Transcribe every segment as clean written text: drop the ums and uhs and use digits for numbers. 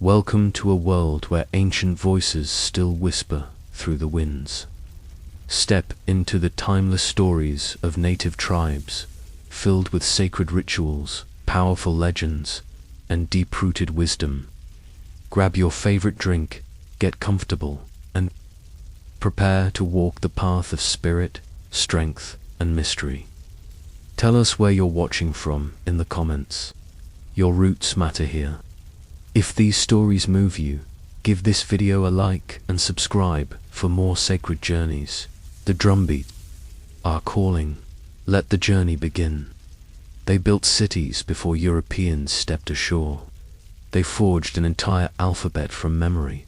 Welcome to a world where ancient voices still whisper through the winds. Step into the timeless stories of native tribes, filled with sacred rituals, powerful legends, and deep-rooted wisdom. Grab your favorite drink, get comfortable, and prepare to walk the path of spirit, strength, and mystery. Tell us where you're watching from in the comments. Your roots matter here. If these stories move you, give this video a like and subscribe for more sacred journeys. The drumbeat are calling. Let the journey begin. They built cities before Europeans stepped ashore. They forged an entire alphabet from memory.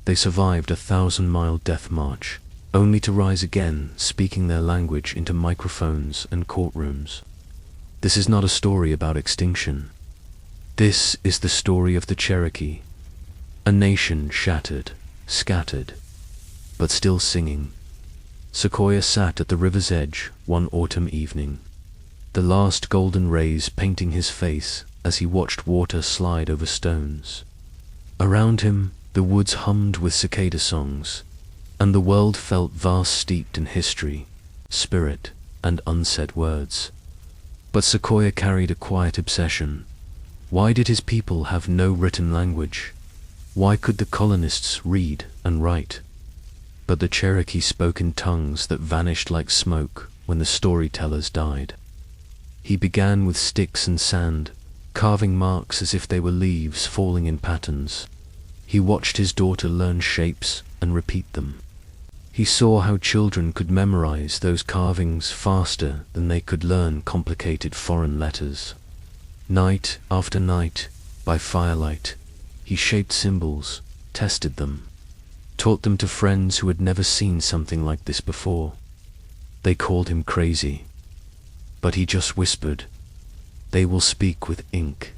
They survived a 1,000-mile death march, only to rise again, speaking their language into microphones and courtrooms. This is not a story about extinction. This is the story of the Cherokee, a nation shattered, scattered, but still singing. Sequoia sat at the river's edge one autumn evening, the last golden rays painting his face as he watched water slide over stones. Around him, the woods hummed with cicada songs, and the world felt vast, steeped in history, spirit, and unsaid words. But Sequoia carried a quiet obsession. Why did his people have no written language? Why could the colonists read and write? But the Cherokee spoke in tongues that vanished like smoke when the storytellers died. He began with sticks and sand, carving marks as if they were leaves falling in patterns. He watched his daughter learn shapes and repeat them. He saw how children could memorize those carvings faster than they could learn complicated foreign letters. Night after night, by firelight, he shaped symbols, tested them, taught them to friends who had never seen something like this before. They called him crazy, but he just whispered, "They will speak with ink."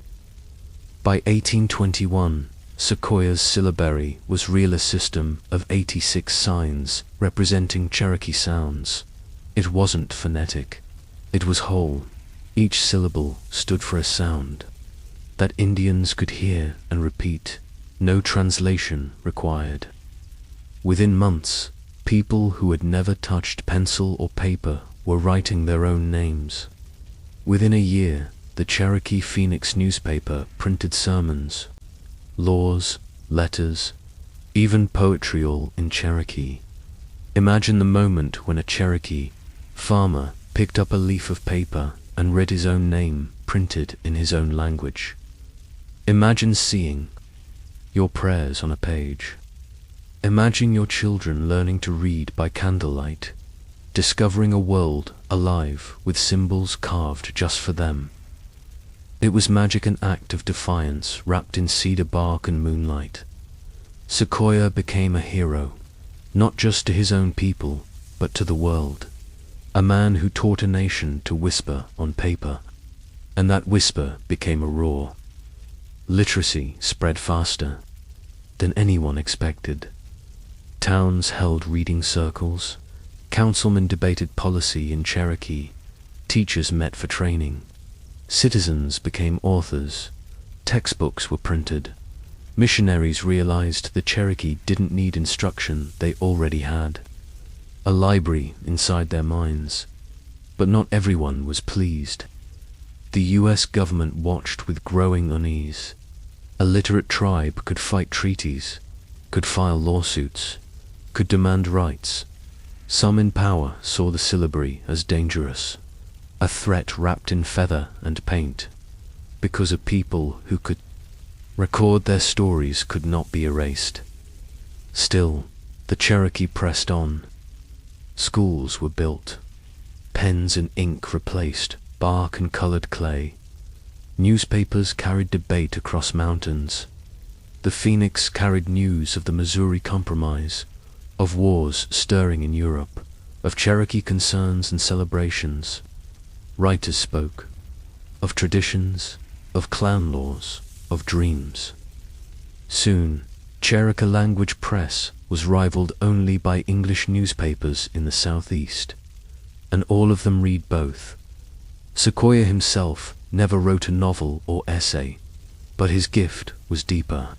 By 1821, Sequoia's syllabary was really a system of 86 signs representing Cherokee sounds. It wasn't phonetic, it was whole. Each syllable stood for a sound that Indians could hear and repeat, no translation required. Within months, people who had never touched pencil or paper were writing their own names. Within a year, the Cherokee Phoenix newspaper printed sermons, laws, letters, even poetry, all in Cherokee. Imagine the moment when a Cherokee farmer picked up a leaf of paper and read his own name printed in his own language. Imagine seeing your prayers on a page. Imagine your children learning to read by candlelight, discovering a world alive with symbols carved just for them. It was magic, an act of defiance wrapped in cedar bark and moonlight. Sequoia became a hero, not just to his own people, but to the world. A man who taught a nation to whisper on paper, and that whisper became a roar. Literacy spread faster than anyone expected. Towns held reading circles, councilmen debated policy in Cherokee, teachers met for training, citizens became authors, textbooks were printed. Missionaries realized the Cherokee didn't need instruction, they already had a library inside their minds. But not everyone was pleased. The US government watched with growing unease. A literate tribe could fight treaties, could file lawsuits, could demand rights. Some in power saw the syllabary as dangerous, a threat wrapped in feather and paint, because a people who could record their stories could not be erased. Still, the Cherokee pressed on. Schools were built, pens and ink replaced bark and colored clay. Newspapers carried debate across mountains. The Phoenix carried news of the Missouri Compromise, of wars stirring in Europe, of Cherokee concerns and celebrations. Writers spoke of traditions, of clan laws, of dreams. Soon, Cherokee language press was rivaled only by English newspapers in the southeast, and all of them read both. Sequoia himself never wrote a novel or essay, but his gift was deeper.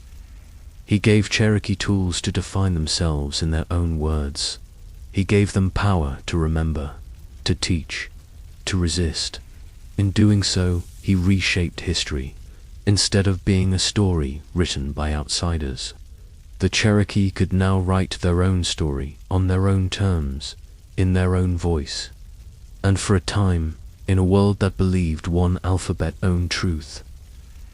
He gave Cherokee tools to define themselves in their own words. He gave them power to remember, to teach, to resist. In doing so, he reshaped history, instead of being a story written by outsiders. The Cherokee could now write their own story on their own terms, in their own voice. And for a time, in a world that believed one alphabet owned truth,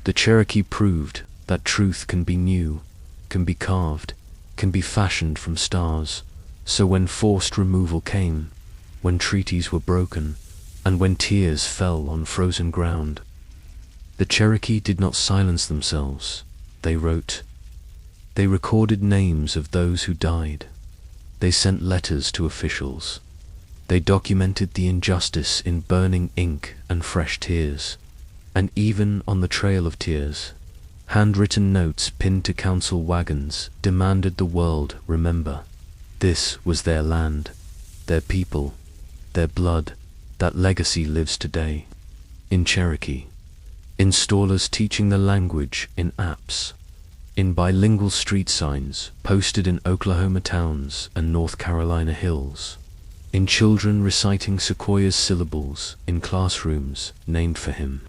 the Cherokee proved that truth can be new, can be carved, can be fashioned from stars. So when forced removal came, when treaties were broken, and when tears fell on frozen ground, the Cherokee did not silence themselves. They wrote. They recorded names of those who died. They sent letters to officials. They documented the injustice in burning ink and fresh tears. And even on the trail of tears, handwritten notes pinned to council wagons demanded the world remember. This was their land, their people, their blood. That legacy lives today. In Cherokee. In stallers teaching the language in apps. In bilingual street signs posted in Oklahoma towns and North Carolina hills. In children reciting Sequoia's syllables in classrooms named for him.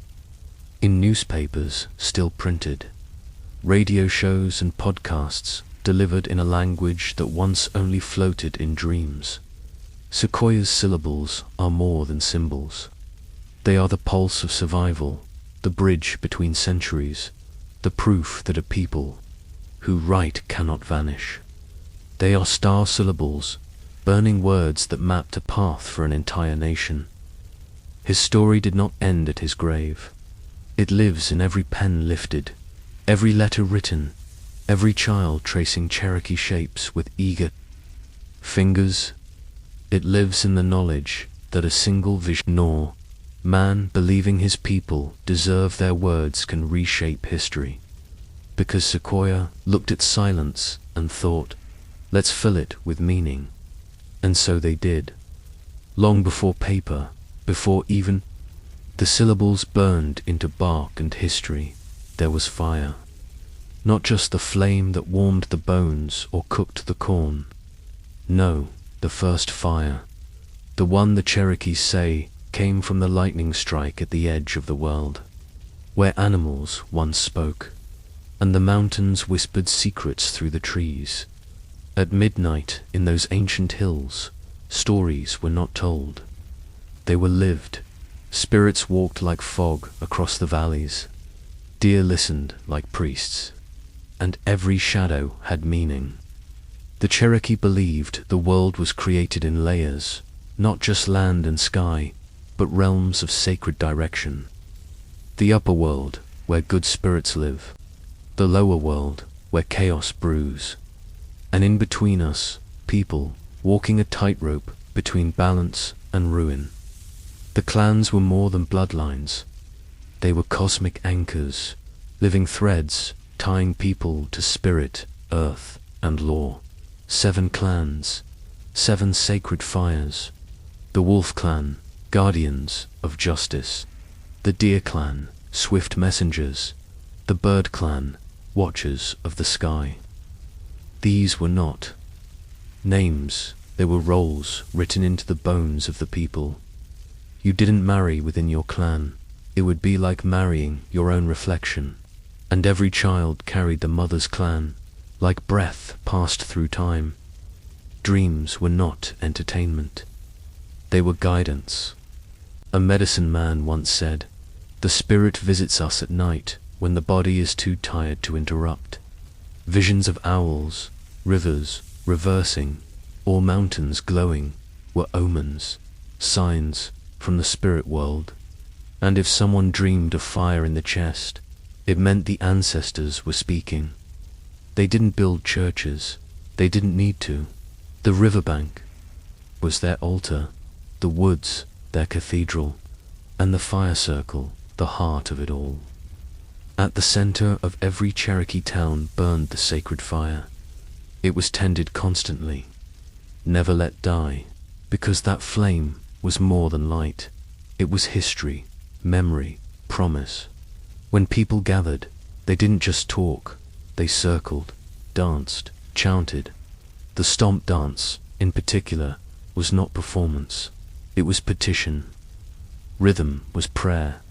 In newspapers still printed. Radio shows and podcasts delivered in a language that once only floated in dreams. Sequoia's syllables are more than symbols. They are the pulse of survival, the bridge between centuries, the proof that a people who write cannot vanish. They are star syllables, burning words that mapped a path for an entire nation. His story did not end at his grave. It lives in every pen lifted, every letter written, every child tracing Cherokee shapes with eager fingers. It lives in the knowledge that a single vision, nor man believing his people deserve their words, can reshape history. Because Sequoia looked at silence and thought, let's fill it with meaning. And so they did. Long before paper, before even the syllables burned into bark and history, there was fire. Not just the flame that warmed the bones or cooked the corn. No, the first fire, the one the Cherokees say came from the lightning strike at the edge of the world, where animals once spoke, and the mountains whispered secrets through the trees. At midnight in those ancient hills, stories were not told. They were lived. Spirits walked like fog across the valleys. Deer listened like priests. And every shadow had meaning. The Cherokee believed the world was created in layers, not just land and sky, but realms of sacred direction. The upper world, where good spirits live. The lower world, where chaos brews. And in between us, people, walking a tightrope between balance and ruin. The clans were more than bloodlines. They were cosmic anchors, living threads, tying people to spirit, earth, and law. 7 clans, 7 sacred fires. The Wolf Clan, guardians of justice. The Deer Clan, swift messengers. The Bird Clan, watchers of the sky. These were not names, they were roles written into the bones of the people. You didn't marry within your clan. It would be like marrying your own reflection. And every child carried the mother's clan, like breath passed through time. Dreams were not entertainment. They were guidance. A medicine man once said, "The spirit visits us at night when the body is too tired to interrupt." Visions of owls, rivers reversing, or mountains glowing were omens, signs from the spirit world. And if someone dreamed of fire in the chest, it meant the ancestors were speaking. They didn't build churches. They didn't need to. The riverbank was their altar, the woods their cathedral, and the fire circle the heart of it all. At the center of every Cherokee town burned the sacred fire. It was tended constantly, never let die, because that flame was more than light. It was history, memory, promise. When people gathered, they didn't just talk, they circled. danced, chanted. The stomp dance, in particular, was not performance. It was petition. Rhythm was prayer.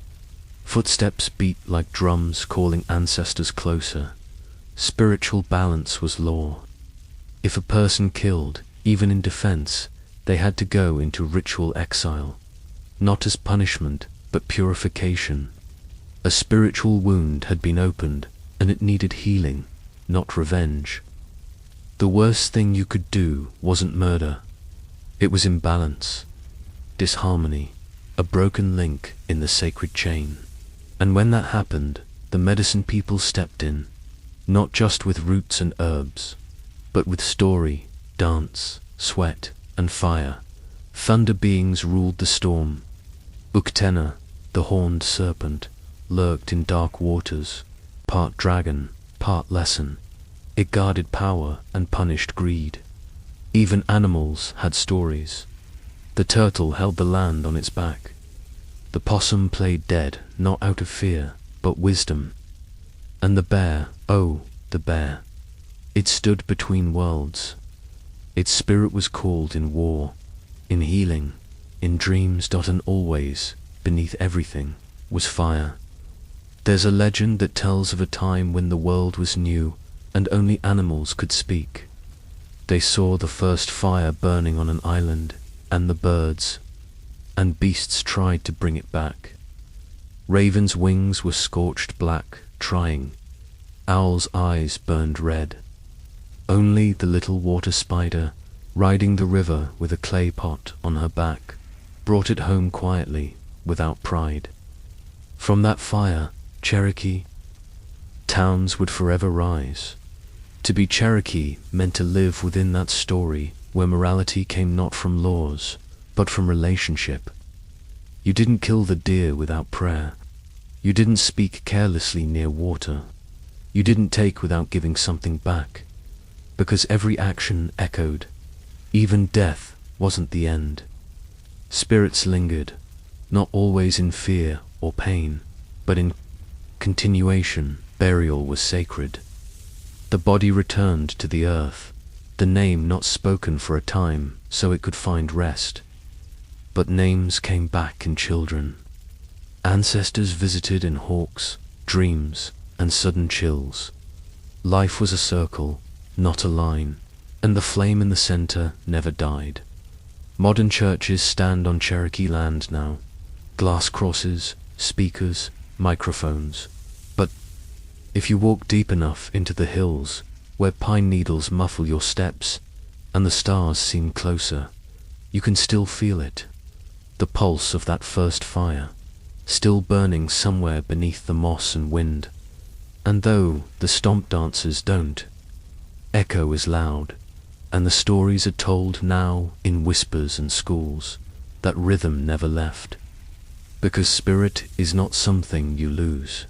Footsteps beat like drums calling ancestors closer. Spiritual balance was law. If a person killed, even in defense, they had to go into ritual exile. Not as punishment, but purification. A spiritual wound had been opened, and it needed healing, not revenge. The worst thing you could do wasn't murder. It was imbalance, disharmony, a broken link in the sacred chain. And when that happened, the medicine people stepped in, not just with roots and herbs, but with story, dance, sweat, and fire. Thunder beings ruled the storm. Uktena, the horned serpent, lurked in dark waters, part dragon, part lesson. It guarded power and punished greed. Even animals had stories. The turtle held the land on its back. The possum played dead, not out of fear, but wisdom. And the bear, oh, the bear. It stood between worlds. Its spirit was called in war, in healing, in dreams. And always, beneath everything, was fire. There's a legend that tells of a time when the world was new and only animals could speak. They saw the first fire burning on an island, and the birds and beasts tried to bring it back. Ravens' wings were scorched black, trying. Owls' eyes burned red. Only the little water spider, riding the river with a clay pot on her back, brought it home quietly, without pride. From that fire, Cherokee towns would forever rise. To be Cherokee meant to live within that story where morality came not from laws, but from relationship. You didn't kill the deer without prayer. You didn't speak carelessly near water. You didn't take without giving something back. Because every action echoed. Even death wasn't the end. Spirits lingered, not always in fear or pain, but in continuation. Burial was sacred. The body returned to the earth, the name not spoken for a time so it could find rest. But names came back in children. Ancestors visited in hawks, dreams, and sudden chills. Life was a circle, not a line, and the flame in the center never died. Modern churches stand on Cherokee land now. Glass crosses, speakers, microphones. But if you walk deep enough into the hills, where pine needles muffle your steps, and the stars seem closer, you can still feel it. The pulse of that first fire, still burning somewhere beneath the moss and wind. And though the stomp dancers don't, echo is loud, and the stories are told now in whispers and schools. That rhythm never left. Because spirit is not something you lose.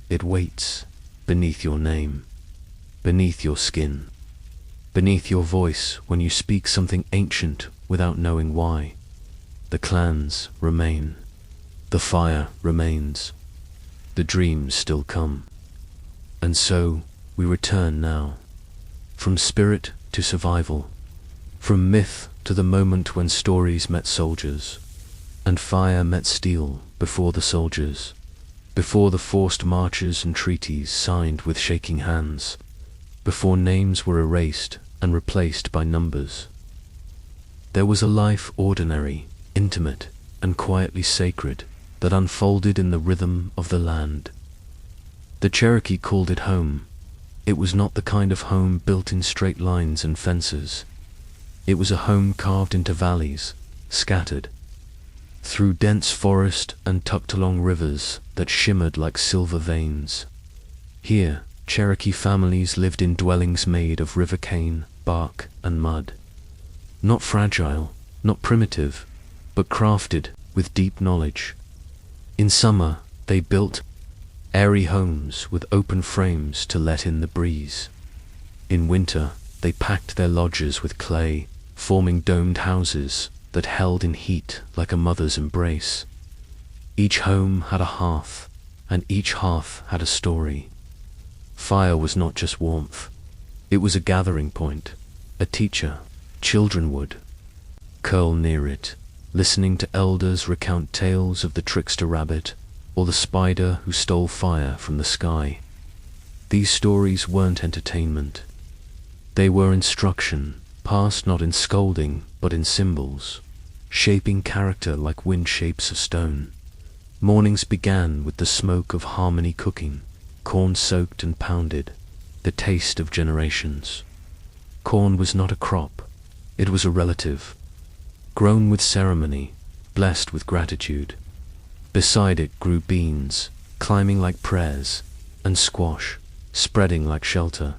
It waits beneath your name, beneath your skin, beneath your voice when you speak something ancient without knowing why. The clans remain. The fire remains. The dreams still come. And so we return now. From spirit to survival. From myth to the moment when stories met soldiers. And fire met steel before the soldiers. Before the forced marches and treaties signed with shaking hands. Before names were erased and replaced by numbers. There was a life ordinary, intimate, and quietly sacred that unfolded in the rhythm of the land. The Cherokee called it home. It was not the kind of home built in straight lines and fences. It was a home carved into valleys, scattered through dense forest and tucked along rivers that shimmered like silver veins. Here, Cherokee families lived in dwellings made of river cane, bark, and mud. Not fragile, not primitive, but crafted with deep knowledge. In summer, they built airy homes with open frames to let in the breeze. In winter, they packed their lodges with clay, forming domed houses that held in heat like a mother's embrace. Each home had a hearth, and each hearth had a story. Fire was not just warmth. It was a gathering point, a teacher. Children would curl near it, listening to elders recount tales of the trickster rabbit or the spider who stole fire from the sky. These stories weren't entertainment. They were instruction, passed not in scolding but in symbols, shaping character like wind shapes a stone. Mornings began with the smoke of harmony cooking, corn soaked and pounded, the taste of generations. Corn was not a crop, it was a relative, grown with ceremony, blessed with gratitude. Beside it grew beans, climbing like prayers, and squash, spreading like shelter.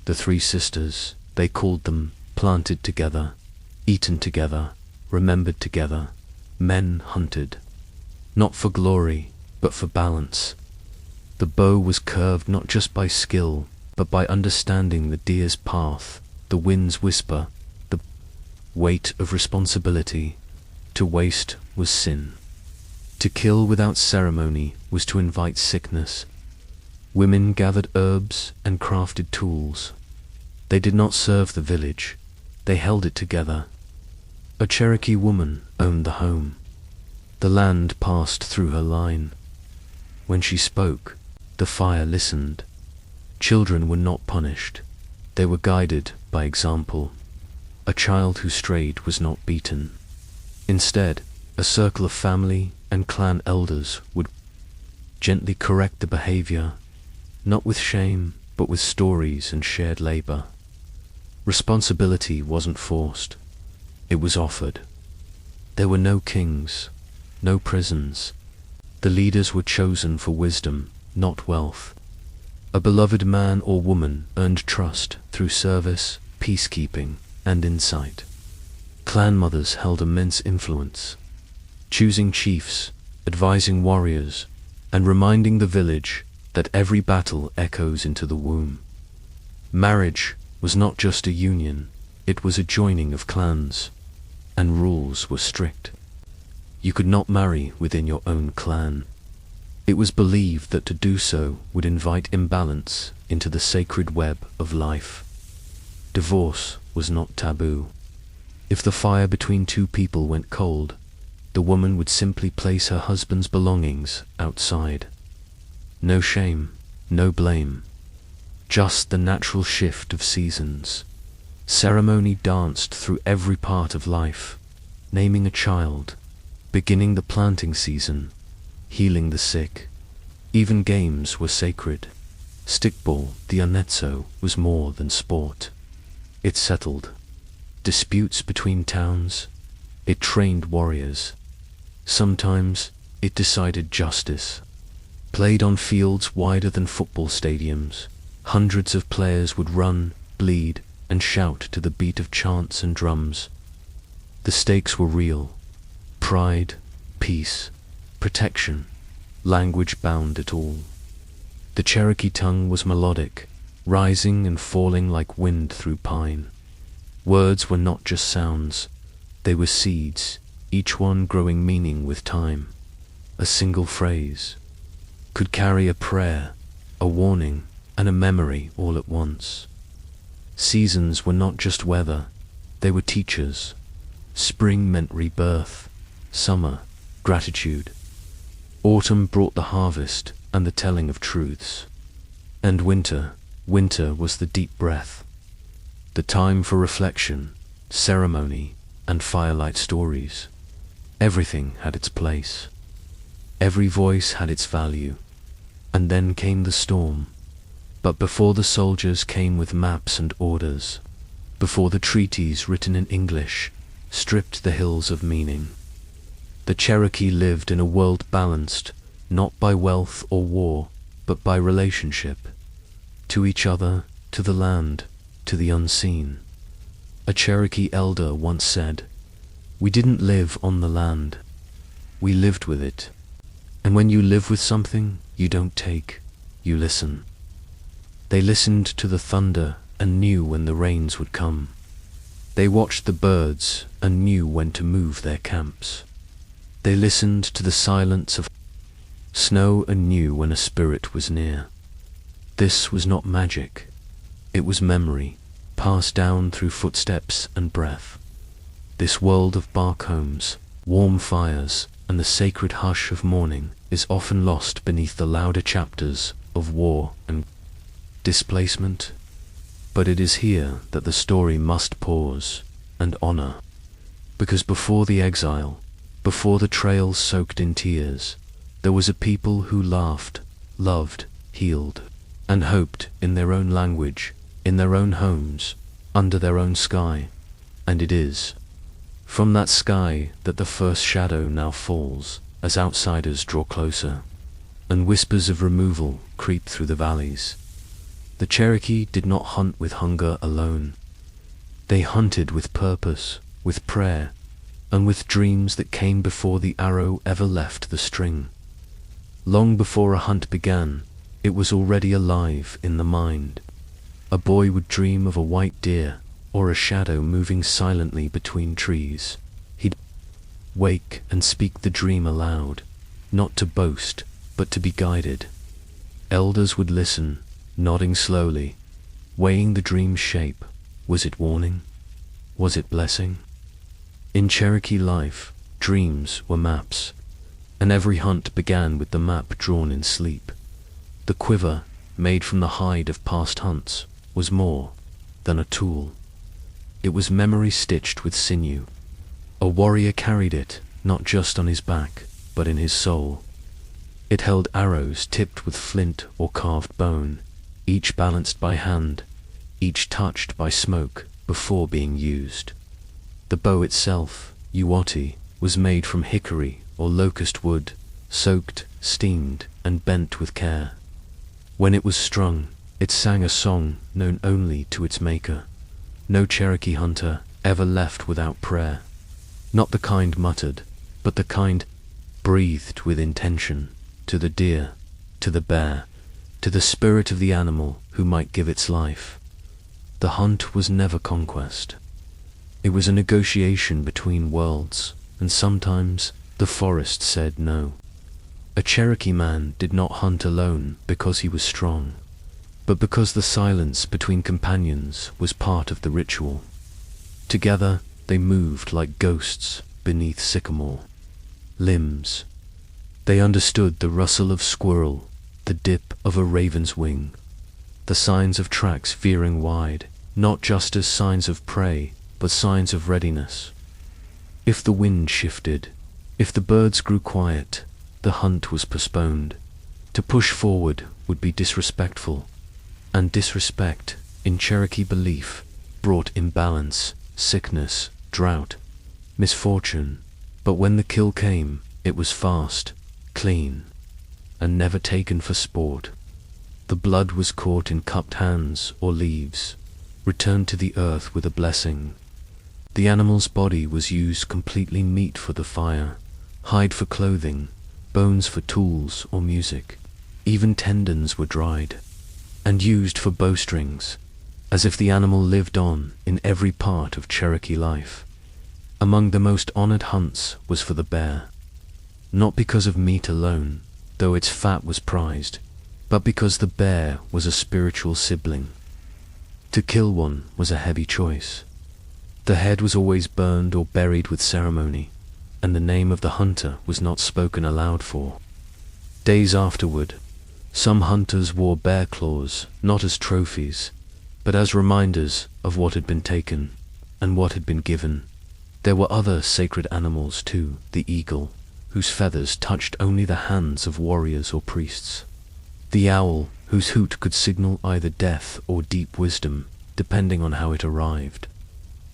The three sisters, they called them, planted together, eaten together, remembered together. Men hunted, not for glory, but for balance. The bow was curved not just by skill, but by understanding the deer's path, the wind's whisper, the weight of responsibility. To waste was sin. To kill without ceremony was to invite sickness. Women gathered herbs and crafted tools. They did not serve the village, they held it together. A Cherokee woman owned the home. The land passed through her line. When she spoke, the fire listened. Children were not punished. They were guided by example. A child who strayed was not beaten. Instead, a circle of family and clan elders would gently correct the behavior, not with shame, but with stories and shared labor. Responsibility wasn't forced. It was offered. There were no kings, no prisons. The leaders were chosen for wisdom, not wealth. A beloved man or woman earned trust through service, peacekeeping, and insight. Clan mothers held immense influence, choosing chiefs, advising warriors, and reminding the village that every battle echoes into the womb. Marriage was not just a union, it was a joining of clans, and rules were strict. You could not marry within your own clan. It was believed that to do so would invite imbalance into the sacred web of life. Divorce was not taboo. If the fire between two people went cold, the woman would simply place her husband's belongings outside. No shame, no blame, just the natural shift of seasons. Ceremony danced through every part of life, naming a child, beginning the planting season, healing the sick. Even games were sacred. Stickball, the unetso, was more than sport. It settled disputes between towns. It trained warriors. Sometimes it decided justice. Played on fields wider than football stadiums, hundreds of players would run, bleed, and shout to the beat of chants and drums. The stakes were real. Pride, peace, protection, language bound it all. The Cherokee tongue was melodic, rising and falling like wind through pine. Words were not just sounds, they were seeds, each one growing meaning with time. A single phrase could carry a prayer, a warning, and a memory all at once. Seasons were not just weather, they were teachers. Spring meant rebirth, summer, gratitude. Autumn brought the harvest and the telling of truths. And winter was the deep breath, the time for reflection, ceremony, and firelight stories. Everything had its place. Every voice had its value. And then came the storm. But before the soldiers came with maps and orders, before the treaties written in English stripped the hills of meaning, the Cherokee lived in a world balanced not by wealth or war, but by relationship, to each other, to the land, to the unseen. A Cherokee elder once said, "We didn't live on the land, we lived with it. And when you live with something, you don't take, you listen." They listened to the thunder and knew when the rains would come. They watched the birds and knew when to move their camps. They listened to the silence of snow and knew when a spirit was near. This was not magic. It was memory, passed down through footsteps and breath. This world of bark homes, warm fires, and the sacred hush of morning is often lost beneath the louder chapters of war and displacement. But it is here that the story must pause and honor. Because before the exile, before the trail soaked in tears, there was a people who laughed, loved, healed, and hoped in their own language, in their own homes, under their own sky. And it is from that sky that the first shadow now falls, as outsiders draw closer, and whispers of removal creep through the valleys. The Cherokee did not hunt with hunger alone. They hunted with purpose, with prayer, and with dreams that came before the arrow ever left the string. Long before a hunt began, it was already alive in the mind. A boy would dream of a white deer, or a shadow moving silently between trees. He'd wake and speak the dream aloud, not to boast, but to be guided. Elders would listen, nodding slowly, weighing the dream's shape. Was it warning? Was it blessing? In Cherokee life, dreams were maps, and every hunt began with the map drawn in sleep. The quiver, made from the hide of past hunts, was more than a tool. It was memory stitched with sinew. A warrior carried it, not just on his back, but in his soul. It held arrows tipped with flint or carved bone, each balanced by hand, each touched by smoke before being used. The bow itself, Uwati, was made from hickory or locust wood, soaked, steamed, and bent with care. When it was strung, it sang a song known only to its maker. No Cherokee hunter ever left without prayer. Not the kind muttered, but the kind breathed with intention, to the deer, to the bear, to the spirit of the animal who might give its life. The hunt was never conquest. It was a negotiation between worlds, and sometimes the forest said no. A Cherokee man did not hunt alone because he was strong, but because the silence between companions was part of the ritual. Together they moved like ghosts beneath sycamore limbs. They understood the rustle of squirrel, the dip of a raven's wing, the signs of tracks veering wide, not just as signs of prey, but signs of readiness. If the wind shifted, if the birds grew quiet, the hunt was postponed. To push forward would be disrespectful, and disrespect, in Cherokee belief, brought imbalance, sickness, drought, misfortune. But when the kill came, it was fast, clean, and never taken for sport. The blood was caught in cupped hands or leaves, returned to the earth with a blessing. The animal's body was used completely: meat for the fire, hide for clothing, bones for tools or music. Even tendons were dried and used for bowstrings, as if the animal lived on in every part of Cherokee life. Among the most honored hunts was for the bear, not because of meat alone, though its fat was prized, but because the bear was a spiritual sibling. To kill one was a heavy choice. The head was always burned or buried with ceremony, and the name of the hunter was not spoken aloud for. Days afterward, some hunters wore bear claws, not as trophies, but as reminders of what had been taken and what had been given. There were other sacred animals too: the eagle, whose feathers touched only the hands of warriors or priests; the owl, whose hoot could signal either death or deep wisdom, depending on how it arrived.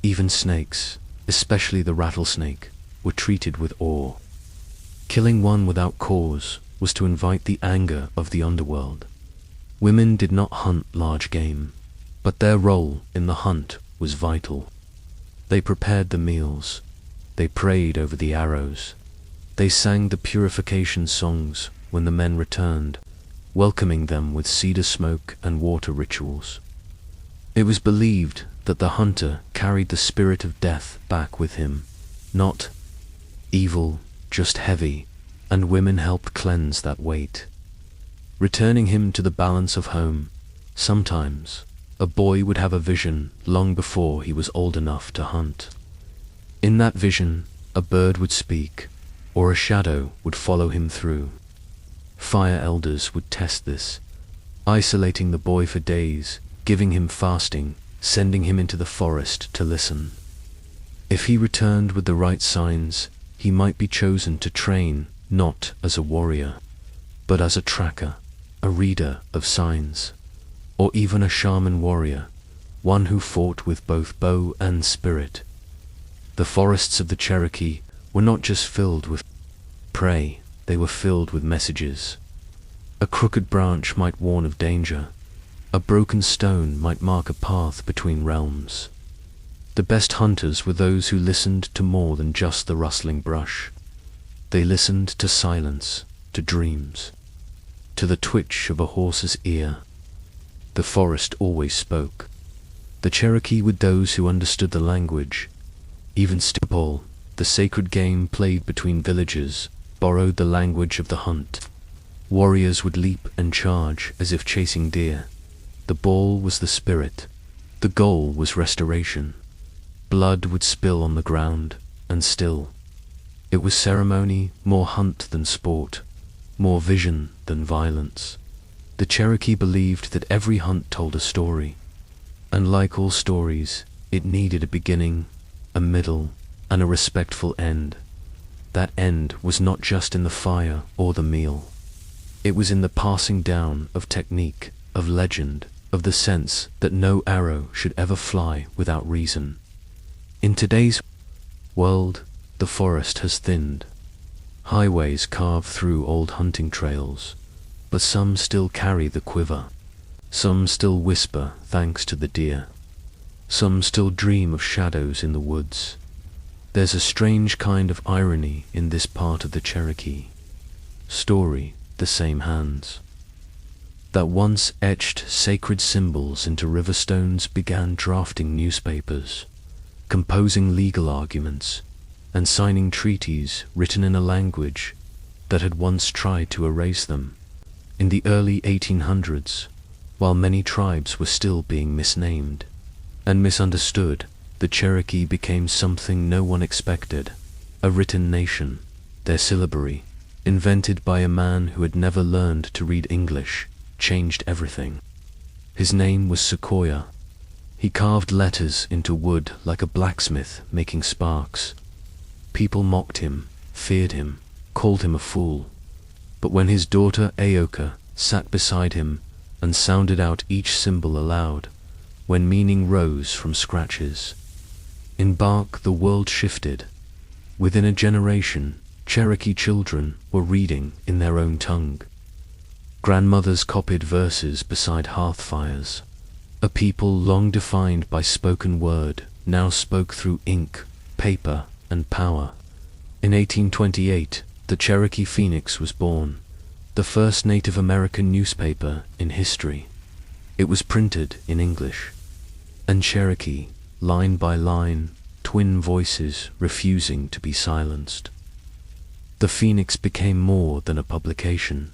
Even snakes, especially the rattlesnake, were treated with awe. Killing one without cause was to invite the anger of the underworld. Women did not hunt large game, but their role in the hunt was vital. They prepared the meals, they prayed over the arrows, they sang the purification songs when the men returned, welcoming them with cedar smoke and water rituals. It was believed that the hunter carried the spirit of death back with him, not evil, just heavy, and women helped cleanse that weight, returning him to the balance of home. Sometimes a boy would have a vision long before he was old enough to hunt. In that vision, a bird would speak, or a shadow would follow him through. Fire elders would test this, isolating the boy for days, giving him fasting, sending him into the forest to listen. If he returned with the right signs, he might be chosen to train not as a warrior, but as a tracker, a reader of signs, or even a shaman warrior, one who fought with both bow and spirit. The forests of the Cherokee were not just filled with prey, they were filled with messages. A crooked branch might warn of danger. A broken stone might mark a path between realms. The best hunters were those who listened to more than just the rustling brush. They listened to silence, to dreams, to the twitch of a horse's ear. The forest always spoke. The Cherokee with those who understood the language. Even still, the sacred game played between villages, borrowed the language of the hunt. Warriors would leap and charge as if chasing deer. The ball was the spirit. The goal was restoration. Blood would spill on the ground, and still. It was ceremony, more hunt than sport, more vision than violence. The Cherokee believed that every hunt told a story, and like all stories, it needed a beginning, a middle, and a respectful end. That end was not just in the fire or the meal. It was in the passing down of technique, of legend, of the sense that no arrow should ever fly without reason. In today's world, the forest has thinned. Highways carve through old hunting trails, but some still carry the quiver. Some still whisper thanks to the deer. Some still dream of shadows in the woods. There's a strange kind of irony in this part of the Cherokee. Story, the same hands that once etched sacred symbols into river stones began drafting newspapers, composing legal arguments, and signing treaties written in a language that had once tried to erase them. In the early 1800s, while many tribes were still being misnamed and misunderstood, the Cherokee became something no one expected, a written nation. Their syllabary, invented by a man who had never learned to read English, changed everything. His name was Sequoia. He carved letters into wood like a blacksmith making sparks. People mocked him, feared him, called him a fool. But when his daughter Aoka sat beside him and sounded out each symbol aloud, when meaning rose from scratches, in bark the world shifted. Within a generation, Cherokee children were reading in their own tongue. Grandmothers copied verses beside hearth fires. A people long defined by spoken word now spoke through ink, paper, and power. In 1828, the Cherokee Phoenix was born, the first Native American newspaper in history. It was printed in English, and Cherokee, line by line, twin voices refusing to be silenced. The Phoenix became more than a publication.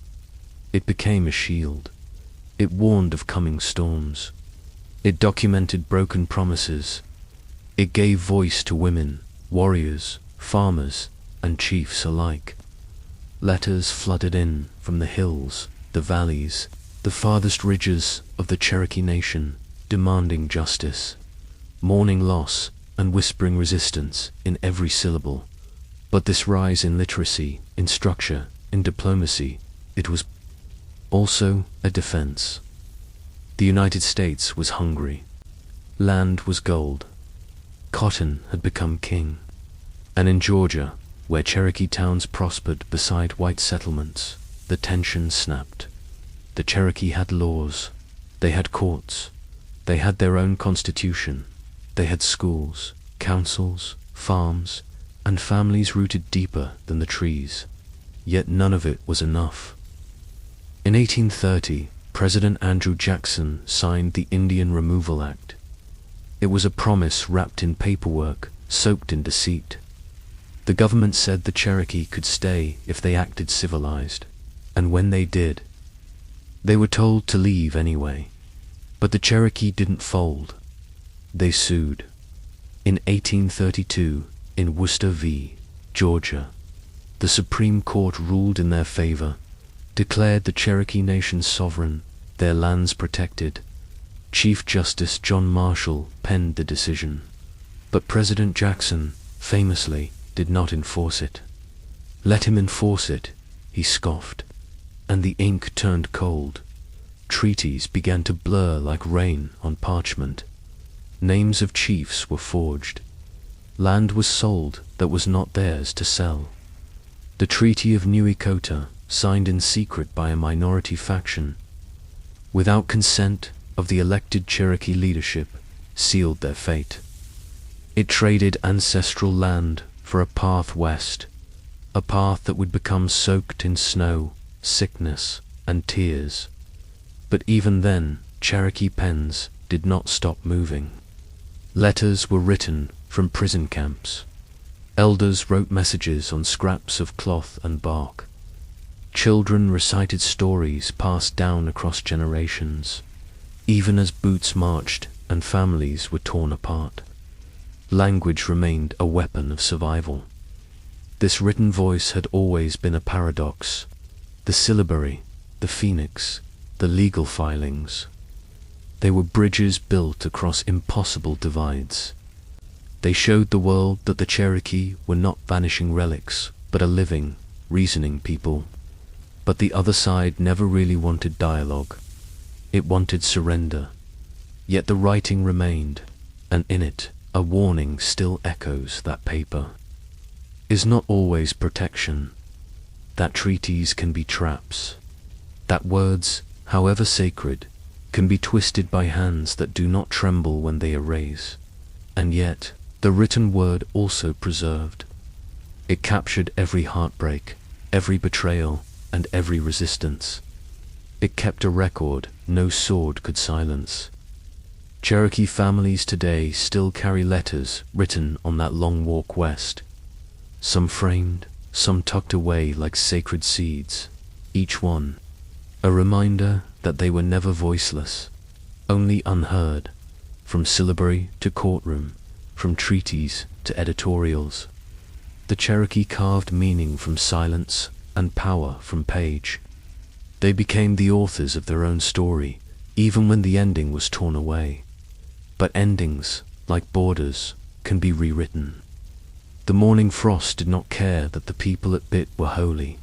It became a shield. It warned of coming storms. It documented broken promises. It gave voice to women, warriors, farmers, and chiefs alike. Letters flooded in from the hills, the valleys, the farthest ridges of the Cherokee Nation, demanding justice, mourning loss, and whispering resistance in every syllable. But this rise in literacy, in structure, in diplomacy, it was also a defense. The United States was hungry. Land was gold. Cotton had become king. And in Georgia, where Cherokee towns prospered beside white settlements, the tension snapped. The Cherokee had laws. They had courts. They had their own constitution. They had schools, councils, farms, and families rooted deeper than the trees. Yet none of it was enough. In 1830, President Andrew Jackson signed the Indian Removal Act. It was a promise wrapped in paperwork, soaked in deceit. The government said the Cherokee could stay if they acted civilized, and when they did, they were told to leave anyway. But the Cherokee didn't fold. They sued. In 1832, in Worcester v. Georgia, the Supreme Court ruled in their favor, declared the Cherokee Nation sovereign, their lands protected. Chief Justice John Marshall penned the decision. But President Jackson, famously, did not enforce it. Let him enforce it, he scoffed, and the ink turned cold. Treaties began to blur like rain on parchment. Names of chiefs were forged. Land was sold that was not theirs to sell. The Treaty of New Echota, signed in secret by a minority faction, without consent of the elected Cherokee leadership, sealed their fate. It traded ancestral land for a path west, a path that would become soaked in snow, sickness, and tears. But even then, Cherokee pens did not stop moving. Letters were written from prison camps. Elders wrote messages on scraps of cloth and bark. Children recited stories passed down across generations, even as boots marched and families were torn apart. Language remained a weapon of survival. This written voice had always been a paradox. The syllabary, the phoenix, the legal filings. They were bridges built across impossible divides. They showed the world that the Cherokee were not vanishing relics, but a living, reasoning people. But the other side never really wanted dialogue. It wanted surrender. Yet the writing remained, and in it, a warning still echoes that paper is not always protection, that treaties can be traps, that words, however sacred, can be twisted by hands that do not tremble when they erase. And yet, the written word also preserved. It captured every heartbreak, every betrayal, and every resistance. It kept a record no sword could silence. Cherokee families today still carry letters written on that long walk west. Some framed, some tucked away like sacred seeds, each one a reminder that they were never voiceless, only unheard, from syllabary to courtroom, from treaties to editorials. The Cherokee carved meaning from silence and power from page. They became the authors of their own story, even when the ending was torn away. But endings, like borders, can be rewritten. The morning frost did not care that the people it bit were holy.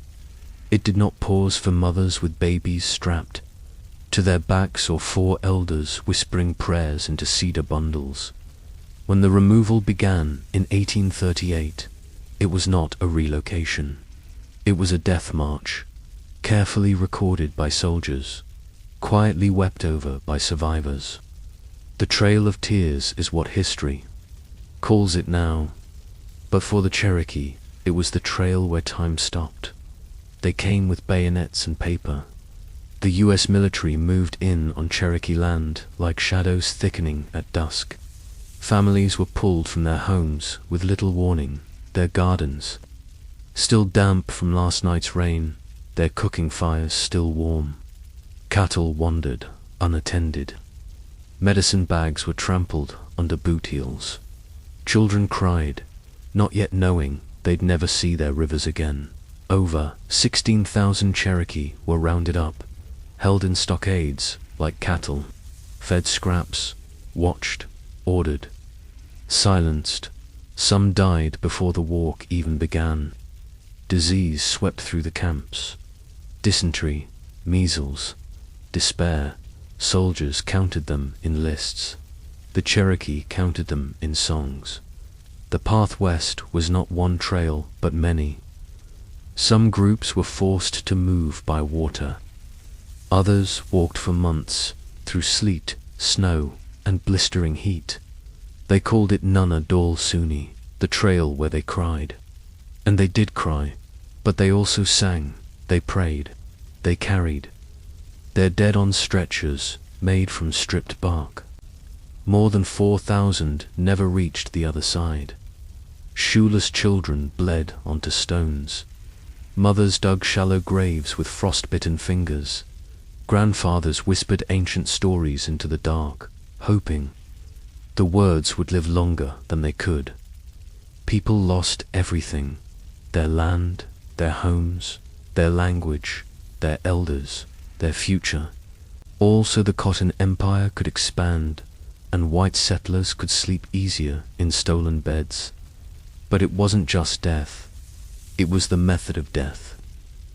It did not pause for mothers with babies strapped to their backs or for elders whispering prayers into cedar bundles. When the removal began in 1838, it was not a relocation. It was a death march, carefully recorded by soldiers, quietly wept over by survivors. The Trail of Tears is what history calls it now, but for the Cherokee, it was the trail where time stopped. They came with bayonets and paper. The U.S. military moved in on Cherokee land like shadows thickening at dusk. Families were pulled from their homes with little warning, their gardens still damp from last night's rain, their cooking fires still warm. Cattle wandered, unattended. Medicine bags were trampled under boot heels. Children cried, not yet knowing they'd never see their rivers again. Over 16,000 Cherokee were rounded up, held in stockades like cattle, fed scraps, watched, ordered, silenced. Some died before the walk even began. Disease swept through the camps. Dysentery, measles, despair. Soldiers counted them in lists. The Cherokee counted them in songs. The path west was not one trail, but many. Some groups were forced to move by water. Others walked for months through sleet, snow, and blistering heat. They called it Nunna Dal Suni, the trail where they cried. And they did cry, but they also sang, they prayed, they carried their dead on stretchers made from stripped bark. More than 4,000 never reached the other side. Shoeless children bled onto stones. Mothers dug shallow graves with frostbitten fingers. Grandfathers whispered ancient stories into the dark, hoping the words would live longer than they could. People lost everything: their land, their homes, their language, their elders, their future, all so the Cotton Empire could expand and white settlers could sleep easier in stolen beds. But it wasn't just death. It was the method of death.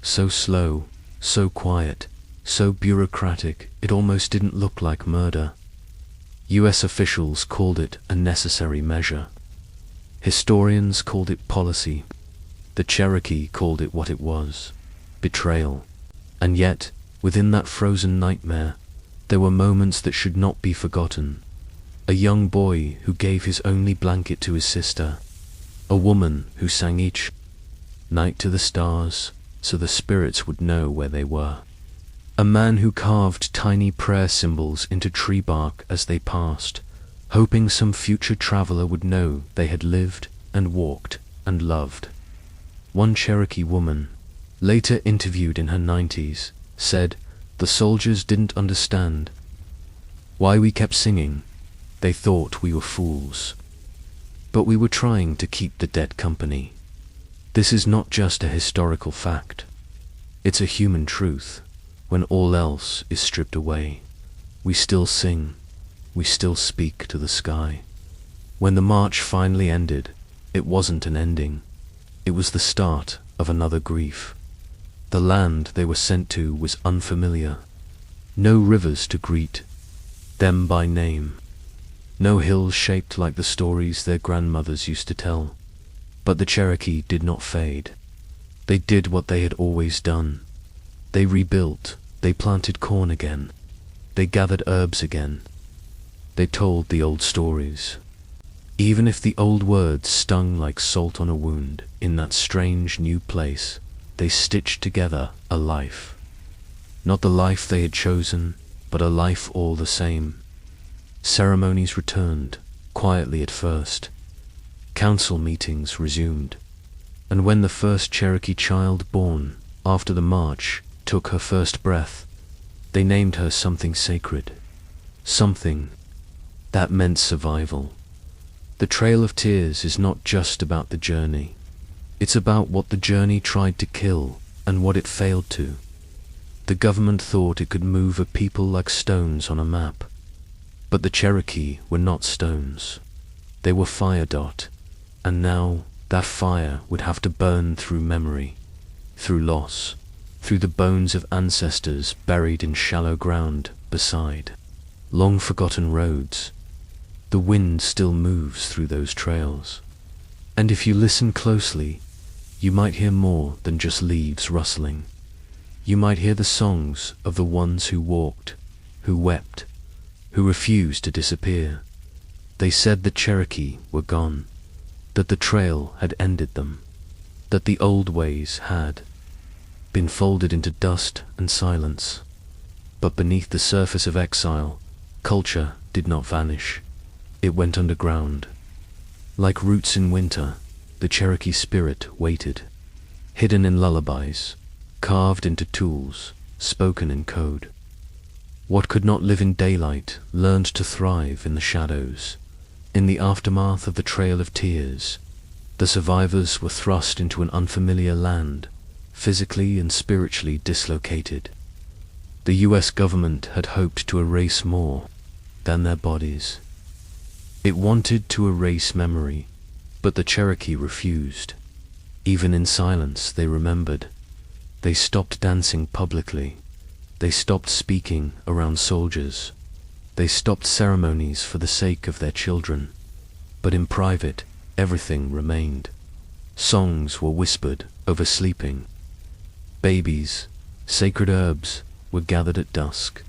So slow, so quiet, so bureaucratic, it almost didn't look like murder. US officials called it a necessary measure. Historians called it policy. The Cherokee called it what it was: betrayal. And yet, within that frozen nightmare, there were moments that should not be forgotten. A young boy who gave his only blanket to his sister. A woman who sang each night to the stars so the spirits would know where they were. A man who carved tiny prayer symbols into tree bark as they passed, hoping some future traveler would know they had lived and walked and loved. One Cherokee woman, later interviewed in her 90s, said the soldiers didn't understand why we kept singing. They thought we were fools. But we were trying to keep the dead company. This is not just a historical fact. It's a human truth. When all else is stripped away, we still sing, we still speak to the sky. When the march finally ended, it wasn't an ending. It was the start of another grief. The land they were sent to was unfamiliar. No rivers to greet them by name. No hills shaped like the stories their grandmothers used to tell. But the Cherokee did not fade. They did what they had always done. They rebuilt. They planted corn again. They gathered herbs again. They told the old stories. Even if the old words stung like salt on a wound, in that strange new place, they stitched together a life. Not the life they had chosen, but a life all the same. Ceremonies returned, quietly at first. Council meetings resumed. And when the first Cherokee child born after the march took her first breath, they named her something sacred. Something that meant survival. The Trail of Tears is not just about the journey. It's about what the journey tried to kill and what it failed to. The government thought it could move a people like stones on a map. But the Cherokee were not stones. They were fire dot. And now that fire would have to burn through memory, through loss, through the bones of ancestors buried in shallow ground beside long-forgotten roads. The wind still moves through those trails. And if you listen closely, you might hear more than just leaves rustling. You might hear the songs of the ones who walked, who wept, who refused to disappear. They said the Cherokee were gone, that the trail had ended them, that the old ways had been folded into dust and silence. But beneath the surface of exile, culture did not vanish. It went underground. Like roots in winter, the Cherokee spirit waited, hidden in lullabies, carved into tools, spoken in code. What could not live in daylight learned to thrive in the shadows. In the aftermath of the Trail of Tears, the survivors were thrust into an unfamiliar land, physically and spiritually dislocated. The US government had hoped to erase more than their bodies. It wanted to erase memory, but the Cherokee refused. Even in silence they remembered. They stopped dancing publicly. They stopped speaking around soldiers. They stopped ceremonies for the sake of their children. But in private, everything remained. Songs were whispered over sleeping. Babies, sacred herbs, were gathered at dusk.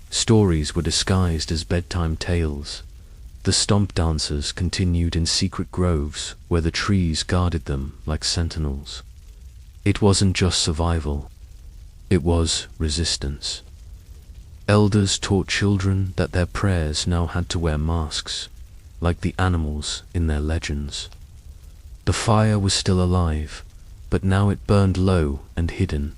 Stories were disguised as bedtime tales. The stomp dancers continued in secret groves where the trees guarded them like sentinels. It wasn't just survival. It was resistance. Elders taught children that their prayers now had to wear masks, like the animals in their legends. The fire was still alive, but now it burned low and hidden.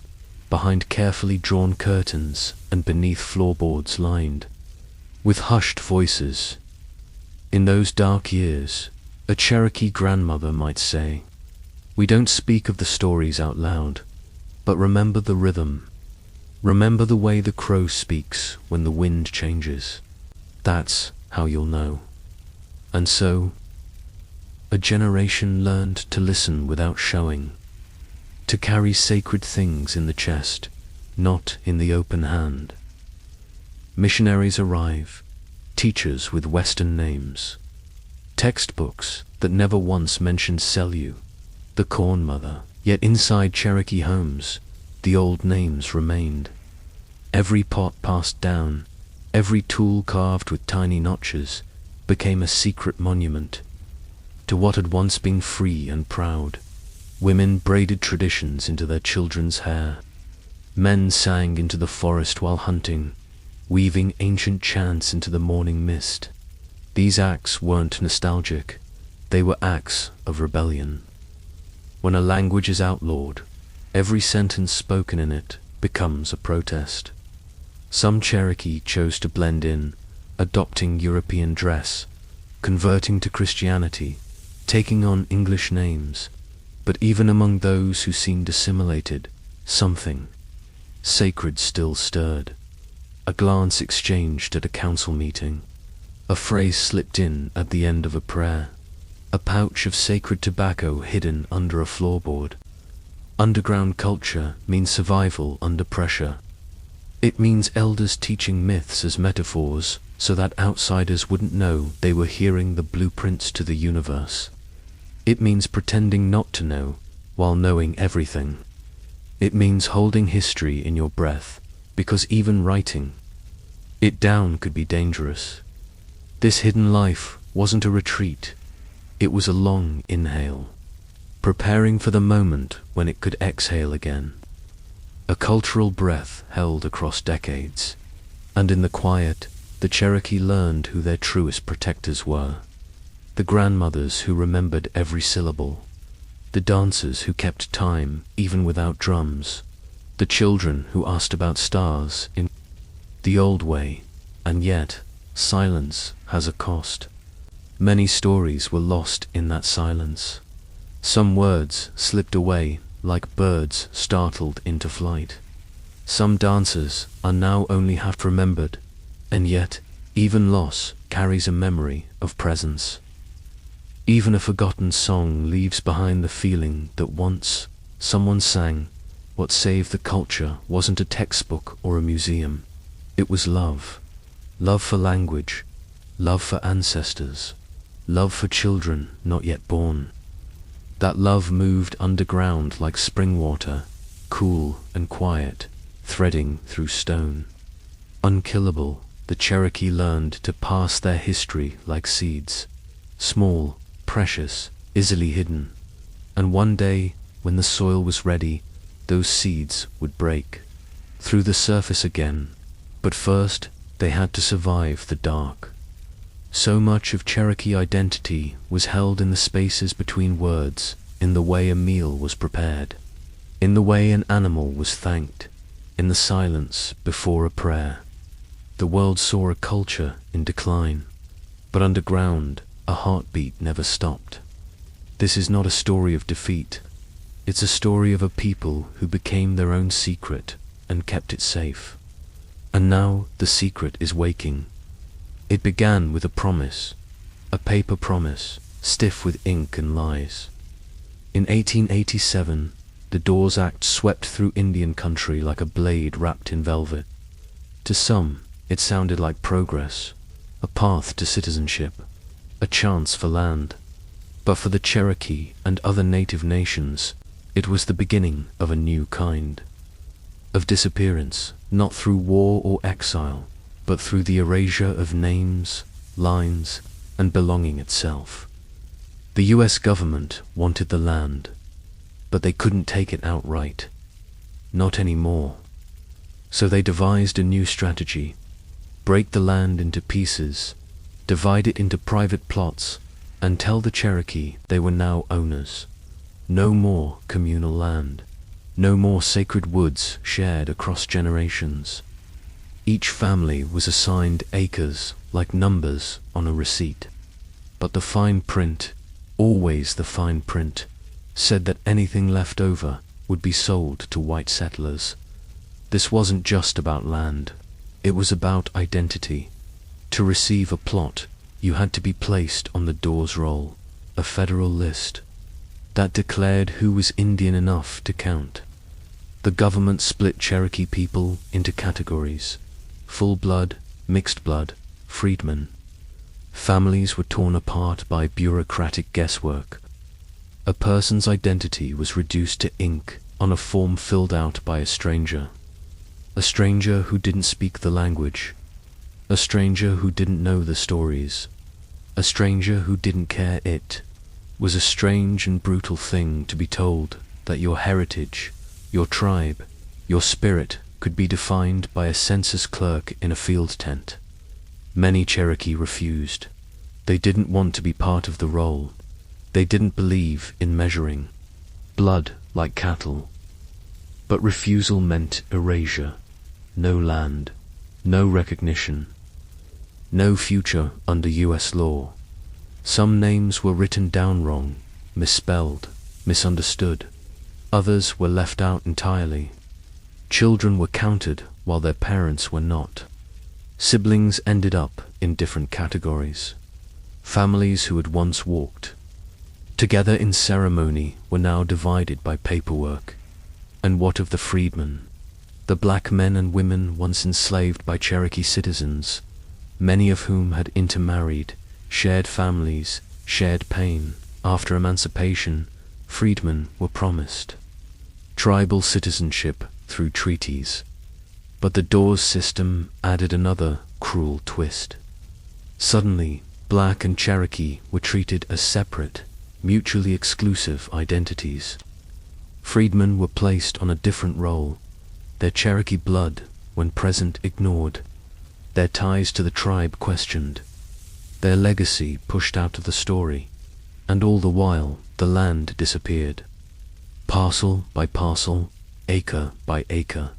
behind carefully drawn curtains and beneath floorboards lined with hushed voices. In those dark years, a Cherokee grandmother might say, "We don't speak of the stories out loud, but remember the rhythm. Remember the way the crow speaks when the wind changes. That's how you'll know." And so, a generation learned to listen without showing, to carry sacred things in the chest, not in the open hand. Missionaries arrive, teachers with Western names, textbooks that never once mentioned Selu, the Corn Mother. Yet inside Cherokee homes, the old names remained. Every pot passed down, every tool carved with tiny notches, became a secret monument to what had once been free and proud. Women braided traditions into their children's hair. Men sang into the forest while hunting, weaving ancient chants into the morning mist. These acts weren't nostalgic, they were acts of rebellion. When a language is outlawed, every sentence spoken in it becomes a protest. Some Cherokee chose to blend in, adopting European dress, converting to Christianity, taking on English names. But even among those who seemed assimilated, something sacred still stirred. A glance exchanged at a council meeting, a phrase slipped in at the end of a prayer, a pouch of sacred tobacco hidden under a floorboard. Underground culture means survival under pressure. It means elders teaching myths as metaphors so that outsiders wouldn't know they were hearing the blueprints to the universe. It means pretending not to know while knowing everything. It means holding history in your breath, because even writing it down could be dangerous. This hidden life wasn't a retreat, it was a long inhale, preparing for the moment when it could exhale again. A cultural breath held across decades, and in the quiet, the Cherokee learned who their truest protectors were. The grandmothers who remembered every syllable, the dancers who kept time even without drums, the children who asked about stars in the old way. And yet, silence has a cost. Many stories were lost in that silence. Some words slipped away like birds startled into flight. Some dances are now only half remembered, and yet, even loss carries a memory of presence. Even a forgotten song leaves behind the feeling that once someone sang. What saved the culture wasn't a textbook or a museum. It was love. Love for language, love for ancestors, love for children not yet born. That love moved underground like spring water, cool and quiet, threading through stone. Unkillable, the Cherokee learned to pass their history like seeds, small, precious, easily hidden. And one day, when the soil was ready, those seeds would break through the surface again. But first, they had to survive the dark. So much of Cherokee identity was held in the spaces between words, in the way a meal was prepared, in the way an animal was thanked, in the silence before a prayer. The world saw a culture in decline, but underground, a heartbeat never stopped. This is not a story of defeat. It's a story of a people who became their own secret and kept it safe. And now the secret is waking. It began with a promise, a paper promise, stiff with ink and lies. In 1887, the Dawes Act swept through Indian country like a blade wrapped in velvet. To some, it sounded like progress, a path to citizenship, a chance for land. But for the Cherokee and other native nations, it was the beginning of a new kind of disappearance, not through war or exile, but through the erasure of names, lines, and belonging itself. The US government wanted the land, but they couldn't take it outright. Not anymore. So they devised a new strategy: break the land into pieces, divide it into private plots, and tell the Cherokee they were now owners. No more communal land. No more sacred woods shared across generations. Each family was assigned acres like numbers on a receipt. But the fine print, always the fine print, said that anything left over would be sold to white settlers. This wasn't just about land, it was about identity. To receive a plot, you had to be placed on the Dawes Roll, a federal list that declared who was Indian enough to count. The government split Cherokee people into categories: full blood, mixed blood, freedmen. Families were torn apart by bureaucratic guesswork. A person's identity was reduced to ink on a form filled out by a stranger who didn't speak the language, a stranger who didn't know the stories, a stranger who didn't care. It was a strange and brutal thing to be told that your heritage, your tribe, your spirit could be defined by a census clerk in a field tent. Many Cherokee refused. They didn't want to be part of the roll. They didn't believe in measuring blood like cattle. But refusal meant erasure. No land, no recognition, no future under US law. Some names were written down wrong, misspelled, misunderstood. Others were left out entirely. Children were counted while their parents were not. Siblings ended up in different categories. Families who had once walked together in ceremony were now divided by paperwork. And what of the freedmen? The black men and women once enslaved by Cherokee citizens, many of whom had intermarried, shared families, shared pain. After emancipation, freedmen were promised tribal citizenship through treaties. But the Dawes system added another cruel twist. Suddenly, black and Cherokee were treated as separate, mutually exclusive identities. Freedmen were placed on a different role, their Cherokee blood, when present, ignored, their ties to the tribe questioned, their legacy pushed out of the story, and all the while the land disappeared. Parcel by parcel, acre by acre,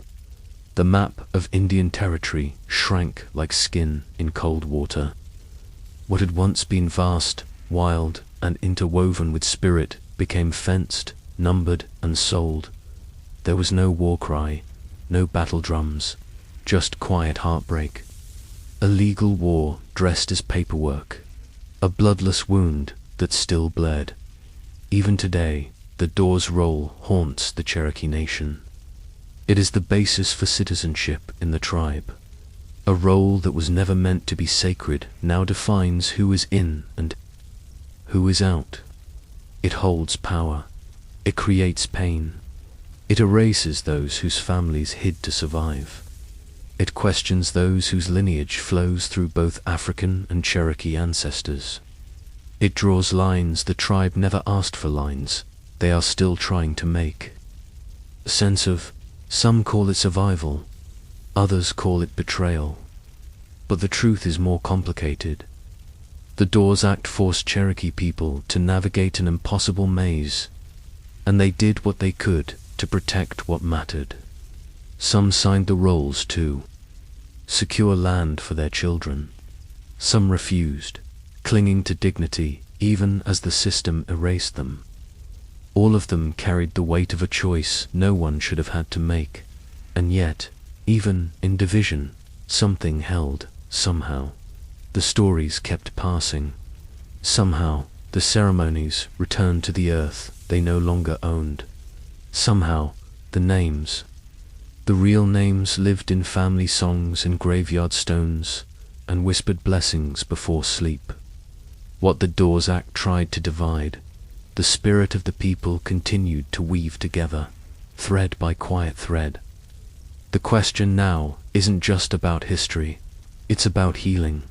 the map of Indian territory shrank like skin in cold water. What had once been vast, wild, and interwoven with spirit became fenced, numbered, and sold. There was no war cry, no battle drums, just quiet heartbreak. A legal war dressed as paperwork, a bloodless wound that still bled. Even today, the Dawes Roll haunts the Cherokee Nation. It is the basis for citizenship in the tribe. A roll that was never meant to be sacred now defines who is in and who is out. It holds power. It creates pain. It erases those whose families hid to survive. It questions those whose lineage flows through both African and Cherokee ancestors. It draws lines the tribe never asked for, lines they are still trying to make. A sense of, some call it survival, others call it betrayal. But the truth is more complicated. The Dawes Act forced Cherokee people to navigate an impossible maze, and they did what they could to protect what mattered. Some signed the rolls to secure land for their children. Some refused, clinging to dignity even as the system erased them. All of them carried the weight of a choice no one should have had to make, and yet, even in division, something held, somehow. The stories kept passing. Somehow, the ceremonies returned to the earth they no longer owned. Somehow, the names, the real names, lived in family songs and graveyard stones, and whispered blessings before sleep. What the Dawes Act tried to divide, the spirit of the people continued to weave together, thread by quiet thread. The question now isn't just about history, it's about healing,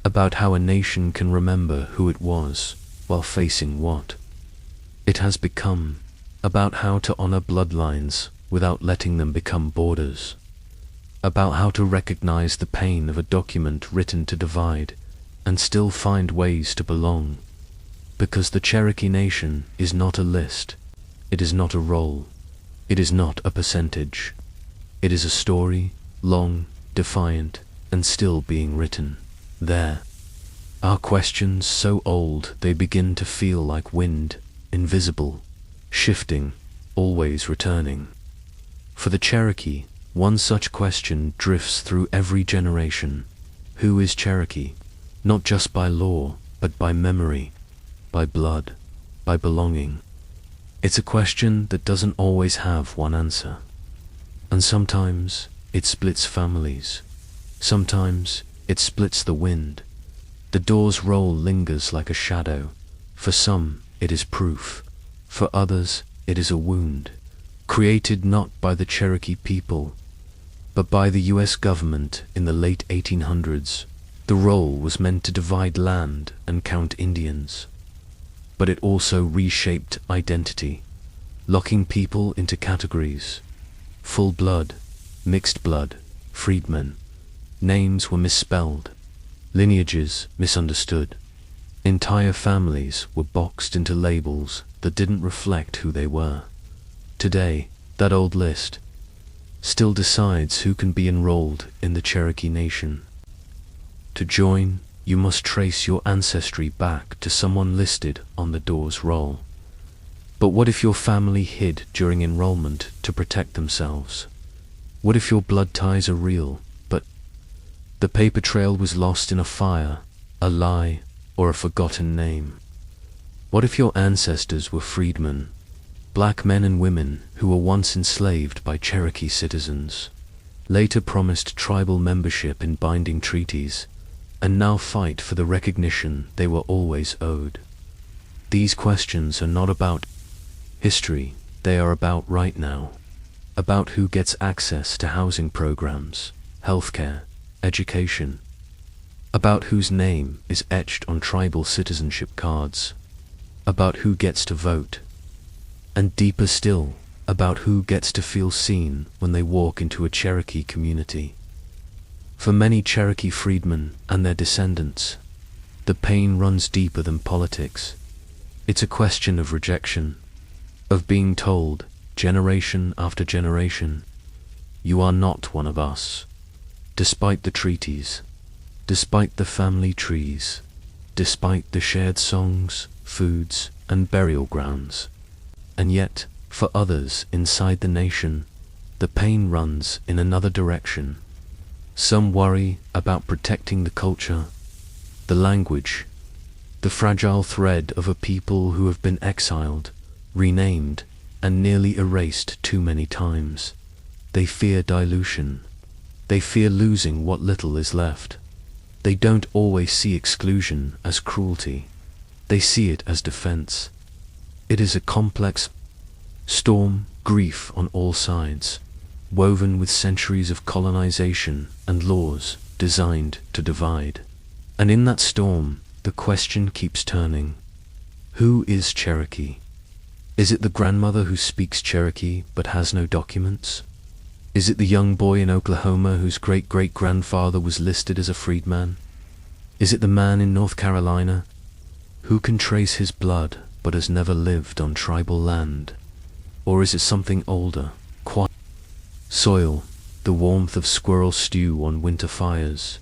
about how a nation can remember who it was while facing what it has become, about how to honor bloodlines without letting them become borders, about how to recognize the pain of a document written to divide and still find ways to belong. Because the Cherokee Nation is not a list, it is not a roll, It is not a percentage. It is a story, long, defiant, and still being written. There are questions so old they begin to feel like wind, invisible, shifting, always returning. For the Cherokee, one such question drifts through every generation. Who is Cherokee? Not just by law, but by memory, by blood, by belonging. It's a question that doesn't always have one answer. And sometimes it splits families. Sometimes it splits the wind. The door's roll lingers like a shadow. For some, it is proof. For others, it is a wound, created not by the Cherokee people, but by the US government in the late 1800s. The roll was meant to divide land and count Indians. But it also reshaped identity, locking people into categories. Full blood, mixed blood, freedmen. Names were misspelled, lineages misunderstood. Entire families were boxed into labels that didn't reflect who they were. Today, that old list still decides who can be enrolled in the Cherokee Nation. To join, you must trace your ancestry back to someone listed on the door's roll. But what if your family hid during enrollment to protect themselves? What if your blood ties are real, but the paper trail was lost in a fire, a lie, or a forgotten name? What if your ancestors were freedmen, black men and women who were once enslaved by Cherokee citizens, later promised tribal membership in binding treaties, and now fight for the recognition they were always owed? These questions are not about history, they are about right now, about who gets access to housing programs, healthcare, education, about whose name is etched on tribal citizenship cards, about who gets to vote, and deeper still, about who gets to feel seen when they walk into a Cherokee community. For many Cherokee freedmen and their descendants, the pain runs deeper than politics. It's a question of rejection, of being told, generation after generation, you are not one of us. Despite the treaties, despite the family trees, despite the shared songs, foods, and burial grounds. And yet, for others inside the nation, the pain runs in another direction. Some worry about protecting the culture, the language, the fragile thread of a people who have been exiled, renamed, and nearly erased too many times. They fear dilution. They fear losing what little is left. They don't always see exclusion as cruelty. They see it as defense. It is a complex storm, grief on all sides, woven with centuries of colonization and laws designed to divide. And in that storm, the question keeps turning. Who is Cherokee? Is it the grandmother who speaks Cherokee but has no documents? Is it the young boy in Oklahoma whose great-great-grandfather was listed as a freedman? Is it the man in North Carolina who can trace his blood but has never lived on tribal land? Or is it something older, quiet? Soil, the warmth of squirrel stew on winter fires,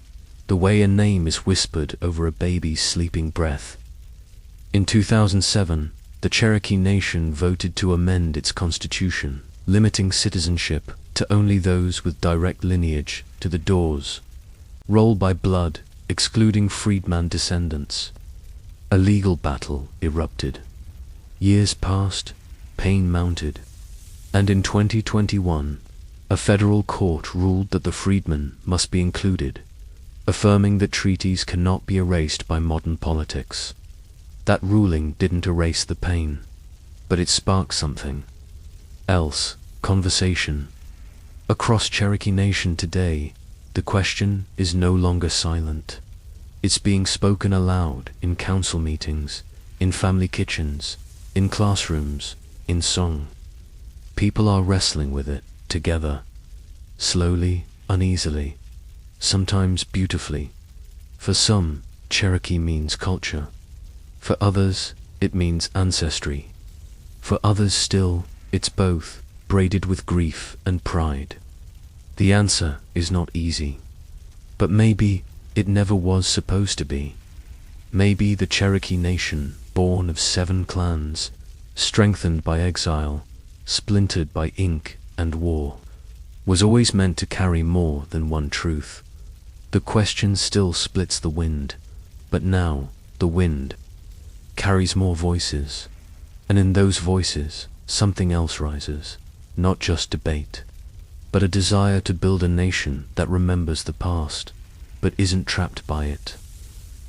the way a name is whispered over a baby's sleeping breath. In 2007, the Cherokee Nation voted to amend its constitution, limiting citizenship to only those with direct lineage to the doors. Roll by blood, excluding freedman descendants. A legal battle erupted. Years passed, pain mounted, and in 2021, a federal court ruled that the freedmen must be included, affirming that treaties cannot be erased by modern politics. That ruling didn't erase the pain, but it sparked something else, conversation. Across Cherokee Nation today, the question is no longer silent. It's being spoken aloud in council meetings, in family kitchens, in classrooms, in song. People are wrestling with it together, slowly, uneasily, sometimes beautifully. For some, Cherokee means culture. For others, it means ancestry. For others still, it's both, braided with grief and pride. The answer is not easy. But maybe it never was supposed to be. Maybe the Cherokee Nation, born of 7 clans, strengthened by exile, splintered by ink and war, was always meant to carry more than one truth. The question still splits the wind, but now the wind carries more voices, and in those voices something else rises, not just debate, but a desire to build a nation that remembers the past, but isn't trapped by it.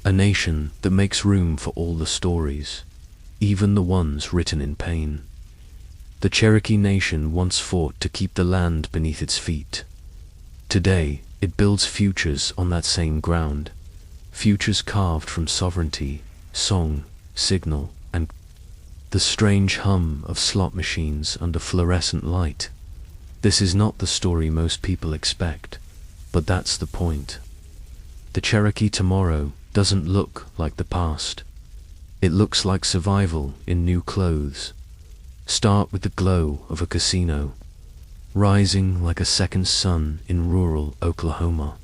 A nation that makes room for all the stories, even the ones written in pain. The Cherokee Nation once fought to keep the land beneath its feet. Today, it builds futures on that same ground, futures carved from sovereignty, song, signal, and the strange hum of slot machines under fluorescent light. This is not the story most people expect, but that's the point. The Cherokee tomorrow doesn't look like the past. It looks like survival in new clothes. Start with the glow of a casino, rising like a second sun in rural Oklahoma.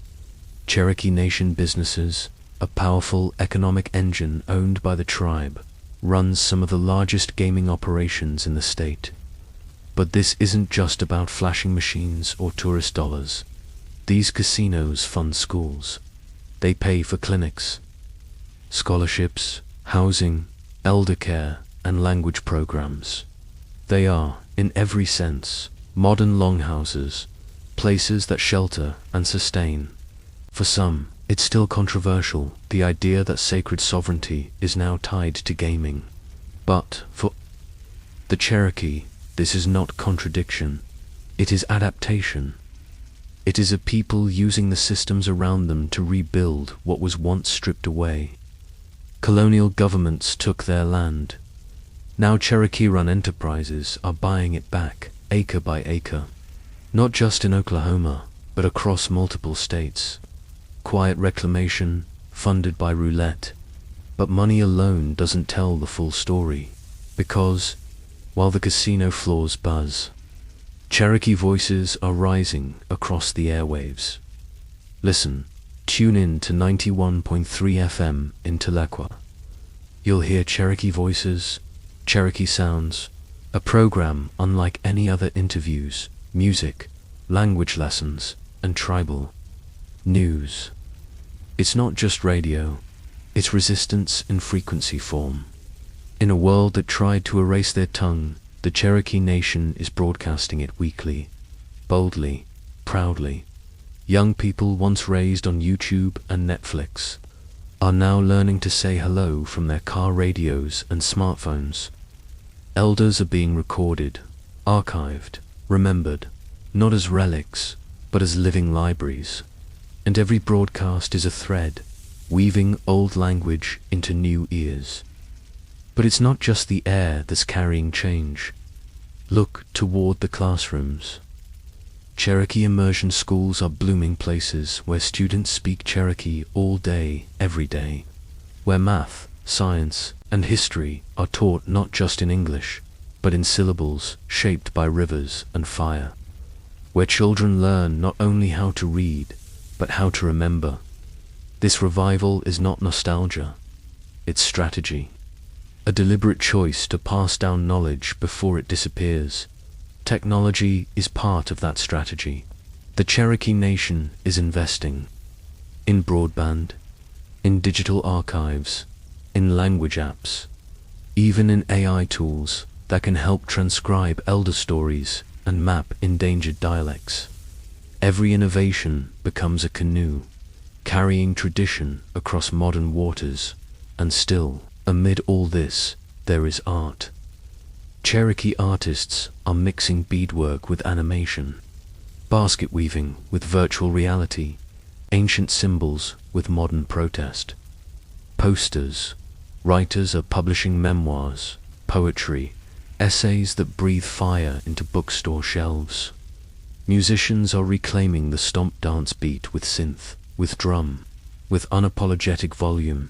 Cherokee Nation businesses, a powerful economic engine owned by the tribe, runs some of the largest gaming operations in the state. But this isn't just about flashing machines or tourist dollars. These casinos fund schools. They pay for clinics, scholarships, housing, elder care, and language programs. They are, in every sense, modern longhouses, places that shelter and sustain. For some, it's still controversial, the idea that sacred sovereignty is now tied to gaming. But for the Cherokee, this is not contradiction. It is adaptation. It is a people using the systems around them to rebuild what was once stripped away. Colonial governments took their land. Now Cherokee-run enterprises are buying it back, acre by acre. Not just in Oklahoma, but across multiple states. Quiet reclamation, funded by roulette. But money alone doesn't tell the full story, because, while the casino floors buzz, Cherokee voices are rising across the airwaves. Listen, tune in to 91.3 FM in Tahlequah. You'll hear Cherokee voices, Cherokee sounds, a program unlike any other interviews, music, language lessons, and tribal news. It's not just radio, it's resistance in frequency form. In a world that tried to erase their tongue, the Cherokee Nation is broadcasting it weekly, boldly, proudly. Young people once raised on YouTube and Netflix are now learning to say hello from their car radios and smartphones. Elders are being recorded, archived, remembered, not as relics, but as living libraries. And every broadcast is a thread, weaving old language into new ears. But it's not just the air that's carrying change. Look toward the classrooms. Cherokee immersion schools are blooming places where students speak Cherokee all day, every day. Where math, science, and history are taught not just in English, but in syllables shaped by rivers and fire. Where children learn not only how to read, but how to remember. This revival is not nostalgia, it's strategy. A deliberate choice to pass down knowledge before it disappears. Technology is part of that strategy. The Cherokee Nation is investing in broadband, in digital archives, in language apps, even in AI tools that can help transcribe elder stories and map endangered dialects. Every innovation becomes a canoe, carrying tradition across modern waters, and still, amid all this, there is art. Cherokee artists are mixing beadwork with animation, basket weaving with virtual reality, ancient symbols with modern protest. Posters, writers are publishing memoirs, poetry, essays that breathe fire into bookstore shelves. Musicians are reclaiming the stomp dance beat with synth, with drum, with unapologetic volume.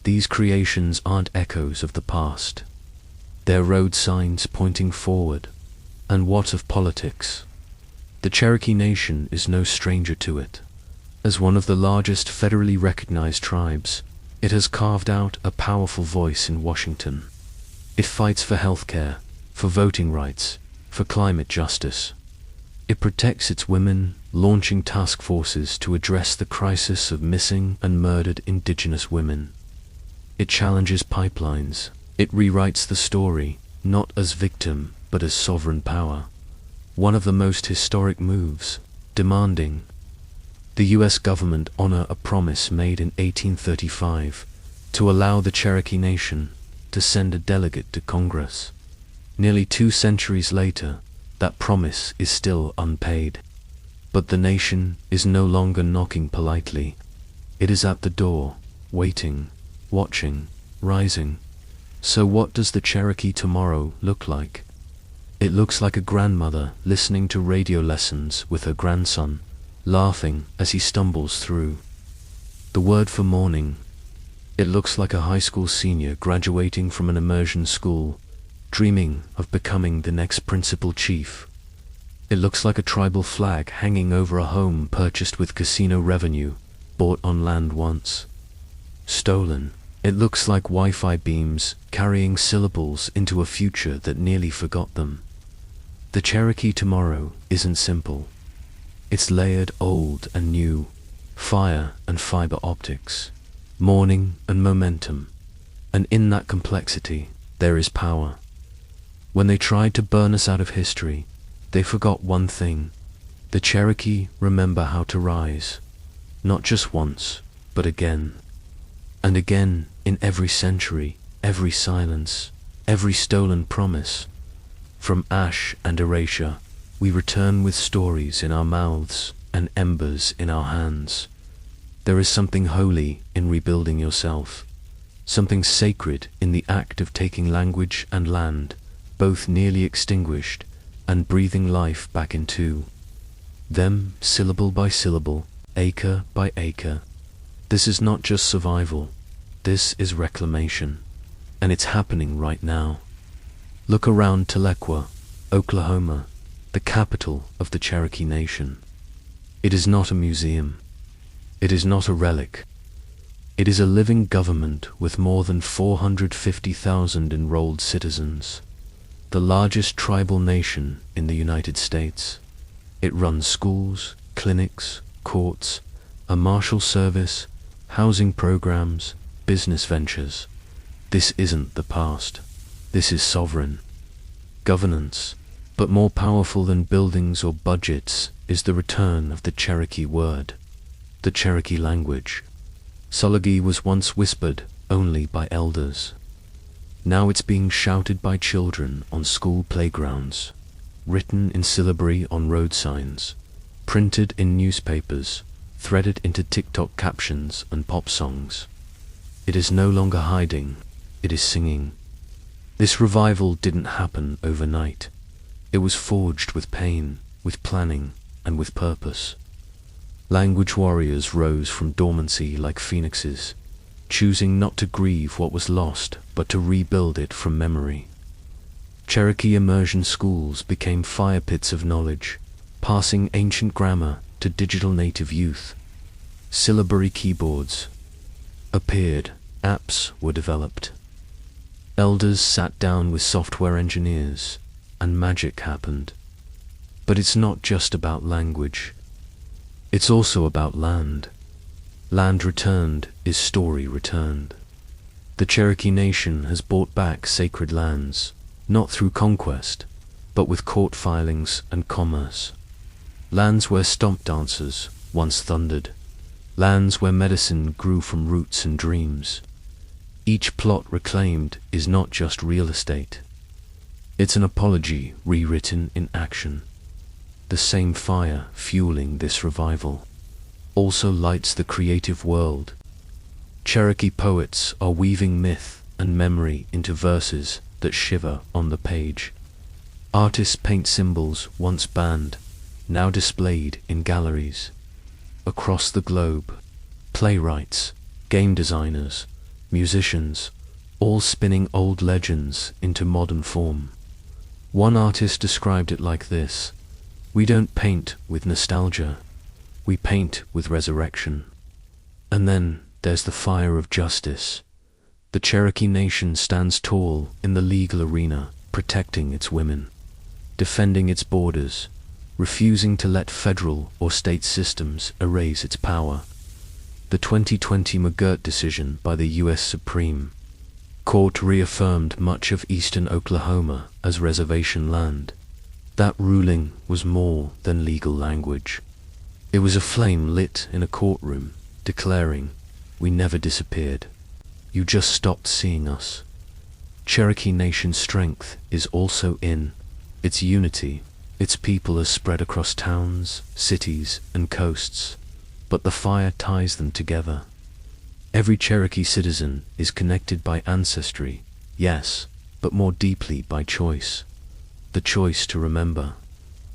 These creations aren't echoes of the past. They're road signs pointing forward, And what of politics? The Cherokee Nation is no stranger to it. As one of the largest federally recognized tribes, it has carved out a powerful voice in Washington. It fights for healthcare, for voting rights, for climate justice. It protects its women, launching task forces to address the crisis of missing and murdered indigenous women. It challenges pipelines. It rewrites the story, not as victim, but as sovereign power. One of the most historic moves, demanding the US government honor a promise made in 1835 to allow the Cherokee Nation to send a delegate to Congress. Nearly 2 centuries later, that promise is still unpaid. But the nation is no longer knocking politely. It is at the door, waiting, watching, rising. So what does the Cherokee tomorrow look like? It looks like a grandmother listening to radio lessons with her grandson, laughing as he stumbles through the word for morning. It looks like a high school senior graduating from an immersion school, dreaming of becoming the next principal chief. It looks like a tribal flag hanging over a home purchased with casino revenue, bought on land once stolen. It looks like Wi-Fi beams carrying syllables into a future that nearly forgot them. The Cherokee tomorrow isn't simple. It's layered old and new, fire and fiber optics, morning and momentum. And in that complexity, there is power. When they tried to burn us out of history, they forgot one thing. The Cherokee remember how to rise, not just once, but again. And again in every century, every silence, every stolen promise. From ash and erasure, we return with stories in our mouths and embers in our hands. There is something holy in rebuilding yourself, something sacred in the act of taking language and land, both nearly extinguished, and breathing life back into them, syllable by syllable, acre by acre. This is not just survival, this is reclamation, and it's happening right now. Look around Tahlequah, Oklahoma, the capital of the Cherokee Nation. It is not a museum. It is not a relic. It is a living government with more than 450,000 enrolled citizens, the largest tribal nation in the United States. It runs schools, clinics, courts, a marshal service, housing programs, business ventures. This isn't the past. This is sovereign governance. But more powerful than buildings or budgets is the return of the Cherokee word, the Cherokee language. Sulagi was once whispered only by elders. Now it's being shouted by children on school playgrounds, written in syllabary on road signs, printed in newspapers, threaded into TikTok captions and pop songs. It is no longer hiding, it is singing. This revival didn't happen overnight. It was forged with pain, with planning, and with purpose. Language warriors rose from dormancy like phoenixes, choosing not to grieve what was lost, but to rebuild it from memory. Cherokee immersion schools became fire pits of knowledge, passing ancient grammar to digital native youth. Syllabary keyboards appeared, apps were developed. Elders sat down with software engineers, and magic happened. But it's not just about language. It's also about land. Land returned is story returned. The Cherokee Nation has bought back sacred lands, not through conquest, but with court filings and commerce. Lands where stomp dancers once thundered. Lands where medicine grew from roots and dreams. Each plot reclaimed is not just real estate. It's an apology rewritten in action. The same fire fueling this revival also lights the creative world. Cherokee poets are weaving myth and memory into verses that shiver on the page. Artists paint symbols once banned, now displayed in galleries. Across the globe, playwrights, game designers, musicians, all spinning old legends into modern form. One artist described it like this: "We don't paint with nostalgia, we paint with resurrection." And then there's the fire of justice. The Cherokee Nation stands tall in the legal arena, protecting its women, defending its borders, refusing to let federal or state systems erase its power. The 2020 McGirt decision by the U.S. Supreme Court reaffirmed much of eastern Oklahoma as reservation land. That ruling was more than legal language. It was a flame lit in a courtroom, declaring, "We never disappeared. You just stopped seeing us." Cherokee Nation's strength is also in its unity. Its people are spread across towns, cities, and coasts, but the fire ties them together. Every Cherokee citizen is connected by ancestry, yes, but more deeply by choice. The choice to remember,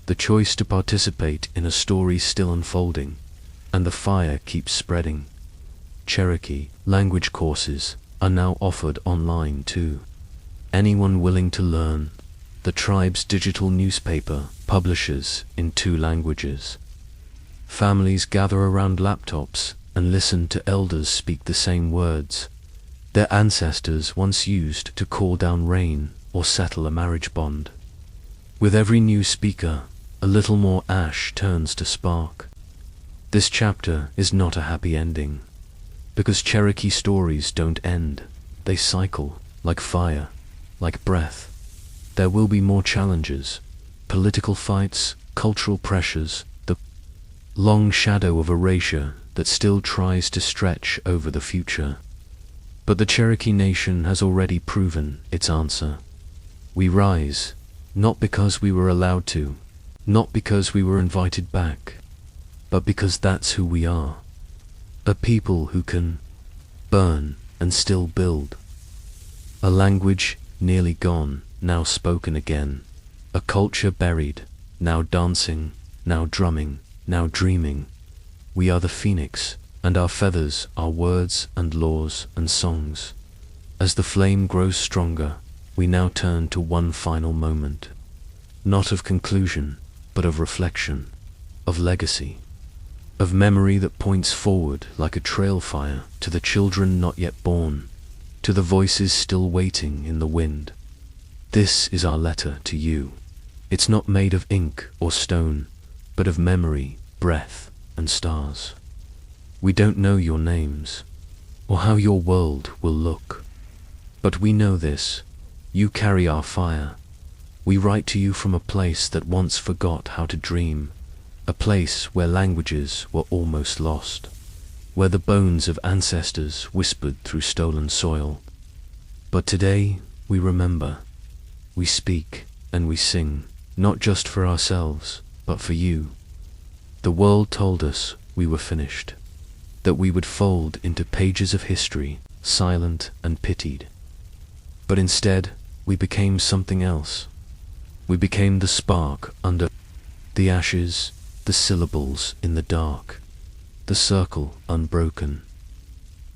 the choice to participate in a story still unfolding, and the fire keeps spreading. Cherokee language courses are now offered online too. Anyone willing to learn. The tribe's digital newspaper publishes in 2 languages. Families gather around laptops and listen to elders speak the same words their ancestors once used to call down rain or settle a marriage bond. With every new speaker, a little more ash turns to spark. This chapter is not a happy ending, because Cherokee stories don't end. They cycle, like fire, like breath. There will be more challenges, political fights, cultural pressures, the long shadow of erasure that still tries to stretch over the future. But the Cherokee Nation has already proven its answer. We rise, not because we were allowed to, not because we were invited back, but because that's who we are. A people who can burn and still build. A language nearly gone, now spoken again. A culture buried, now dancing, now drumming, now dreaming. We are the phoenix, and our feathers are words and laws and songs. As the flame grows stronger, we now turn to one final moment. Not of conclusion, but of reflection, of legacy, of memory that points forward like a trail fire to the children not yet born, to the voices still waiting in the wind. This is our letter to you. It's not made of ink or stone, but of memory, breath, and stars. We don't know your names, or how your world will look, but we know this: you carry our fire. We write to you from a place that once forgot how to dream, a place where languages were almost lost, where the bones of ancestors whispered through stolen soil. But today we remember, we speak and we sing, not just for ourselves, but for you. The world told us we were finished, that we would fold into pages of history, silent and pitied. But instead, we became something else. We became the spark under the ashes, the syllables in the dark, the circle unbroken.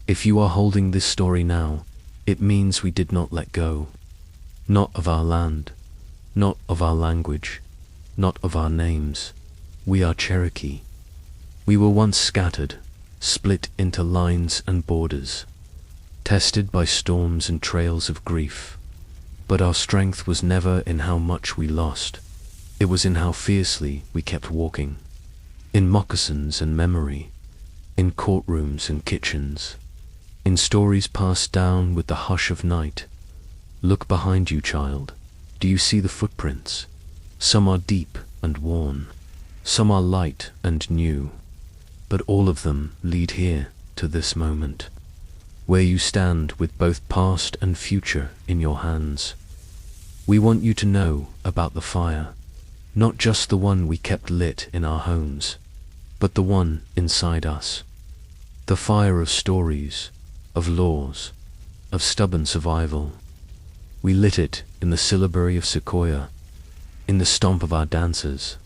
If you are holding this story now, it means we did not let go. Not of our land, not of our language, not of our names. We are Cherokee. We were once scattered, split into lines and borders, tested by storms and trails of grief. But our strength was never in how much we lost. It was in how fiercely we kept walking. In moccasins and memory, in courtrooms and kitchens, in stories passed down with the hush of night. Look behind you, child. Do you see the footprints? Some are deep and worn. Some are light and new. But all of them lead here to this moment, where you stand with both past and future in your hands. We want you to know about the fire, not just the one we kept lit in our homes, but the one inside us. The fire of stories, of laws, of stubborn survival. We lit it in the syllabary of Sequoia, in the stomp of our dancers,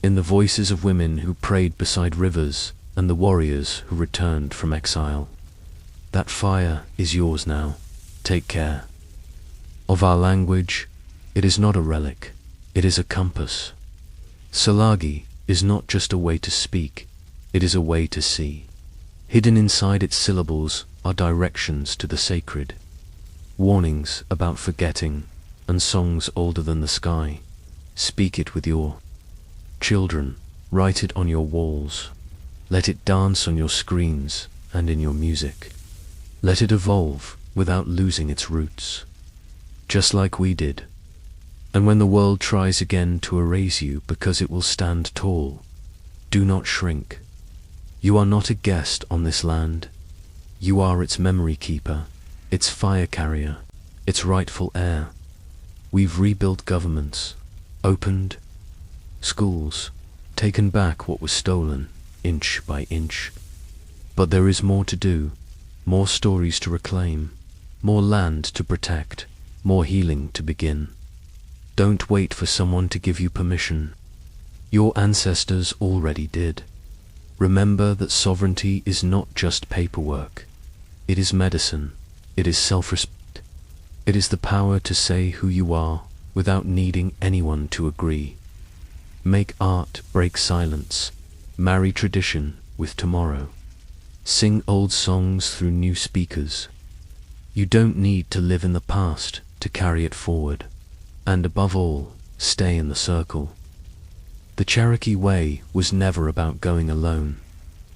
in the voices of women who prayed beside rivers and the warriors who returned from exile. That fire is yours now. Take care. Of our language, It is not a relic, it is a compass. Salagi is not just a way to speak, it is a way to see. Hidden inside its syllables are directions to the sacred, warnings about forgetting, and songs older than the sky. Speak it with your children, write it on your walls. Let it dance on your screens and in your music. Let it evolve without losing its roots, just like we did. And when the world tries again to erase you because it will stand tall, do not shrink. You are not a guest on this land. You are its memory keeper, its fire carrier, its rightful heir. We've rebuilt governments, opened schools, taken back what was stolen, inch by inch. But there is more to do, more stories to reclaim, more land to protect, more healing to begin. Don't wait for someone to give you permission. Your ancestors already did. Remember that sovereignty is not just paperwork. It is medicine. It is self-respect. It is the power to say who you are without needing anyone to agree. Make art break silence. Marry tradition with tomorrow. Sing old songs through new speakers. You don't need to live in the past to carry it forward. And above all, stay in the circle. The Cherokee Way was never about going alone.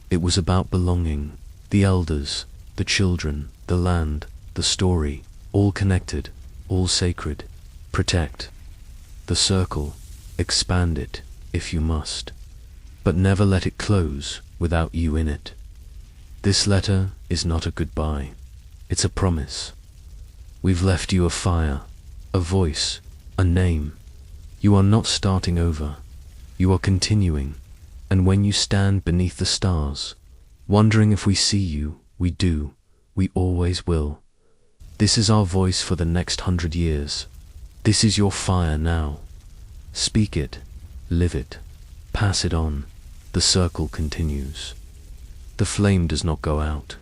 It was about belonging. The elders, the children, the land, the story, all connected, all sacred. Protect the circle, expand it if you must, but never let it close without you in it. This letter is not a goodbye, it's a promise. We've left you a fire, a voice, a name. You are not starting over, you are continuing, and when you stand beneath the stars, wondering if we see you, we do, we always will. This is our voice for the next 100 years. This is your fire now. Speak it, live it, pass it on. The circle continues. The flame does not go out.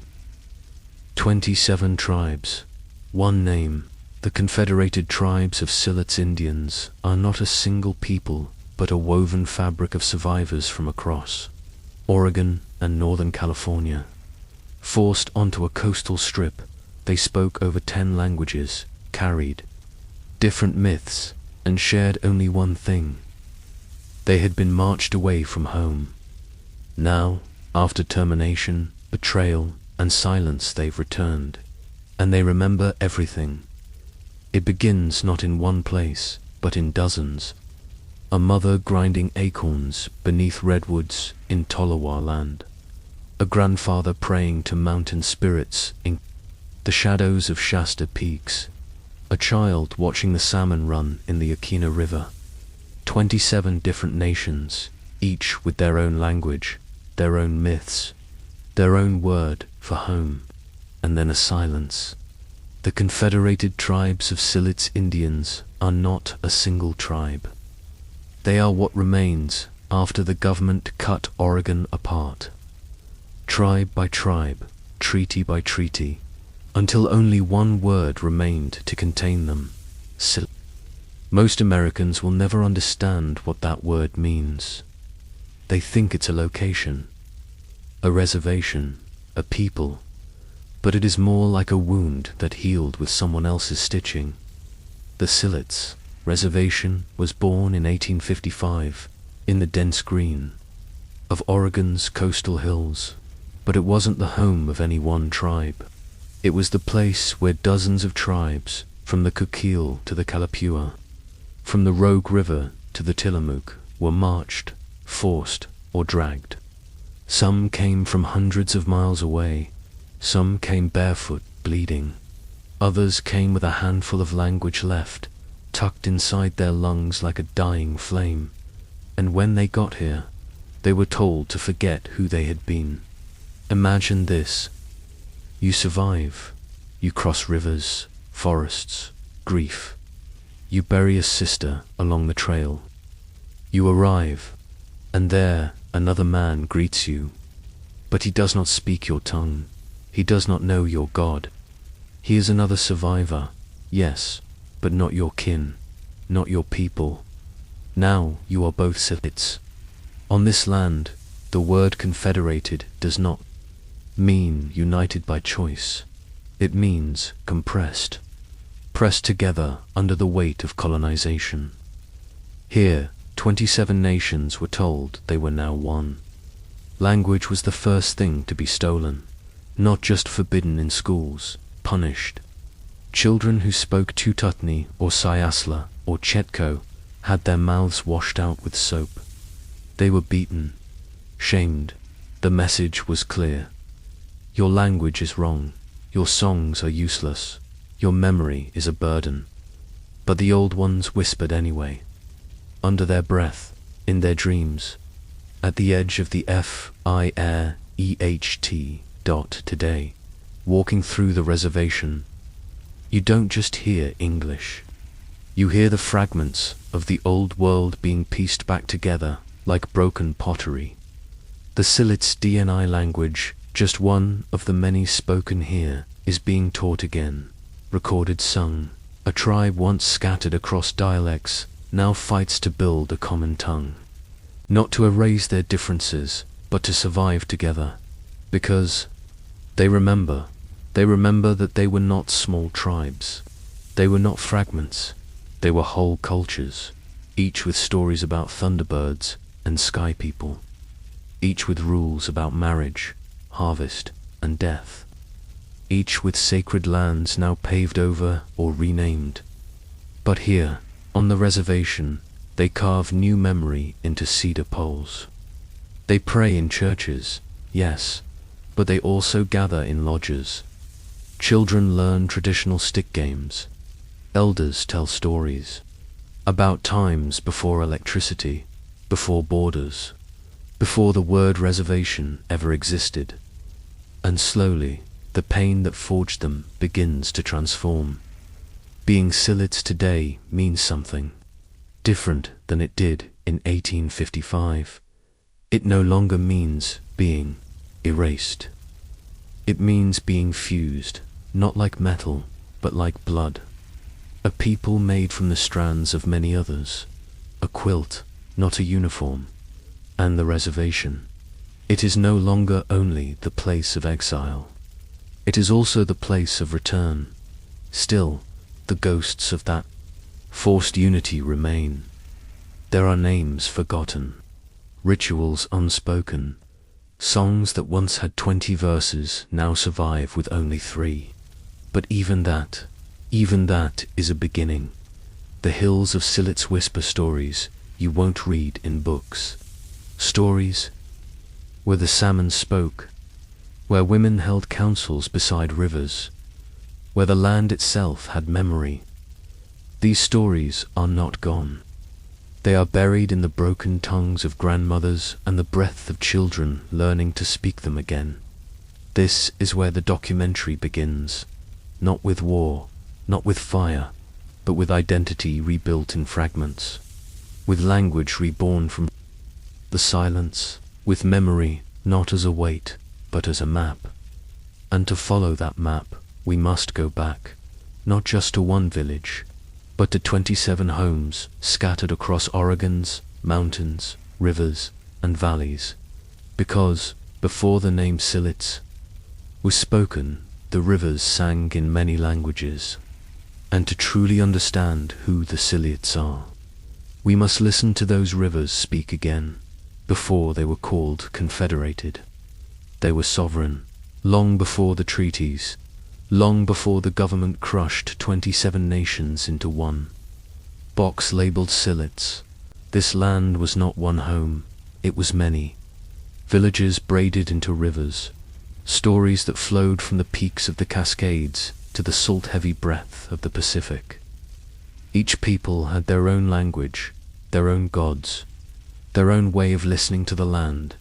27 tribes, one name. The Confederated Tribes of Siletz Indians are not a single people, but a woven fabric of survivors from across Oregon and Northern California. Forced onto a coastal strip, they spoke over 10 languages, carried different myths, and shared only one thing. They had been marched away from home. Now, after termination, betrayal, and silence, they've returned, and they remember everything. It begins not in one place, but in dozens. A mother grinding acorns beneath redwoods in Tolowa land. A grandfather praying to mountain spirits in the shadows of Shasta peaks. A child watching the salmon run in the Yakina River. 27 different nations, each with their own language, their own myths, their own word for home, and then a silence. The Confederated Tribes of Siletz Indians are not a single tribe. They are what remains after the government cut Oregon apart. Tribe by tribe, treaty by treaty, until only one word remained to contain them. Most Americans will never understand what that word means. They think it's a location, a reservation, a people, but it is more like a wound that healed with someone else's stitching. The Siletz Reservation was born in 1855 in the dense green of Oregon's coastal hills, but it wasn't the home of any one tribe. It was the place where dozens of tribes, from the Coquille to the Calipua, from the Rogue River to the Tillamook, were marched, forced, or dragged. Some came from hundreds of miles away, some came barefoot, bleeding. Others came with a handful of language left, tucked inside their lungs like a dying flame. And when they got here, they were told to forget who they had been. Imagine this. You survive. You cross rivers, forests, grief. You bury a sister along the trail. You arrive, and there another man greets you. But he does not speak your tongue. He does not know your God. He is another survivor, yes, but not your kin. not your people. Now you are both Silits. On this land, the word confederated does not mean united by choice. It means compressed, pressed together under the weight of colonization. Here, 27 nations were told they were now one. Language was the first thing to be stolen, not just forbidden in schools, punished. Children who spoke Tututni or Sayasla or Chetko had their mouths washed out with soap. They were beaten, shamed. The message was clear. Your language is wrong. Your songs are useless. Your memory is a burden. But the old ones whispered anyway. Under their breath, in their dreams, at the edge of the FIREHT today, walking through the reservation, you don't just hear English. You hear the fragments of the old world being pieced back together like broken pottery. The Silits DNI language, just one of the many spoken here, is being taught again, recorded, sung. A tribe once scattered across dialects now fights to build a common tongue. Not to erase their differences, but to survive together. Because they remember that they were not small tribes. They were not fragments. They were whole cultures, each with stories about thunderbirds and sky people, each with rules about marriage, harvest, and death, each with sacred lands now paved over or renamed. But here, on the reservation, they carve new memory into cedar poles. They pray in churches, yes, but they also gather in lodges. Children learn traditional stick games. Elders tell stories about times before electricity, before borders, before the word reservation ever existed. And slowly, the pain that forged them begins to transform. Being Silits today means something different than it did in 1855. It no longer means being erased. It means being fused, not like metal, but like blood. A people made from the strands of many others. A quilt, not a uniform. And the reservation. It is no longer only the place of exile. It is also the place of return. Still, the ghosts of that forced unity remain. There are names forgotten, rituals unspoken, songs that once had 20 verses now survive with only 3. But even that is a beginning. The hills of Silits whisper stories you won't read in books. Stories where the shamans spoke, where women held councils beside rivers, where the land itself had memory. These stories are not gone. They are buried in the broken tongues of grandmothers and the breath of children learning to speak them again. This is where the documentary begins, not with war, not with fire, but with identity rebuilt in fragments, with language reborn from the silence, with memory not as a weight, but as a map. And to follow that map, we must go back, not just to one village, but to 27 homes scattered across Oregon's mountains, rivers, and valleys. Because, before the name Silits was spoken, the rivers sang in many languages. And to truly understand who the Silits are, we must listen to those rivers speak again. Before they were called confederated, they were sovereign, long before the treaties, long before the government crushed 27 nations into one. Box labeled Silits. This land was not one home, it was many. Villages braided into rivers, stories that flowed from the peaks of the Cascades to the salt-heavy breath of the Pacific. Each people had their own language, their own gods, their own way of listening to the land,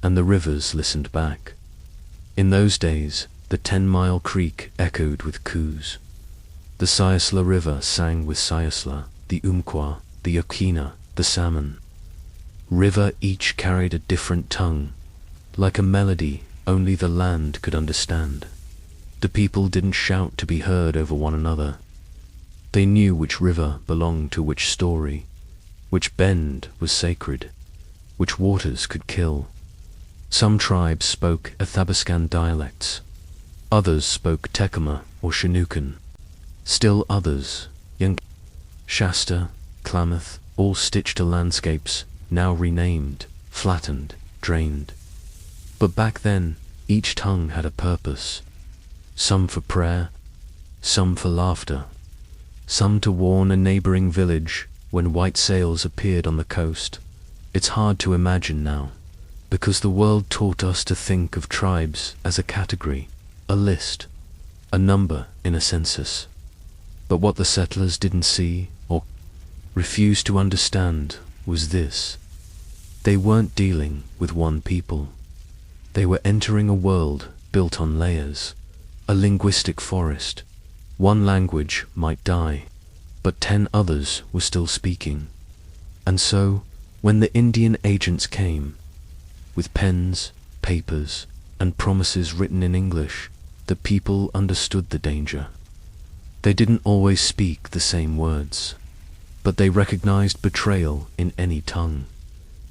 and the rivers listened back. In those days, the 10-mile creek echoed with coos. The Sayasla River sang with Sayasla, the Umpqua, the Yaquina, the Salmon. River each carried a different tongue, like a melody only the land could understand. The people didn't shout to be heard over one another. They knew which river belonged to which story, which bend was sacred, which waters could kill. Some tribes spoke Athabascan dialects, others spoke Tecuma or Chinookan, still others, Young, Shasta, Klamath, all stitched to landscapes, now renamed, flattened, drained. But back then, each tongue had a purpose, some for prayer, some for laughter, some to warn a neighboring village when white sails appeared on the coast. It's hard to imagine now, because the world taught us to think of tribes as a category, a list, a number in a census. But what the settlers didn't see or refused to understand was this: they weren't dealing with one people. They were entering a world built on layers, a linguistic forest. One language might die, but 10 others were still speaking. And so, when the Indian agents came, with pens, papers, and promises written in English, the people understood the danger. They didn't always speak the same words, but they recognized betrayal in any tongue.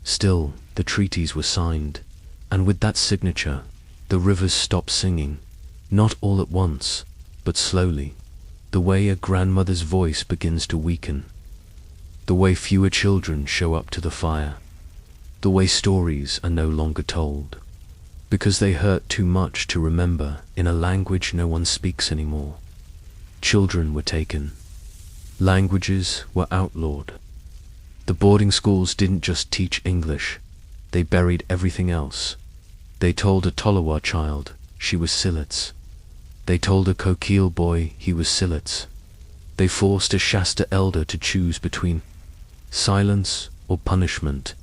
Still, the treaties were signed, and with that signature, the rivers stopped singing, not all at once, but slowly, the way a grandmother's voice begins to weaken, the way fewer children show up to the fire, the way stories are no longer told, because they hurt too much to remember in a language no one speaks anymore. Children were taken. Languages were outlawed. The boarding schools didn't just teach English, they buried everything else. They told a Tolowa child she was Silits. They told a Coquille boy he was Silits. They forced a Shasta elder to choose between silence or punishment.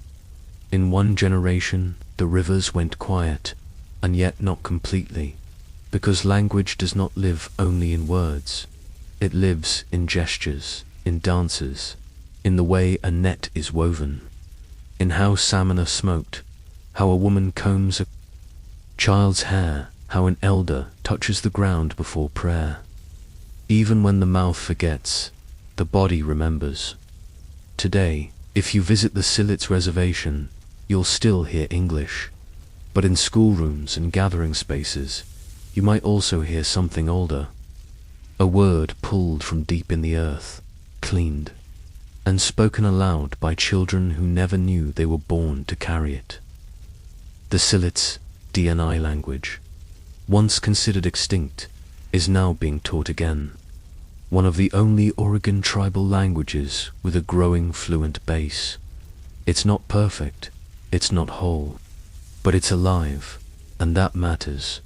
In one generation, the rivers went quiet, and yet not completely, because language does not live only in words. It lives in gestures, in dances, in the way a net is woven, in how salmon are smoked, how a woman combs a child's hair, how an elder touches the ground before prayer. Even when the mouth forgets, the body remembers. Today, if you visit the Silits Reservation, you'll still hear English, but in schoolrooms and gathering spaces, you might also hear something older. A word pulled from deep in the earth, cleaned, and spoken aloud by children who never knew they were born to carry it. The Silits DNI language, once considered extinct, is now being taught again. One of the only Oregon tribal languages with a growing fluent base. It's not perfect, it's not whole, but it's alive, and that matters,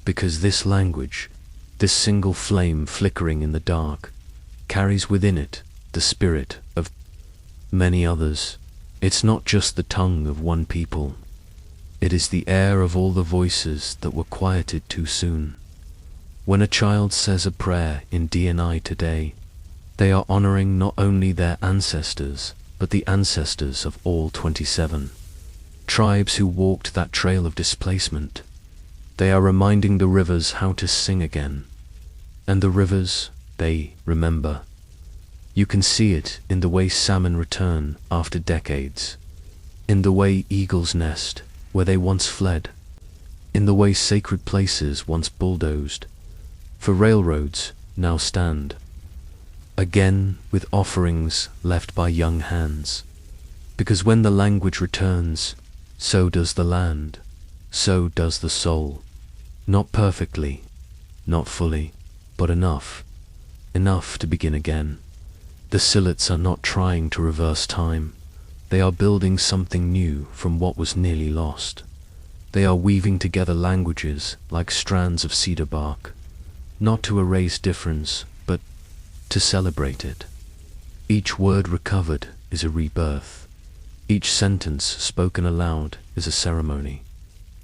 because this language, this single flame flickering in the dark, carries within it the spirit of many others. It's not just the tongue of one people. It is the air of all the voices that were quieted too soon. When a child says a prayer in DNI today, they are honoring not only their ancestors, but the ancestors of all 27 tribes who walked that trail of displacement. They are reminding the rivers how to sing again. And the rivers, they remember. You can see it in the way salmon return after decades, in the way eagles nest where they once fled, in the way sacred places once bulldozed, for railroads now stand, again with offerings left by young hands. Because when the language returns, so does the land, so does the soul. Not perfectly, not fully, but enough to begin again. The Silits are not trying to reverse time. They are building something new from what was nearly lost. They are weaving together languages like strands of cedar bark, not to erase difference, but to celebrate it. Each word recovered is a rebirth. Each sentence spoken aloud is a ceremony.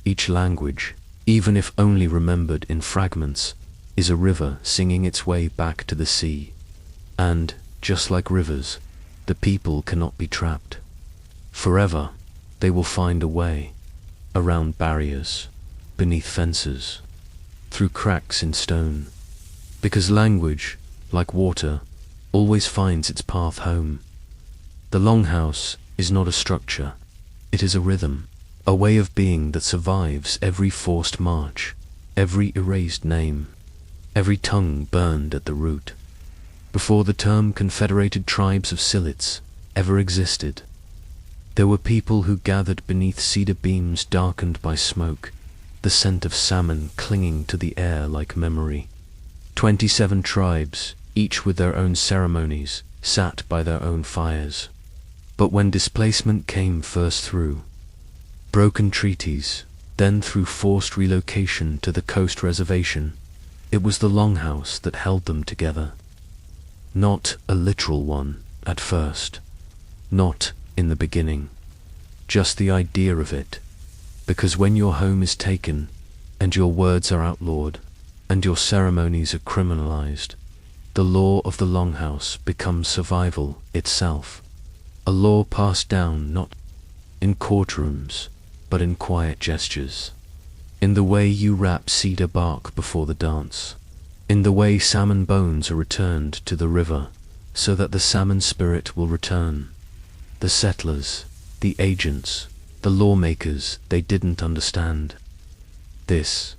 Each language, even if only remembered in fragments, is a river singing its way back to the sea. And, just like rivers, the people cannot be trapped. Forever, they will find a way, around barriers, beneath fences, through cracks in stone. Because language, like water, always finds its path home. The longhouse is not a structure, it is a rhythm, a way of being that survives every forced march, every erased name, every tongue burned at the root. Before the term Confederated Tribes of Silits ever existed, there were people who gathered beneath cedar beams darkened by smoke, the scent of salmon clinging to the air like memory. 27 tribes, each with their own ceremonies, sat by their own fires. But when displacement came first through broken treaties, then through forced relocation to the coast reservation, it was the longhouse that held them together. Not a literal one at first, not in the beginning, just the idea of it, because when your home is taken, and your words are outlawed, and your ceremonies are criminalized, the law of the longhouse becomes survival itself, a law passed down not in courtrooms, but in quiet gestures, in the way you wrap cedar bark before the dance, in the way salmon bones are returned to the river, so that the salmon spirit will return. The settlers, the agents, the lawmakers, they didn't understand this.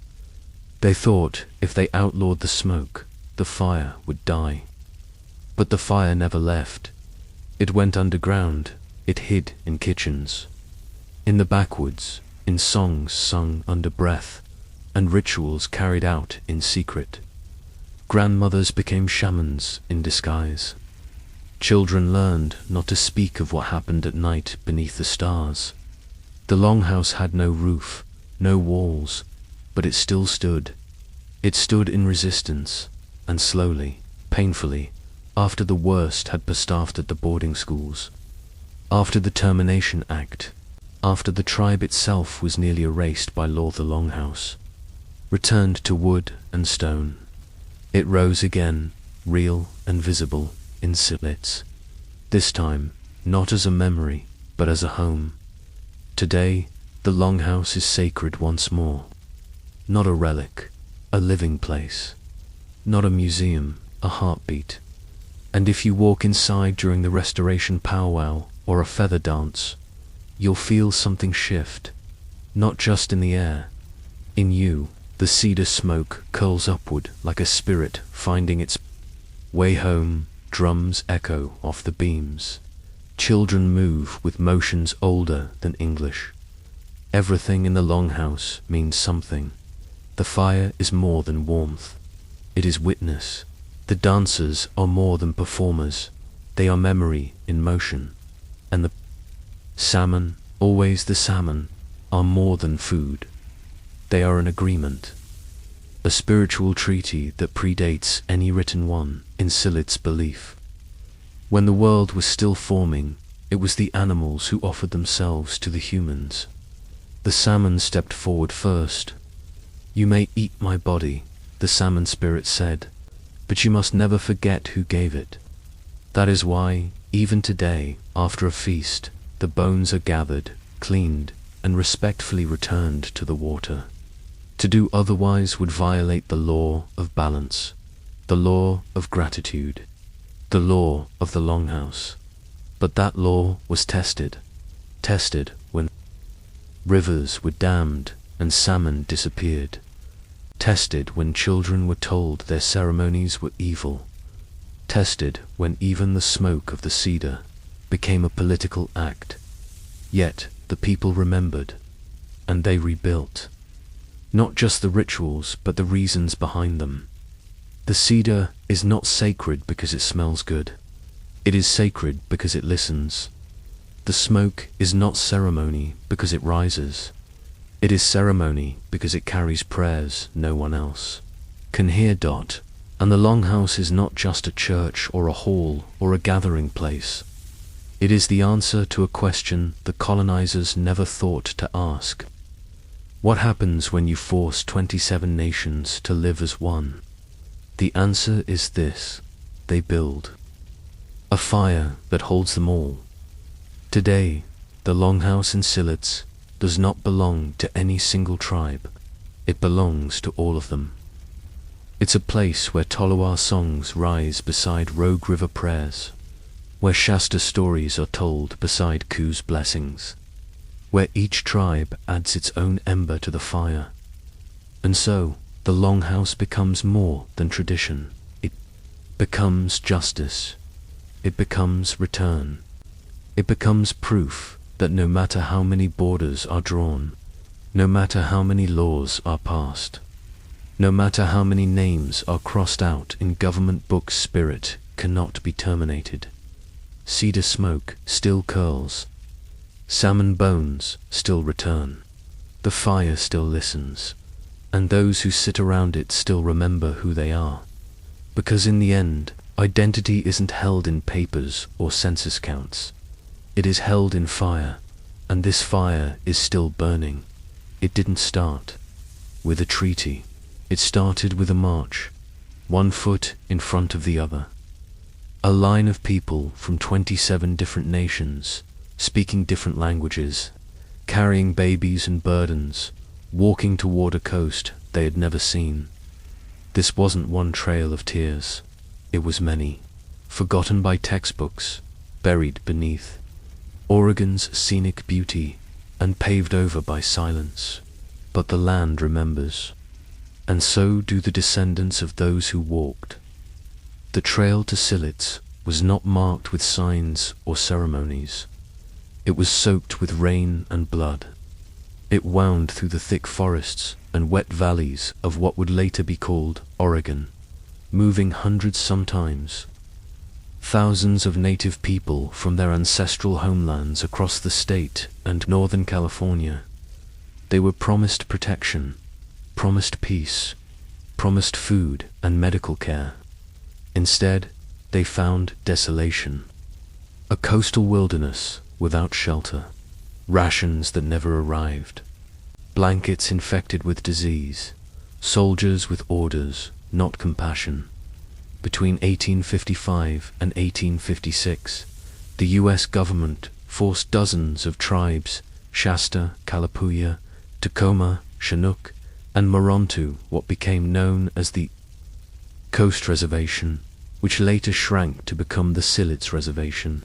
They thought if they outlawed the smoke, the fire would die. But the fire never left. It went underground, it hid in kitchens, in the backwoods, in songs sung under breath, and rituals carried out in secret. Grandmothers became shamans in disguise. Children learned not to speak of what happened at night beneath the stars. The longhouse had no roof, no walls, but it still stood. It stood in resistance, and slowly, painfully, after the worst had passed at the boarding schools, after the Termination Act, after the tribe itself was nearly erased by law, the longhouse returned to wood and stone. It rose again, real and visible, in Silits, this time not as a memory, but as a home. Today, the longhouse is sacred once more, not a relic, a living place, not a museum, a heartbeat. And if you walk inside during the restoration powwow or a feather dance, you'll feel something shift, not just in the air, in you. The cedar smoke curls upward like a spirit finding its way home. Drums echo off the beams. Children move with motions older than English. Everything in the longhouse means something. The fire is more than warmth. It is witness. The dancers are more than performers. They are memory in motion. And the salmon, always the salmon, are more than food. They are an agreement, a spiritual treaty that predates any written one in Silit's belief. When the world was still forming, it was the animals who offered themselves to the humans. The salmon stepped forward first. "You may eat my body," the salmon spirit said, "but you must never forget who gave it." That is why, even today, after a feast, the bones are gathered, cleaned, and respectfully returned to the water. To do otherwise would violate the law of balance, the law of gratitude, the law of the longhouse. But that law was tested when rivers were dammed and salmon disappeared, tested when children were told their ceremonies were evil, tested when even the smoke of the cedar became a political act. Yet the people remembered, and they rebuilt. Not just the rituals, but the reasons behind them. The cedar is not sacred because it smells good. It is sacred because it listens. The smoke is not ceremony because it rises. It is ceremony because it carries prayers no one else can hear. And the longhouse is not just a church or a hall or a gathering place. It is the answer to a question the colonizers never thought to ask. What happens when you force 27 nations to live as one? The answer is this: they build a fire that holds them all. Today, the longhouse in Silits does not belong to any single tribe. It belongs to all of them. It's a place where Tolowa songs rise beside Rogue River prayers, where Shasta stories are told beside Ku's blessings, where each tribe adds its own ember to the fire. And so, the Longhouse becomes more than tradition. It becomes justice. It becomes return. It becomes proof that no matter how many borders are drawn, no matter how many laws are passed, no matter how many names are crossed out in government books, spirit cannot be terminated. Cedar smoke still curls. Salmon bones still return. The fire still listens. And those who sit around it still remember who they are. Because in the end, identity isn't held in papers or census counts. It is held in fire, and this fire is still burning. It didn't start with a treaty. It started with a march, one foot in front of the other. A line of people from 27 different nations, speaking different languages, carrying babies and burdens, walking toward a coast they had never seen. This wasn't one trail of tears. It was many, forgotten by textbooks, buried beneath Oregon's scenic beauty, and paved over by silence. But the land remembers, and so do the descendants of those who walked. The trail to Silits was not marked with signs or ceremonies. It was soaked with rain and blood. It wound through the thick forests and wet valleys of what would later be called Oregon, moving hundreds, sometimes thousands of native people from their ancestral homelands across the state and Northern California. They were promised protection, promised peace, promised food and medical care. Instead, they found desolation, a coastal wilderness without shelter, rations that never arrived, blankets infected with disease, soldiers with orders, not compassion. Between 1855 and 1856, the U.S. government forced dozens of tribes, Shasta, Kalapuya, Tacoma, Chinook, and Moronto, what became known as the Coast Reservation, which later shrank to become the Silits Reservation.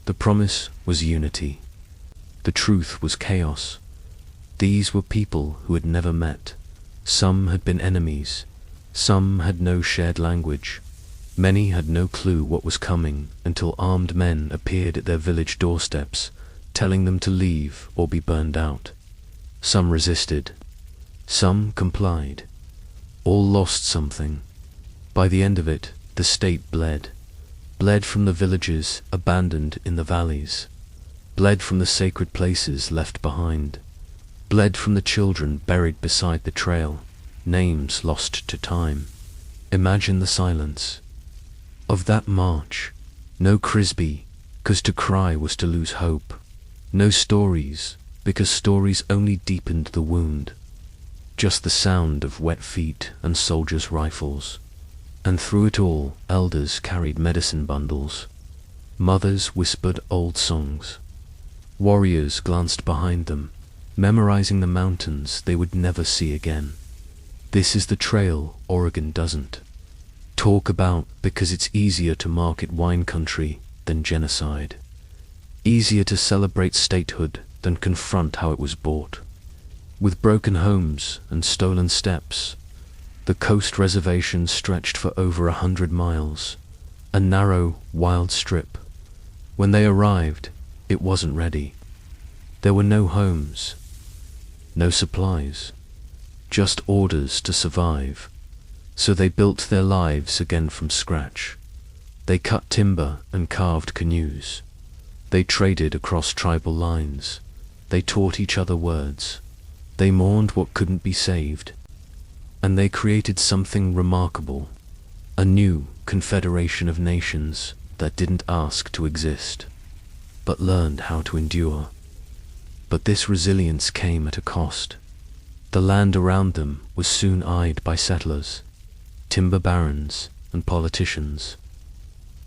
The promise was unity. The truth was chaos. These were people who had never met. Some had been enemies. Some had no shared language. Many had no clue what was coming until armed men appeared at their village doorsteps, telling them to leave or be burned out. Some resisted. Some complied. All lost something. By the end of it, the state bled. Bled from the villages abandoned in the valleys. Bled from the sacred places left behind. Bled from the children buried beside the trail, names lost to time. Imagine the silence of that march. No Crisby, 'cause to cry was to lose hope. No stories, because stories only deepened the wound. Just the sound of wet feet and soldiers' rifles. And through it all, elders carried medicine bundles. Mothers whispered old songs. Warriors glanced behind them, memorizing the mountains they would never see again. This is the trail Oregon doesn't talk about, because it's easier to market wine country than genocide. Easier to celebrate statehood than confront how it was bought. With broken homes and stolen steps, the Coast Reservation stretched for over 100 miles, a narrow, wild strip. When they arrived, it wasn't ready. There were no homes, no supplies, just orders to survive. So they built their lives again from scratch. They cut timber and carved canoes. They traded across tribal lines. They taught each other words. They mourned what couldn't be saved. And they created something remarkable, a new confederation of nations that didn't ask to exist, but learned how to endure. But this resilience came at a cost. The land around them was soon eyed by settlers, timber barons, and politicians.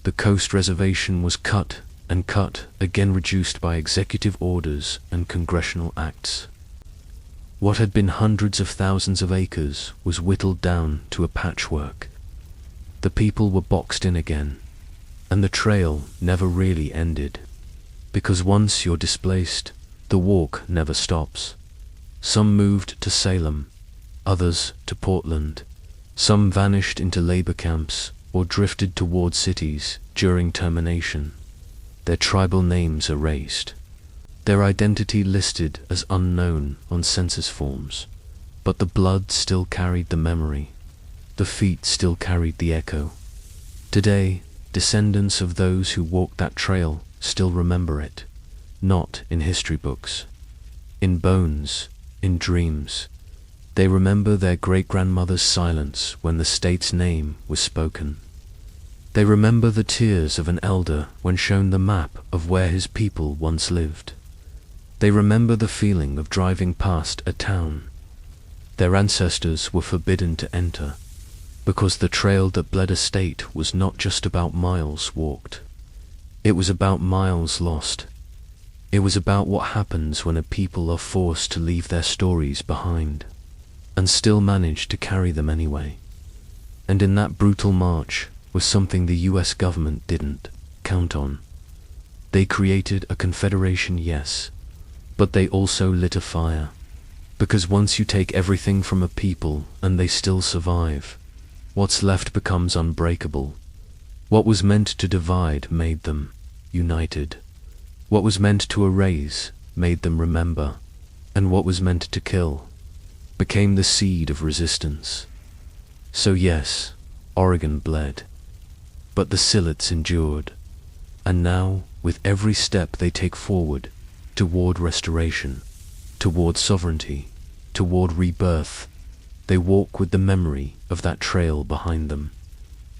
The Coast Reservation was cut and cut, again reduced by executive orders and congressional acts. What had been hundreds of thousands of acres was whittled down to a patchwork. The people were boxed in again, and the trail never really ended. Because once you're displaced, the walk never stops. Some moved to Salem, others to Portland. Some vanished into labor camps or drifted toward cities during termination, their tribal names erased, their identity listed as unknown on census forms. But the blood still carried the memory, the feet still carried the echo. Today, descendants of those who walked that trail still remember it, not in history books, in bones, in dreams. They remember their great-grandmother's silence when the state's name was spoken. They remember the tears of an elder when shown the map of where his people once lived. They remember the feeling of driving past a town their ancestors were forbidden to enter, because the trail that bled a state was not just about miles walked. It was about miles lost. It was about what happens when a people are forced to leave their stories behind, and still manage to carry them anyway. And in that brutal march was something the US government didn't count on. They created a confederation, yes, but they also lit a fire. Because once you take everything from a people and they still survive, what's left becomes unbreakable. What was meant to divide made them united. What was meant to erase made them remember. And what was meant to kill became the seed of resistance. So yes, Oregon bled, but the Silets endured. And now, with every step they take forward toward restoration, toward sovereignty, toward rebirth, they walk with the memory of that trail behind them,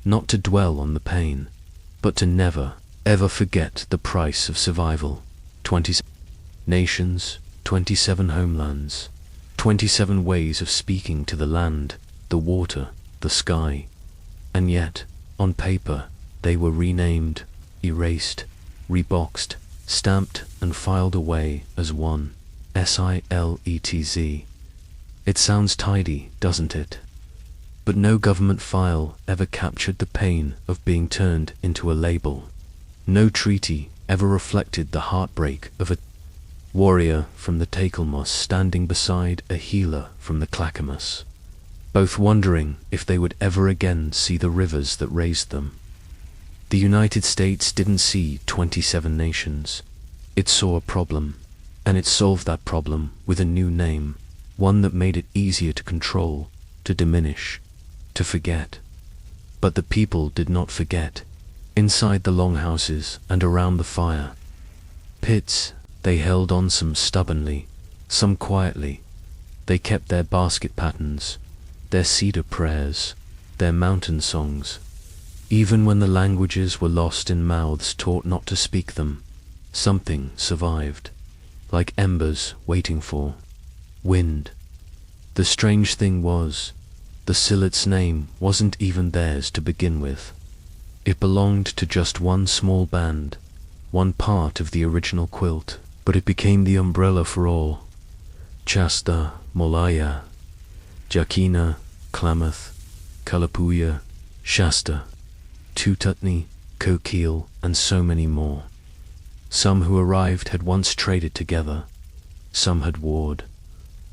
not to dwell on the pain, but to never, ever forget the price of survival. 27 nations, 27 homelands, 27 ways of speaking to the land, the water, the sky. And yet, on paper, they were renamed, erased, reboxed, stamped and filed away as one. SILETZ. It sounds tidy, doesn't it? But no government file ever captured the pain of being turned into a label. No treaty ever reflected the heartbreak of a warrior from the Takelmos standing beside a healer from the Clackamas, both wondering if they would ever again see the rivers that raised them. The United States didn't see 27 nations. It saw a problem, and it solved that problem with a new name, one that made it easier to control, to diminish, to forget. But the people did not forget. Inside the longhouses and around the fire pits, they held on, some stubbornly, some quietly. They kept their basket patterns, their cedar prayers, their mountain songs. Even when the languages were lost in mouths taught not to speak them, something survived, like embers waiting for wind. The strange thing was, the Silets' name wasn't even theirs to begin with. It belonged to just one small band, one part of the original quilt, but it became the umbrella for all. Chasta, Molaya, Jakina, Klamath, Kalapuya, Shasta, Tututni, Coquille, and so many more. Some who arrived had once traded together, some had warred,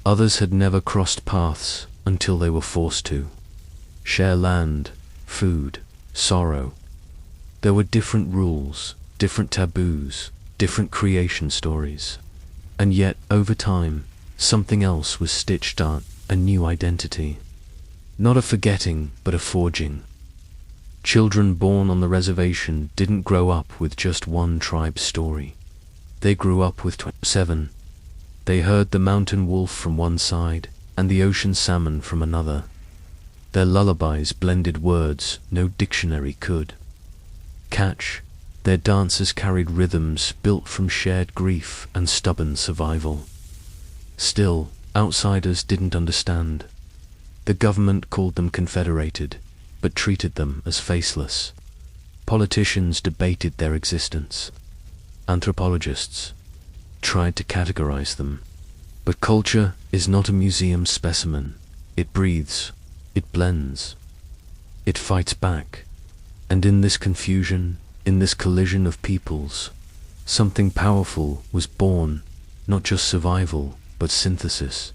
others had never crossed paths until they were forced to. Share land, food, sorrow. There were different rules, different taboos, different creation stories. And yet, over time, something else was stitched on, a new identity. Not a forgetting, but a forging. Children born on the reservation didn't grow up with just one tribe's story. They grew up with 27. They heard the mountain wolf from one side and the ocean salmon from another. Their lullabies blended words no dictionary could catch. Their dances carried rhythms built from shared grief and stubborn survival. Still, outsiders didn't understand. The government called them confederated, but treated them as faceless. Politicians debated their existence. Anthropologists tried to categorize them. But culture is not a museum specimen. It breathes, it blends, it fights back. And in this confusion, in this collision of peoples, something powerful was born, not just survival, but synthesis.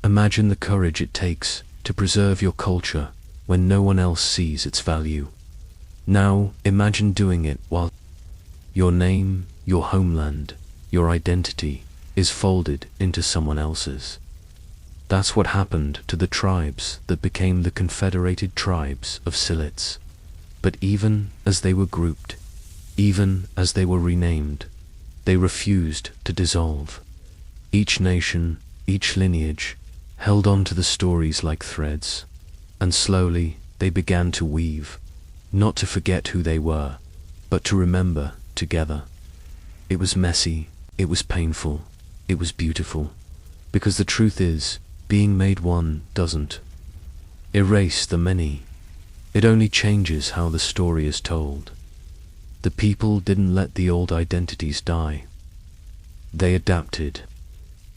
Imagine the courage it takes to preserve your culture when no one else sees its value. Now imagine doing it while your name, your homeland, your identity is folded into someone else's. That's what happened to the tribes that became the Confederated Tribes of Silits. But even as they were grouped, even as they were renamed, they refused to dissolve. Each nation, each lineage, held on to the stories like threads, and slowly they began to weave, not to forget who they were, but to remember together. It was messy, it was painful, it was beautiful, because the truth is, being made one doesn't erase the many. It only changes how the story is told. The people didn't let the old identities die. They adapted.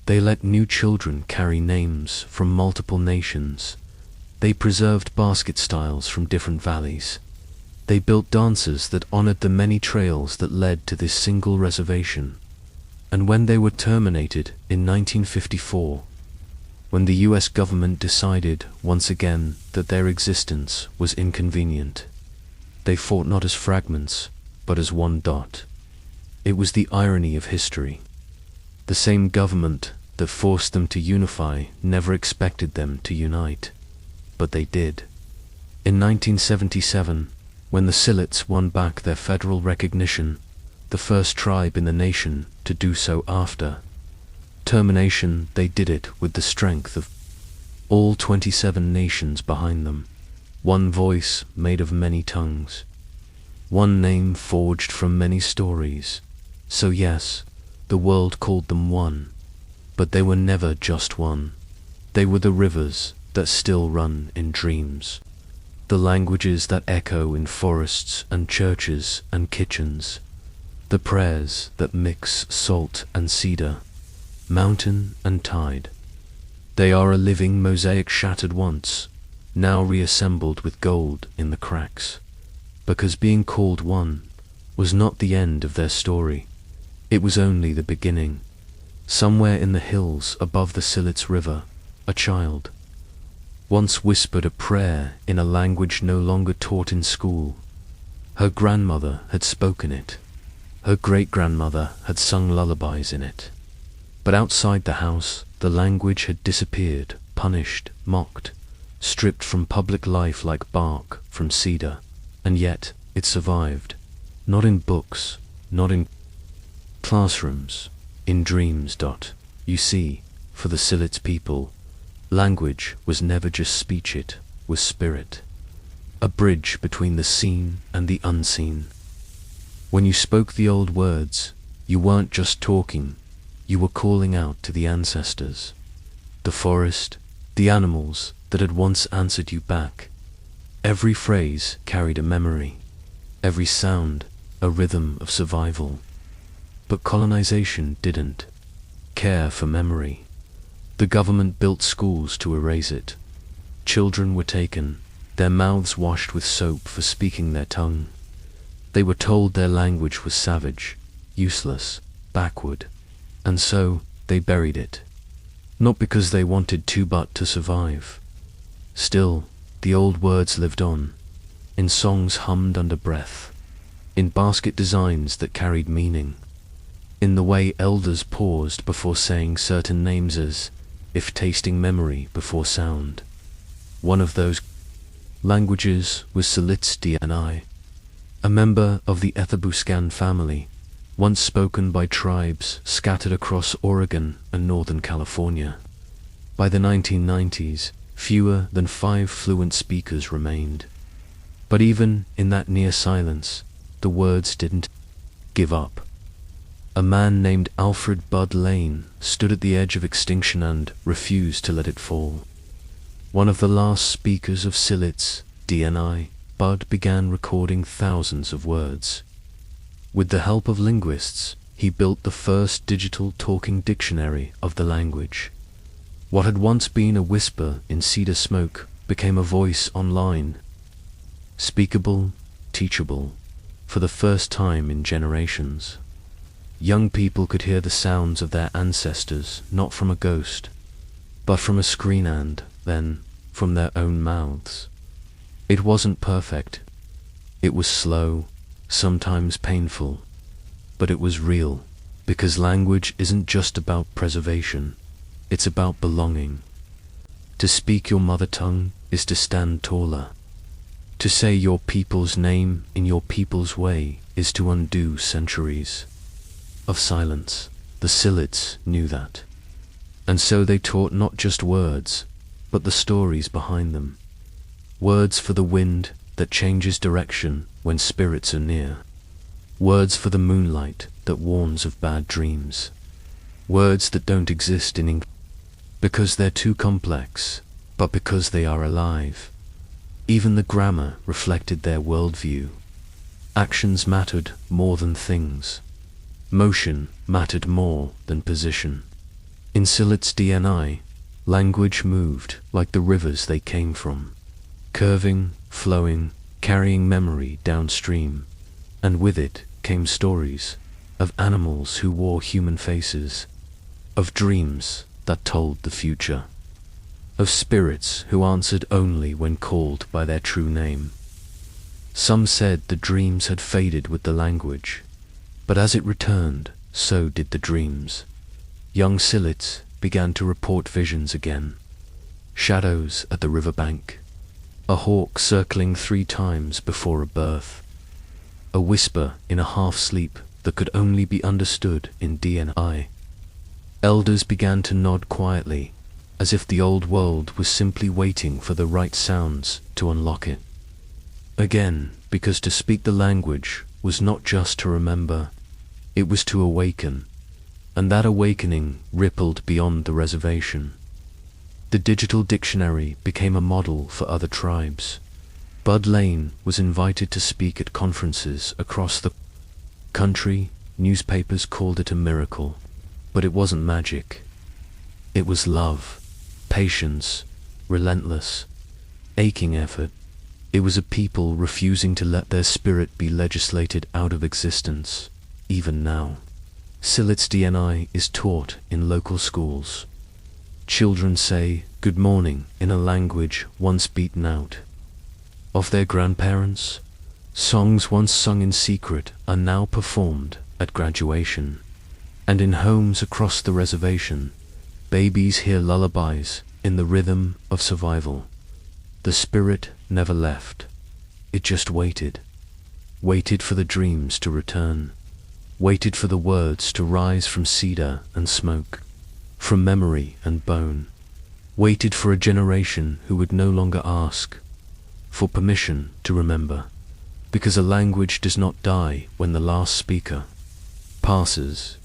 They let new children carry names from multiple nations. They preserved basket styles from different valleys. They built dances that honored the many trails that led to this single reservation. And when they were terminated in 1954, when the US government decided once again that their existence was inconvenient, they fought not as fragments, but as one dot. It was the irony of history. The same government that forced them to unify never expected them to unite, but they did. In 1977, when the Silits won back their federal recognition, the first tribe in the nation to do so after termination, they did it with the strength of all 27 nations behind them, one voice made of many tongues, one name forged from many stories. So yes, the world called them one, but they were never just one. They were the rivers that still run in dreams, the languages that echo in forests and churches and kitchens, the prayers that mix salt and cedar, mountain and tide. They are a living mosaic shattered once, now reassembled with gold in the cracks. Because being called one was not the end of their story. It was only the beginning. Somewhere in the hills above the Silits River, a child once whispered a prayer in a language no longer taught in school. Her grandmother had spoken it. Her great-grandmother had sung lullabies in it. But outside the house, the language had disappeared, punished, mocked, stripped from public life like bark from cedar. And yet, it survived. Not in books, not in classrooms, in dreams. You see, for the Silits people, language was never just speech, it was spirit. A bridge between the seen and the unseen. When you spoke the old words, you weren't just talking, you were calling out to the ancestors, the forest, the animals that had once answered you back. Every phrase carried a memory, every sound a rhythm of survival. But colonization didn't care for memory. The government built schools to erase it. Children were taken, their mouths washed with soap for speaking their tongue. They were told their language was savage, useless, backward, and so they buried it. Not because they wanted to, but to survive. Still, the old words lived on, in songs hummed under breath, in basket designs that carried meaning, in the way elders paused before saying certain names as if tasting memory before sound. One of those languages was Silits DNI, a member of the Ethabuscan family, once spoken by tribes scattered across Oregon and Northern California. By the 1990s, fewer than 5 fluent speakers remained. But even in that near silence, the words didn't give up. A man named Alfred Bud Lane stood at the edge of extinction and refused to let it fall. One of the last speakers of Silits DNI, Bud began recording thousands of words. With the help of linguists, he built the first digital talking dictionary of the language. What had once been a whisper in cedar smoke became a voice online, speakable, teachable, for the first time in generations. Young people could hear the sounds of their ancestors, not from a ghost, but from a screen and, then, from their own mouths. It wasn't perfect. It was slow, sometimes painful, but it was real, because language isn't just about preservation, it's about belonging. To speak your mother tongue is to stand taller. To say your people's name in your people's way is to undo centuries of silence. The Silits knew that. And so they taught not just words, but the stories behind them. Words for the wind that changes direction when spirits are near. Words for the moonlight that warns of bad dreams. Words that don't exist in English because they're too complex, but because they are alive. Even the grammar reflected their worldview. Actions mattered more than things. Motion mattered more than position. In Silit's DNA, language moved like the rivers they came from, curving, flowing, carrying memory downstream, and with it came stories of animals who wore human faces, of dreams that told the future, of spirits who answered only when called by their true name. Some said the dreams had faded with the language, but as it returned, so did the dreams. Young Silits began to report visions again. Shadows at the riverbank, a hawk circling 3 times before a birth, a whisper in a half-sleep that could only be understood in DNI. Elders began to nod quietly, as if the old world was simply waiting for the right sounds to unlock it. Again, because to speak the language was not just to remember, it was to awaken, and that awakening rippled beyond the reservation. The digital dictionary became a model for other tribes. Bud Lane was invited to speak at conferences across the country. Newspapers called it a miracle, but it wasn't magic. It was love, patience, relentless, aching effort. It was a people refusing to let their spirit be legislated out of existence, even now. Silit's DNI is taught in local schools. Children say good morning in a language once beaten out of their grandparents. Songs once sung in secret are now performed at graduation. And in homes across the reservation, babies hear lullabies in the rhythm of survival. The spirit never left. It just waited. Waited for the dreams to return. Waited for the words to rise from cedar and smoke, from memory and bone. Waited for a generation who would no longer ask for permission to remember, because a language does not die when the last speaker passes.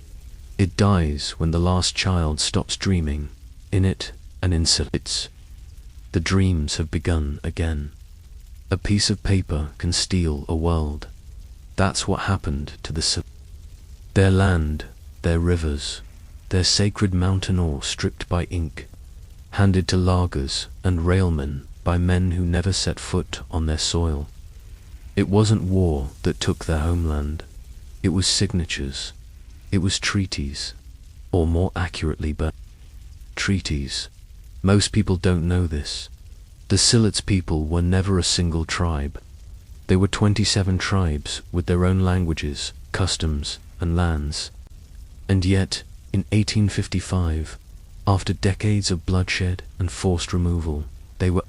It dies when the last child stops dreaming in it and in Silits. The dreams have begun again. A piece of paper can steal a world. That's what happened to the Silits. Their land, their rivers, their sacred mountain ore stripped by ink, handed to lagers and railmen by men who never set foot on their soil. It wasn't war that took their homeland. It was signatures. It was treaties, or more accurately, treaties. Most people don't know this. The Silits people were never a single tribe. They were 27 tribes with their own languages, customs, and lands. And yet, in 1855, after decades of bloodshed and forced removal, they were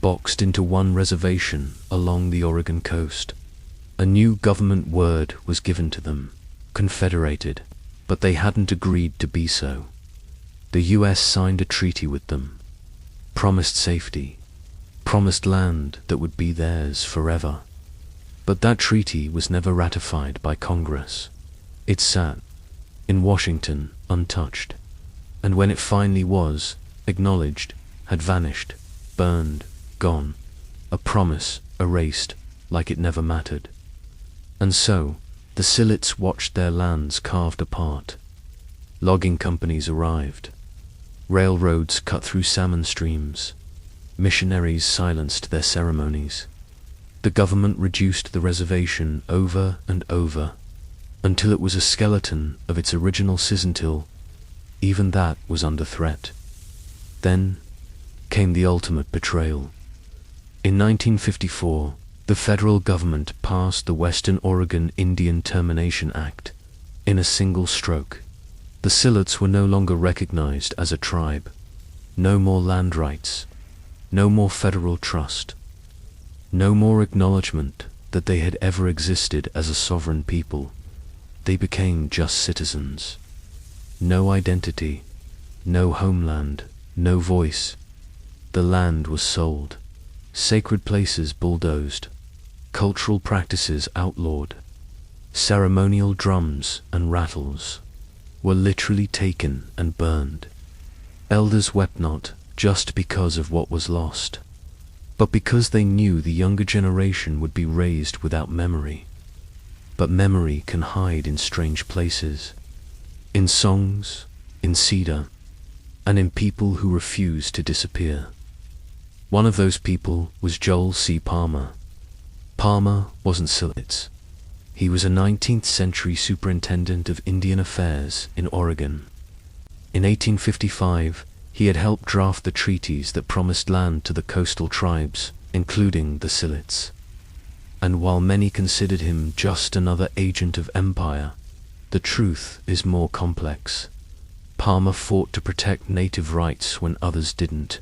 boxed into one reservation along the Oregon coast. A new government word was given to them, confederated, but they hadn't agreed to be so. The US signed a treaty with them, promised safety, promised land that would be theirs forever. But that treaty was never ratified by Congress. It sat in Washington untouched, and when it finally was acknowledged, had vanished, burned, gone, a promise erased like it never mattered. And so, The Silits watched their lands carved apart. Logging companies arrived. Railroads cut through salmon streams. Missionaries silenced their ceremonies. The government reduced the reservation over and over, until it was a skeleton of its original Sisentil. Even that was under threat. Then came the ultimate betrayal. In 1954, the federal government passed the Western Oregon Indian Termination Act. In a single stroke, the Silits were no longer recognized as a tribe. No more land rights. No more federal trust. No more acknowledgement that they had ever existed as a sovereign people. They became just citizens. No identity, no homeland, no voice. The land was sold. Sacred places bulldozed. Cultural practices outlawed. Ceremonial drums and rattles were literally taken and burned. Elders wept not just because of what was lost, but because they knew the younger generation would be raised without memory. But memory can hide in strange places, in songs, in cedar, and in people who refuse to disappear. One of those people was Joel C. Palmer. Palmer wasn't Silits. He was a 19th century superintendent of Indian affairs in Oregon. In 1855, he had helped draft the treaties that promised land to the coastal tribes, including the Silits. And while many considered him just another agent of empire, the truth is more complex. Palmer fought to protect native rights when others didn't.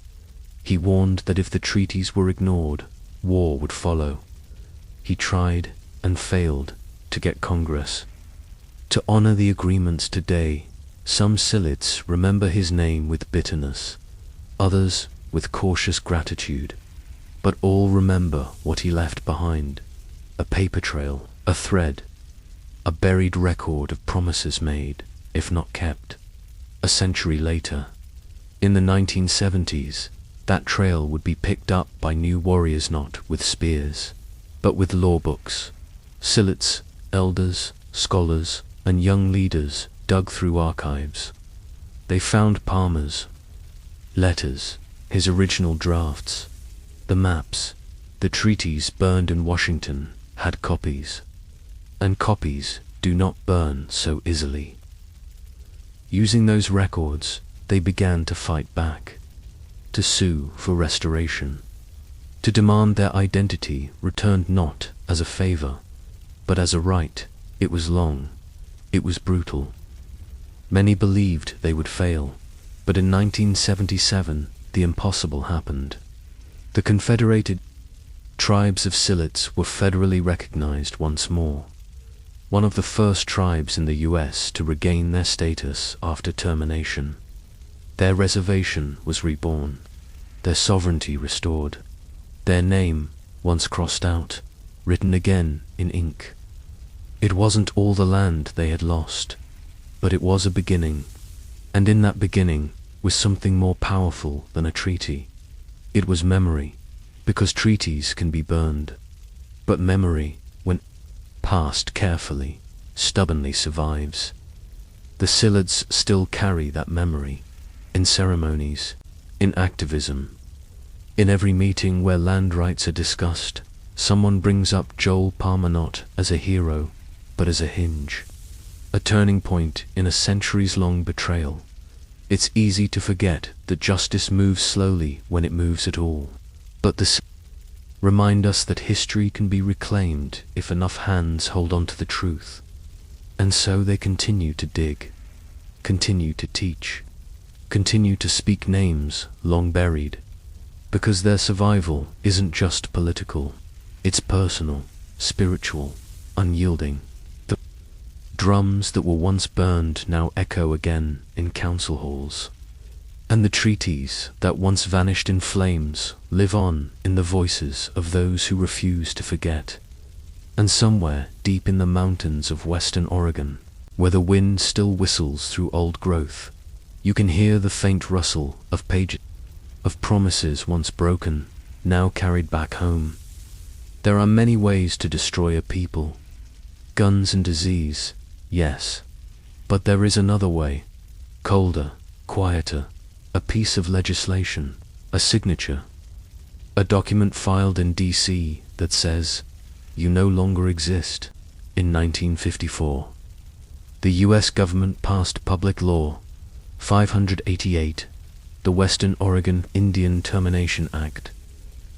He warned that if the treaties were ignored, war would follow. He tried and failed to get Congress to honor the agreements today. Some Silits remember his name with bitterness, others with cautious gratitude, but all remember what he left behind: a paper trail, a thread, a buried record of promises made, if not kept. A century later, in the 1970s, that trail would be picked up by new warriors, not with spears, but with law books. Silits, elders, scholars, and young leaders dug through archives. They found Palmer's letters, his original drafts, the maps, the treaties burned in Washington had copies, and copies do not burn so easily. Using those records, they began to fight back, to sue for restoration, to demand their identity returned not as a favor, but as a right. It was long, it was brutal. Many believed they would fail, but in 1977, the impossible happened. The Confederated Tribes of Silits were federally recognized once more, one of the first tribes in the U.S. to regain their status after termination. Their reservation was reborn, their sovereignty restored, their name, once crossed out, written again in ink. It wasn't all the land they had lost, but it was a beginning, and in that beginning was something more powerful than a treaty. It was memory, because treaties can be burned, but memory, when passed carefully, stubbornly survives. The Silits still carry that memory, in ceremonies, in activism. In every meeting where land rights are discussed, someone brings up Joel Palmer not as a hero, but as a hinge, a turning point in a centuries-long betrayal. It's easy to forget that justice moves slowly when it moves at all, but the remind us that history can be reclaimed if enough hands hold on to the truth. And so they continue to dig, continue to teach, continue to speak names long buried, because their survival isn't just political, it's personal, spiritual, unyielding. The drums that were once burned now echo again in council halls, and the treaties that once vanished in flames live on in the voices of those who refuse to forget. And somewhere deep in the mountains of western Oregon, where the wind still whistles through old growth, you can hear the faint rustle of pages, of promises once broken, now carried back home. There are many ways to destroy a people. Guns and disease, yes. But there is another way. Colder, quieter. A piece of legislation, a signature. A document filed in D.C. that says, "You no longer exist." In 1954, the U.S. government passed Public Law 588, the Western Oregon Indian Termination Act.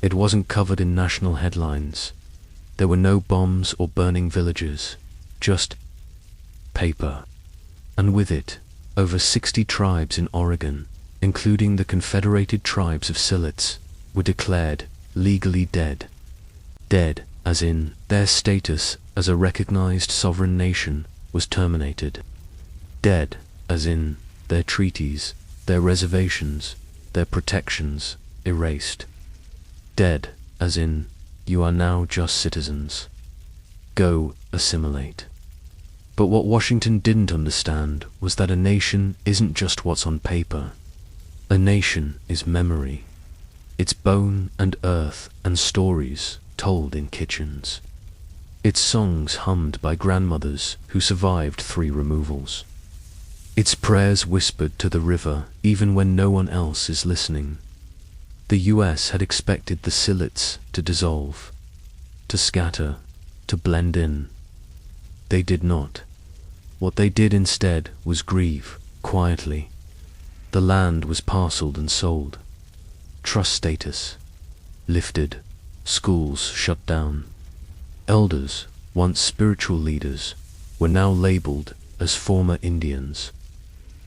It wasn't covered in national headlines. There were no bombs or burning villages, just paper. And with it, over 60 tribes in Oregon, including the Confederated Tribes of Silets, were declared legally dead. Dead, as in, their status as a recognized sovereign nation was terminated. Dead, as in, their treaties, their reservations, their protections, erased. Dead, as in, you are now just citizens. Go, assimilate. But what Washington didn't understand was that a nation isn't just what's on paper. A nation is memory. It's bone and earth and stories told in kitchens. It's songs hummed by grandmothers who survived 3 removals. It's prayers whispered to the river even when no one else is listening. The US had expected the Silets to dissolve, to scatter, to blend in. They did not. What they did instead was grieve, quietly. The land was parceled and sold. Trust status lifted. Schools shut down. Elders, once spiritual leaders, were now labeled as former Indians.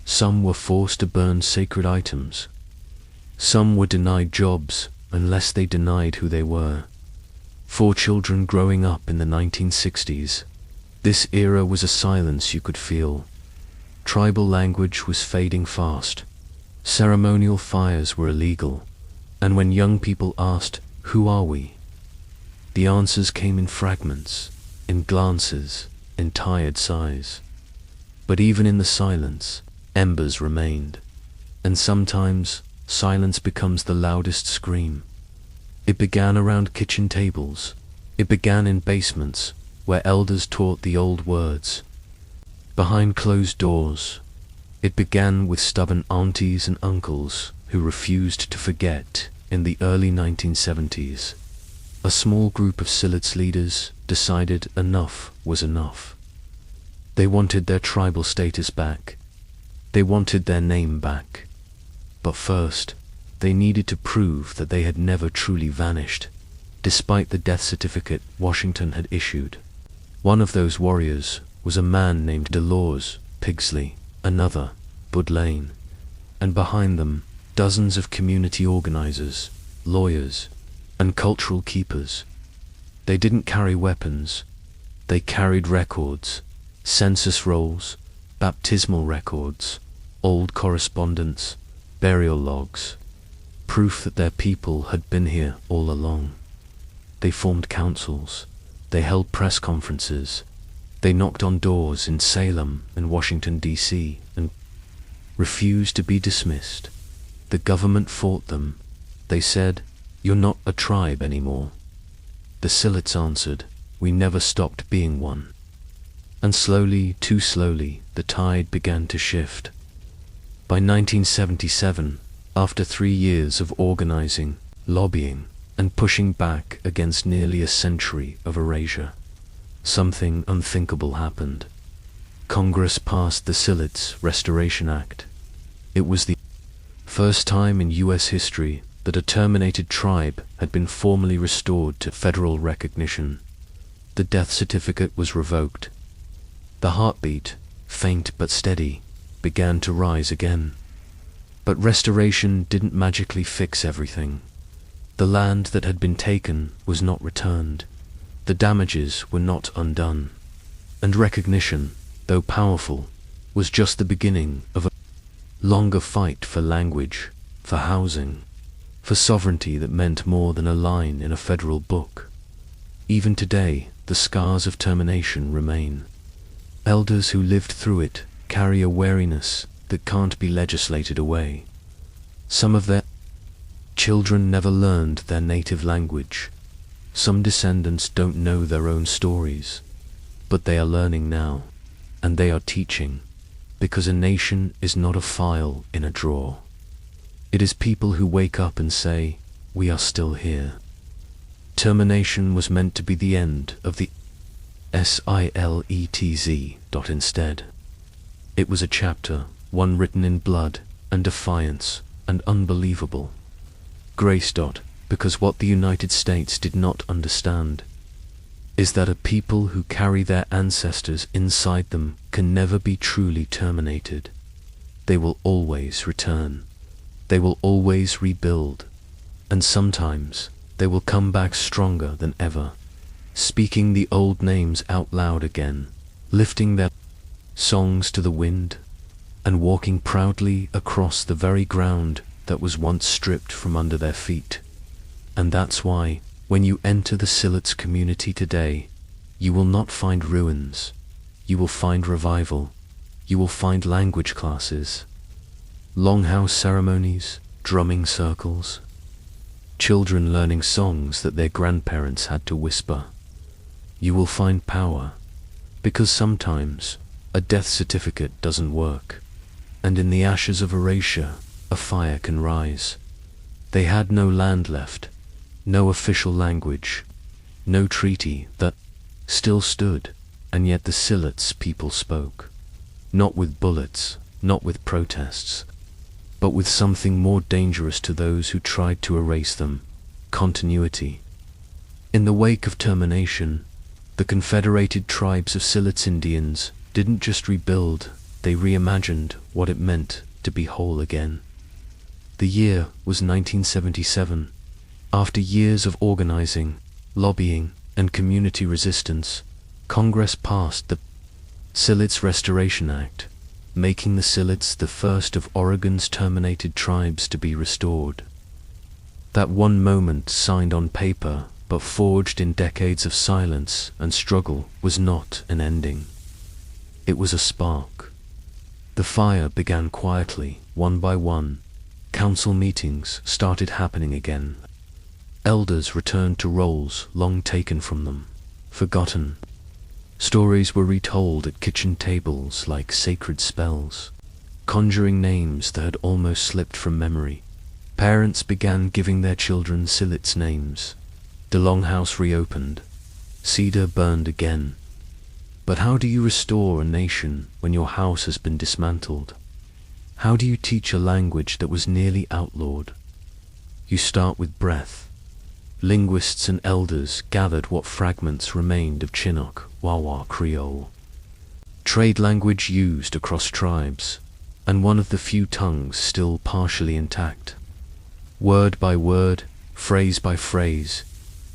Some were forced to burn sacred items. Some were denied jobs unless they denied who they were. For children growing up in the 1960s, this era was a silence you could feel. Tribal language was fading fast. Ceremonial fires were illegal. And when young people asked, "Who are we?" the answers came in fragments, in glances, in tired sighs. But even in the silence, embers remained. And sometimes, silence becomes the loudest scream. It began around kitchen tables. It began in basements, where elders taught the old words. Behind closed doors. It began with stubborn aunties and uncles who refused to forget. In the early 1970s, a small group of Silets leaders decided enough was enough. They wanted their tribal status back. They wanted their name back. But first, they needed to prove that they had never truly vanished, despite the death certificate Washington had issued. One of those warriors was a man named Delors Pigsley, another, Bud Lane, and behind them, dozens of community organizers, lawyers, and cultural keepers. They didn't carry weapons. They carried records, census rolls, baptismal records, old correspondence, burial logs, proof that their people had been here all along. They formed councils. They held press conferences. They knocked on doors in Salem and Washington, D.C., and refused to be dismissed. The government fought them. They said, "You're not a tribe anymore." The Silets answered, "We never stopped being one." And slowly, too slowly, the tide began to shift. By 1977, after 3 years of organizing, lobbying, and pushing back against nearly a century of erasure, something unthinkable happened. Congress passed the Silets Restoration Act. It was the first time in U.S. history that a terminated tribe had been formally restored to federal recognition. The death certificate was revoked. The heartbeat, faint but steady, began to rise again. But restoration didn't magically fix everything. The land that had been taken was not returned. The damages were not undone. And recognition, though powerful, was just the beginning of a longer fight for language, for housing, for sovereignty that meant more than a line in a federal book. Even today, the scars of termination remain. Elders who lived through it carry a wariness that can't be legislated away. Some of their children never learned their native language. Some descendants don't know their own stories. But they are learning now, and they are teaching, because a nation is not a file in a drawer. It is people who wake up and say, "We are still here." Termination was meant to be the end of the siletz. Instead, it was a chapter, one written in blood and defiance and unbelievable grace. Because what the United States did not understand is that a people who carry their ancestors inside them can never be truly terminated. They will always return. They will always rebuild. And sometimes they will come back stronger than ever, speaking the old names out loud again, lifting their songs to the wind, and walking proudly across the very ground that was once stripped from under their feet. And that's why, when you enter the Siletz community today, you will not find ruins. You will find revival. You will find language classes, longhouse ceremonies, drumming circles, children learning songs that their grandparents had to whisper. You will find power, because sometimes a death certificate doesn't work, and in the ashes of erasure, a fire can rise. They had no land left, no official language, no treaty that still stood, and yet the Siletz people spoke. Not with bullets, not with protests, but with something more dangerous to those who tried to erase them: continuity. In the wake of termination, the Confederated Tribes of Siletz Indians didn't just rebuild, they reimagined what it meant to be whole again. The year was 1977. After years of organizing, lobbying, and community resistance, Congress passed the Siletz Restoration Act, making the Siletz the first of Oregon's terminated tribes to be restored. That one moment signed on paper but forged in decades of silence and struggle was not an ending. It was a spark. The fire began quietly, one by one. Council meetings started happening again. Elders returned to roles long taken from them, forgotten. Stories were retold at kitchen tables like sacred spells, conjuring names that had almost slipped from memory. Parents began giving their children Siletz names. The longhouse reopened. Cedar burned again. But how do you restore a nation when your house has been dismantled? How do you teach a language that was nearly outlawed? You start with breath. Linguists and elders gathered what fragments remained of Chinook, Wawa Creole, trade language used across tribes, and one of the few tongues still partially intact. Word by word, phrase by phrase,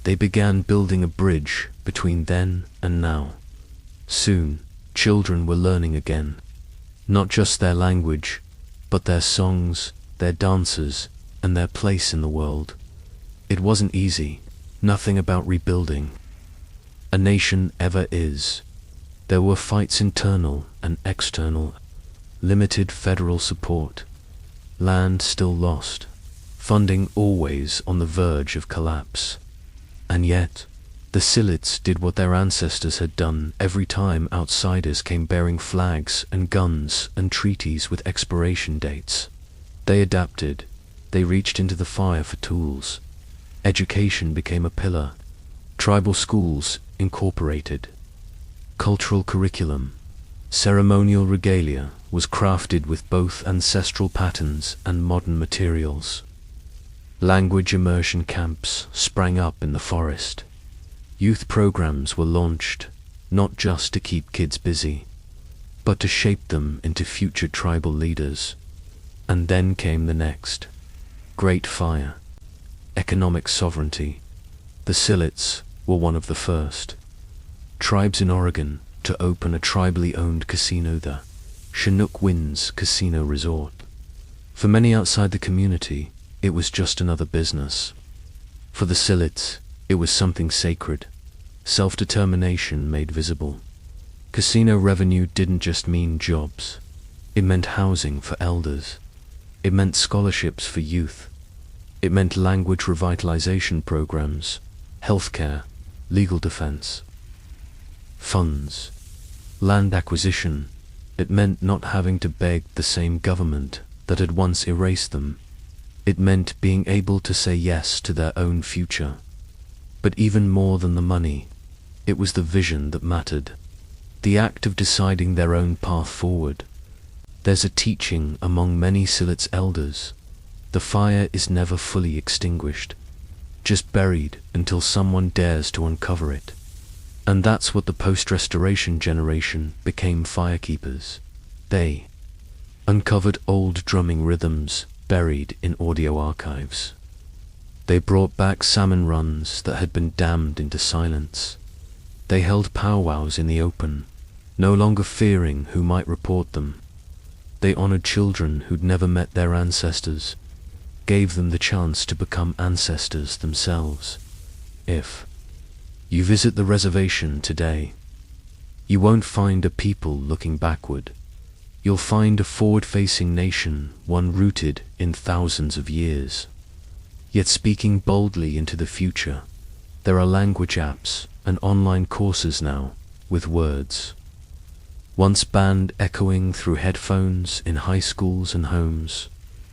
they began building a bridge between then and now. Soon, children were learning again, not just their language, but their songs, their dances, and their place in the world. It wasn't easy, nothing about rebuilding a nation ever is. There were fights internal and external, limited federal support, land still lost, funding always on the verge of collapse. And yet, the Siletz did what their ancestors had done every time outsiders came bearing flags and guns and treaties with expiration dates. They adapted. They reached into the fire for tools. Education became a pillar. Tribal schools incorporated. Cultural curriculum, ceremonial regalia was crafted with both ancestral patterns and modern materials. Language immersion camps sprang up in the forest. Youth programs were launched, not just to keep kids busy, but to shape them into future tribal leaders. And then came the next great fire: economic sovereignty. The Siletz were one of the first tribes in Oregon to open a tribally owned casino there, Chinook Winds Casino Resort. For many outside the community, it was just another business. For the Siletz, it was something sacred, self-determination made visible. Casino revenue didn't just mean jobs. It meant housing for elders. It meant scholarships for youth. It meant language revitalization programs, healthcare, legal defense. funds, land acquisition. It meant not having to beg the same government that had once erased them. It meant being able to say yes to their own future. But even more than the money, it was the vision that mattered, the act of deciding their own path forward. There's a teaching among many Silets elders: the fire is never fully extinguished, just buried until someone dares to uncover it. And that's what the post-restoration generation became: firekeepers. They uncovered old drumming rhythms buried in audio archives. They brought back salmon runs that had been damned into silence. They held powwows in the open, no longer fearing who might report them. They honored children who'd never met their ancestors, gave them the chance to become ancestors themselves. If you visit the reservation today, you won't find a people looking backward. You'll find a forward-facing nation, one rooted in thousands of years, yet speaking boldly into the future. There are language apps and online courses now, with words once banned echoing through headphones in high schools and homes.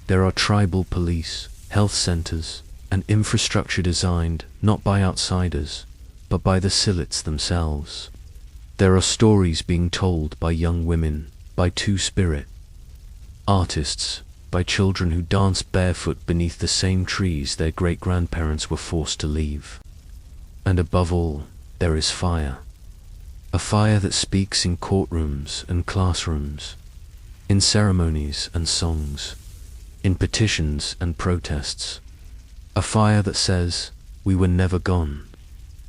There are tribal police, health centers, and infrastructure designed not by outsiders, but by the Silets themselves. There are stories being told by young women, by two-spirit artists, by children who dance barefoot beneath the same trees their great-grandparents were forced to leave. And above all, there is fire. A fire that speaks in courtrooms and classrooms, in ceremonies and songs, in petitions and protests. A fire that says, we were never gone.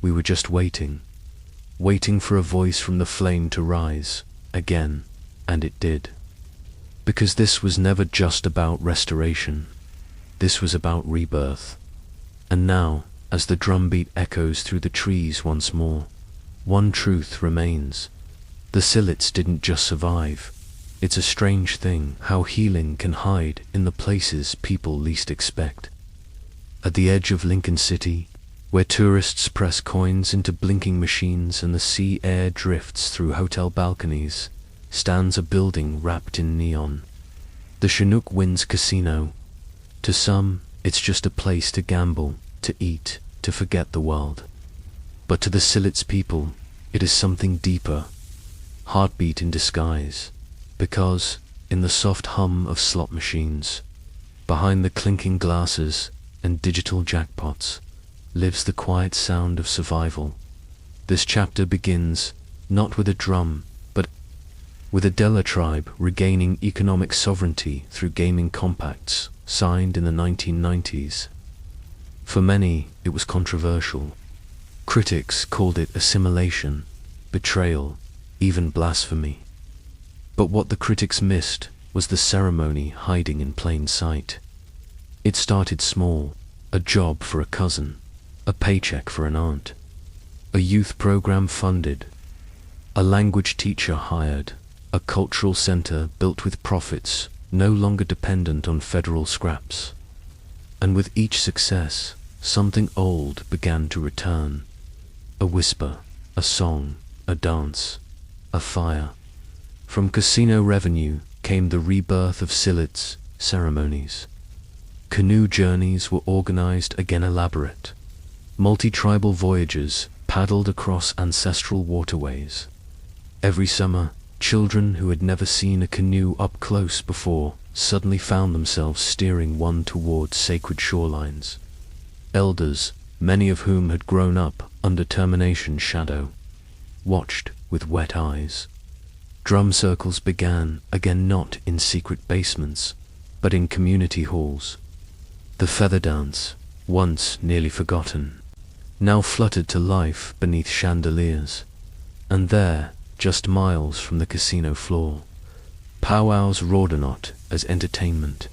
We were just waiting for a voice from the flame to rise again. And it did. Because this was never just about restoration. This was about rebirth. And now, as the drumbeat echoes through the trees once more, one truth remains: the Silets didn't just survive. It's a strange thing how healing can hide in the places people least expect. At the edge of Lincoln City, where tourists press coins into blinking machines and the sea air drifts through hotel balconies, stands a building wrapped in neon. The Chinook Winds Casino. To some, it's just a place to gamble, to eat, to forget the world. But to the Silets people, it is something deeper, heartbeat in disguise. Because, in the soft hum of slot machines, behind the clinking glasses and digital jackpots, lives the quiet sound of survival. This chapter begins, not with a drum, but with a Dela tribe regaining economic sovereignty through gaming compacts signed in the 1990s. For many, it was controversial. Critics called it assimilation, betrayal, even blasphemy. But what the critics missed was the ceremony hiding in plain sight. It started small: a job for a cousin, a paycheck for an aunt, a youth program funded, a language teacher hired, a cultural center built with profits no longer dependent on federal scraps. And with each success, something old began to return: a whisper, a song, a dance, a fire. From casino revenue came the rebirth of Silets ceremonies. Canoe journeys were organized again, elaborate. Multi-tribal voyages paddled across ancestral waterways. Every summer, children who had never seen a canoe up close before suddenly found themselves steering one towards sacred shorelines. Elders, many of whom had grown up under termination's shadow, watched with wet eyes. Drum circles began again, not in secret basements, but in community halls. The feather dance, once nearly forgotten, now fluttered to life beneath chandeliers. And there, just miles from the casino floor, powwows roared not as entertainment,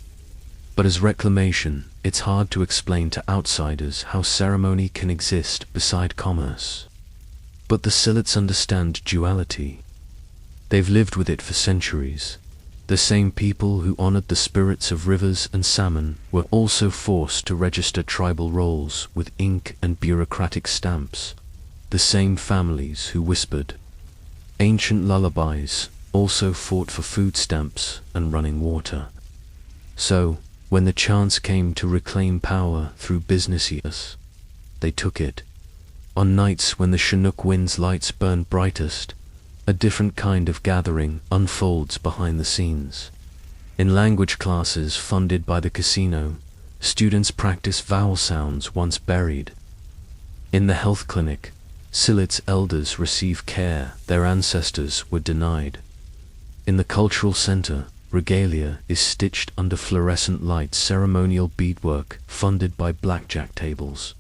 but as reclamation. It's hard to explain to outsiders how ceremony can exist beside commerce. But the Silets understand duality. They've lived with it for centuries. The same people who honored the spirits of rivers and salmon were also forced to register tribal roles with ink and bureaucratic stamps. The same families who whispered, Ancient lullabies also fought for food stamps and running water. So, when the chance came to reclaim power through business years, they took it. On nights when the Chinook wind's lights burn brightest, a different kind of gathering unfolds behind the scenes. In language classes funded by the casino, students practice vowel sounds once buried. In the health clinic, Silit's elders receive care their ancestors were denied. In the cultural center, regalia is stitched under fluorescent light ceremonial beadwork funded by blackjack tables.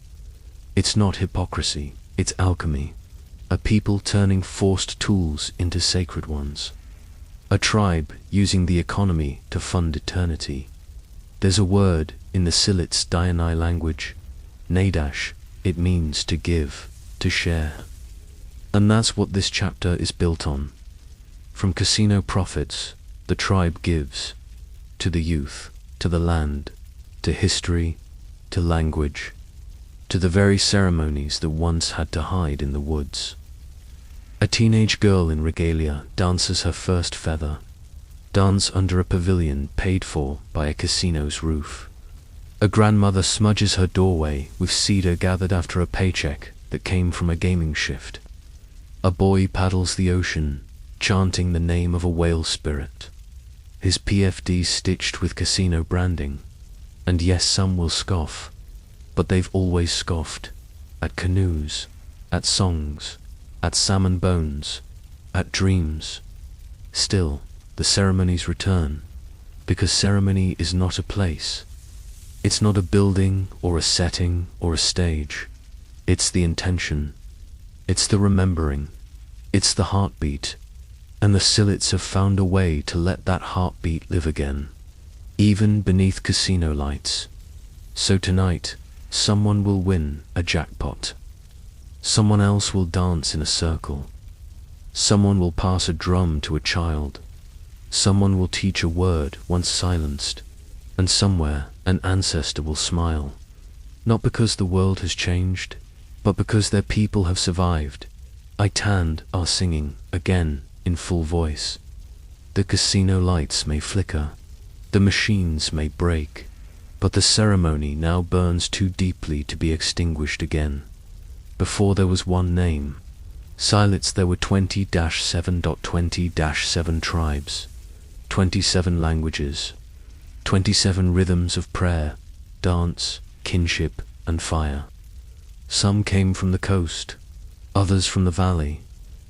It's not hypocrisy, it's alchemy. A people turning forced tools into sacred ones. A tribe using the economy to fund eternity. There's a word in the Silit's Dianai language, Nadash. It means to give, to share. And that's what this chapter is built on. From casino profits, the tribe gives, to the youth, to the land, to history, to language, to the very ceremonies that once had to hide in the woods. A teenage girl in regalia dances her first feather, dance under a pavilion paid for by a casino's roof. A grandmother smudges her doorway with cedar gathered after a paycheck that came from a gaming shift. A boy paddles the ocean, chanting the name of a whale spirit. His PFD stitched with casino branding. And yes, some will scoff, but they've always scoffed at canoes, at songs, at salmon bones, at dreams. Still, the ceremonies return, because ceremony is not a place. It's not a building or a setting or a stage. It's the intention. It's the remembering. It's the heartbeat. And the Silits have found a way to let that heartbeat live again, even beneath casino lights. So tonight, someone will win a jackpot. Someone else will dance in a circle. Someone will pass a drum to a child. Someone will teach a word once silenced. And somewhere, an ancestor will smile. Not because the world has changed, but because their people have survived. Itand are singing, again, in full voice. The casino lights may flicker, the machines may break, but the ceremony now burns too deeply to be extinguished again. Before there was one name, Silits, there were 20-7.20-7 tribes, 27 languages, 27 rhythms of prayer, dance, kinship, and fire. Some came from the coast, others from the valley,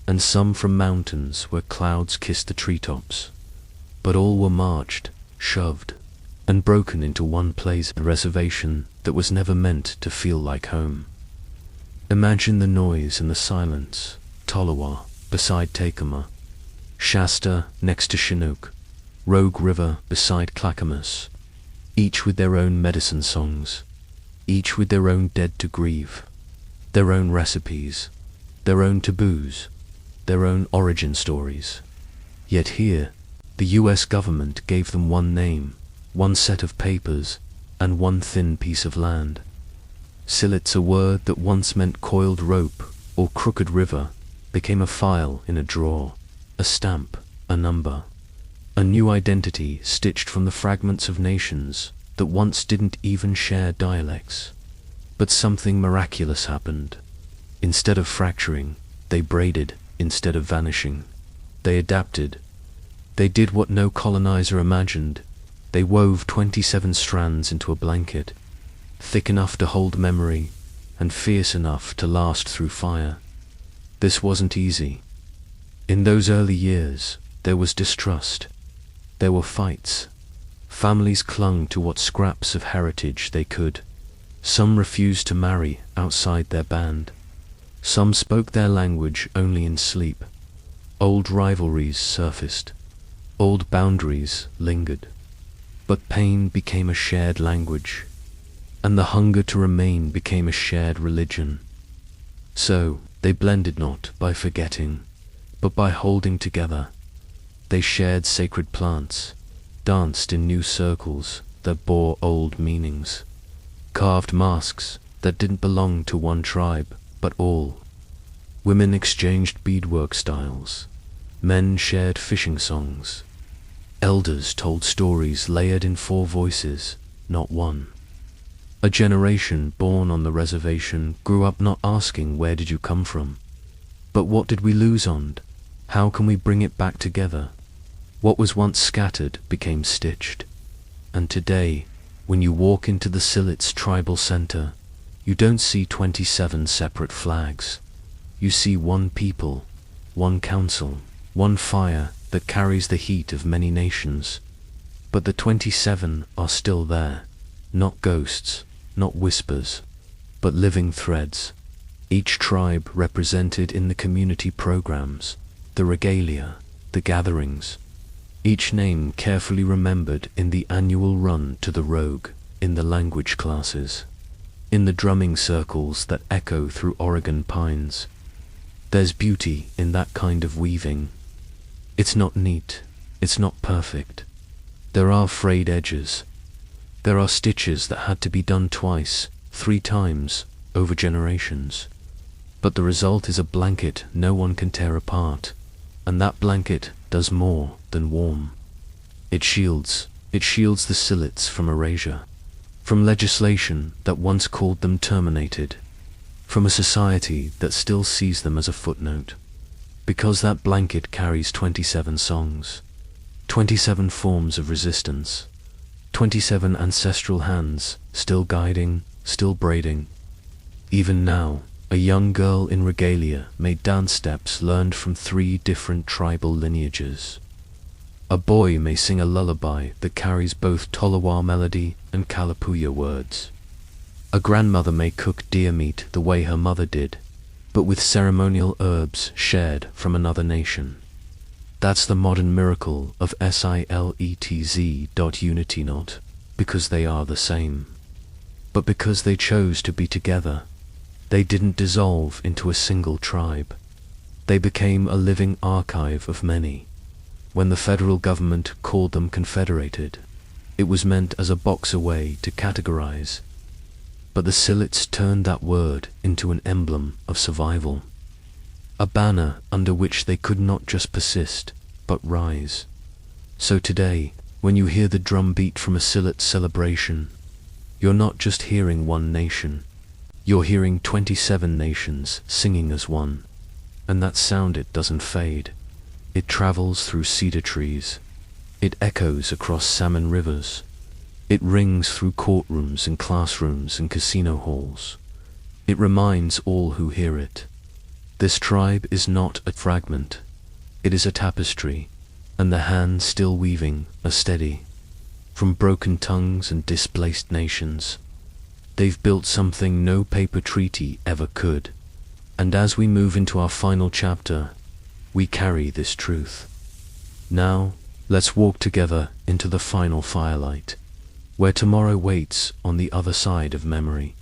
and some from mountains where clouds kissed the treetops. But all were marched, shoved, and broken into one place, a reservation that was never meant to feel like home. Imagine the noise and the silence, Tolowa beside Takema, Shasta next to Chinook, Rogue River beside Clackamas, each with their own medicine songs, each with their own dead to grieve, their own recipes, their own taboos, their own origin stories. Yet here, the US government gave them one name, one set of papers, and one thin piece of land. Silits, a word that once meant coiled rope or crooked river, became a file in a drawer, a stamp, a number, a new identity stitched from the fragments of nations that once didn't even share dialects. But something miraculous happened. Instead of fracturing, they braided. Instead of vanishing, they adapted. They did what no colonizer imagined. They wove 27 strands into a blanket, thick enough to hold memory, and fierce enough to last through fire. This wasn't easy. In those early years, there was distrust. There were fights. Families clung to what scraps of heritage they could. Some refused to marry outside their band. Some spoke their language only in sleep. Old rivalries surfaced. Old boundaries lingered. But pain became a shared language, and the hunger to remain became a shared religion. So they blended not by forgetting, but by holding together. They shared sacred plants, danced in new circles that bore old meanings, carved masks that didn't belong to one tribe, but all. Women exchanged beadwork styles, Men shared fishing songs. Elders told stories layered in 4 voices, not one. A generation born on the reservation grew up not asking where did you come from, but what did we lose on? How can we bring it back together? What was once scattered became stitched. And today, when you walk into the Silets tribal center, you don't see 27 separate flags. You see one people, one council, one fire that carries the heat of many nations. But the 27 are still there, not ghosts, not whispers, but living threads. Each tribe represented in the community programs, the regalia, the gatherings. Each name carefully remembered in the annual run to the Rogue, in the language classes, in the drumming circles that echo through Oregon pines. There's beauty in that kind of weaving. It's not neat, it's not perfect. There are frayed edges. There are stitches that had to be done twice, 3 times, over generations. But the result is a blanket no one can tear apart, and that blanket does more than warm. It shields the Silets from erasure, from legislation that once called them terminated, from a society that still sees them as a footnote. Because that blanket carries 27 songs, 27 forms of resistance, 27 ancestral hands, still guiding, still braiding. Even now, a young girl in regalia made dance steps learned from 3 different tribal lineages. A boy may sing a lullaby that carries both Tolowa melody and Kalapuya words. A grandmother may cook deer meat the way her mother did, but with ceremonial herbs shared from another nation. That's the modern miracle of Siletz. Not because they are the same, but because they chose to be together. They didn't dissolve into a single tribe. They became a living archive of many. When the federal government called them confederated, it was meant as a box away to categorize. But the Silets turned that word into an emblem of survival, a banner under which they could not just persist, but rise. So today, when you hear the drum beat from a Silet celebration, you're not just hearing one nation, you're hearing 27 nations singing as one. And that sound, it doesn't fade. It travels through cedar trees. It echoes across salmon rivers. It rings through courtrooms and classrooms and casino halls. It reminds all who hear it. This tribe is not a fragment. It is a tapestry, and the hands still weaving are steady. From broken tongues and displaced nations, they've built something no paper treaty ever could. And as we move into our final chapter, we carry this truth. Now, let's walk together into the final firelight, where tomorrow waits on the other side of memory.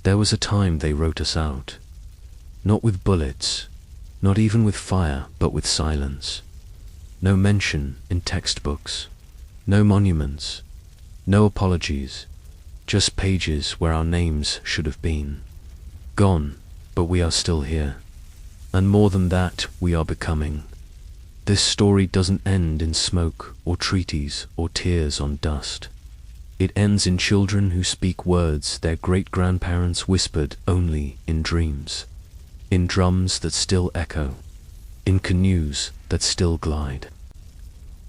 There was a time they wrote us out, not with bullets, not even with fire, but with silence. No mention in textbooks, no monuments, no apologies, just pages where our names should have been. Gone, but we are still here. And more than that, we are becoming. This story doesn't end in smoke or treaties or tears on dust. It ends in children who speak words their great-grandparents whispered only in dreams, in drums that still echo, in canoes that still glide,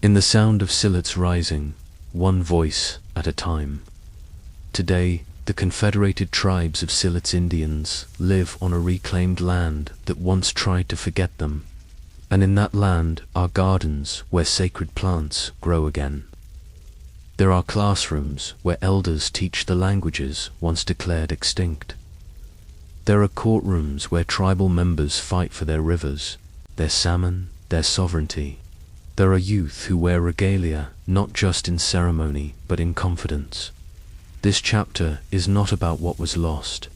in the sound of Silets rising, one voice at a time. Today, the confederated tribes of Silets Indians live on a reclaimed land that once tried to forget them, and in that land are gardens where sacred plants grow again. There are classrooms where elders teach the languages once declared extinct. There are courtrooms where tribal members fight for their rivers, their salmon, their sovereignty. There are youth who wear regalia not just in ceremony but in confidence. This chapter is not about what was lost.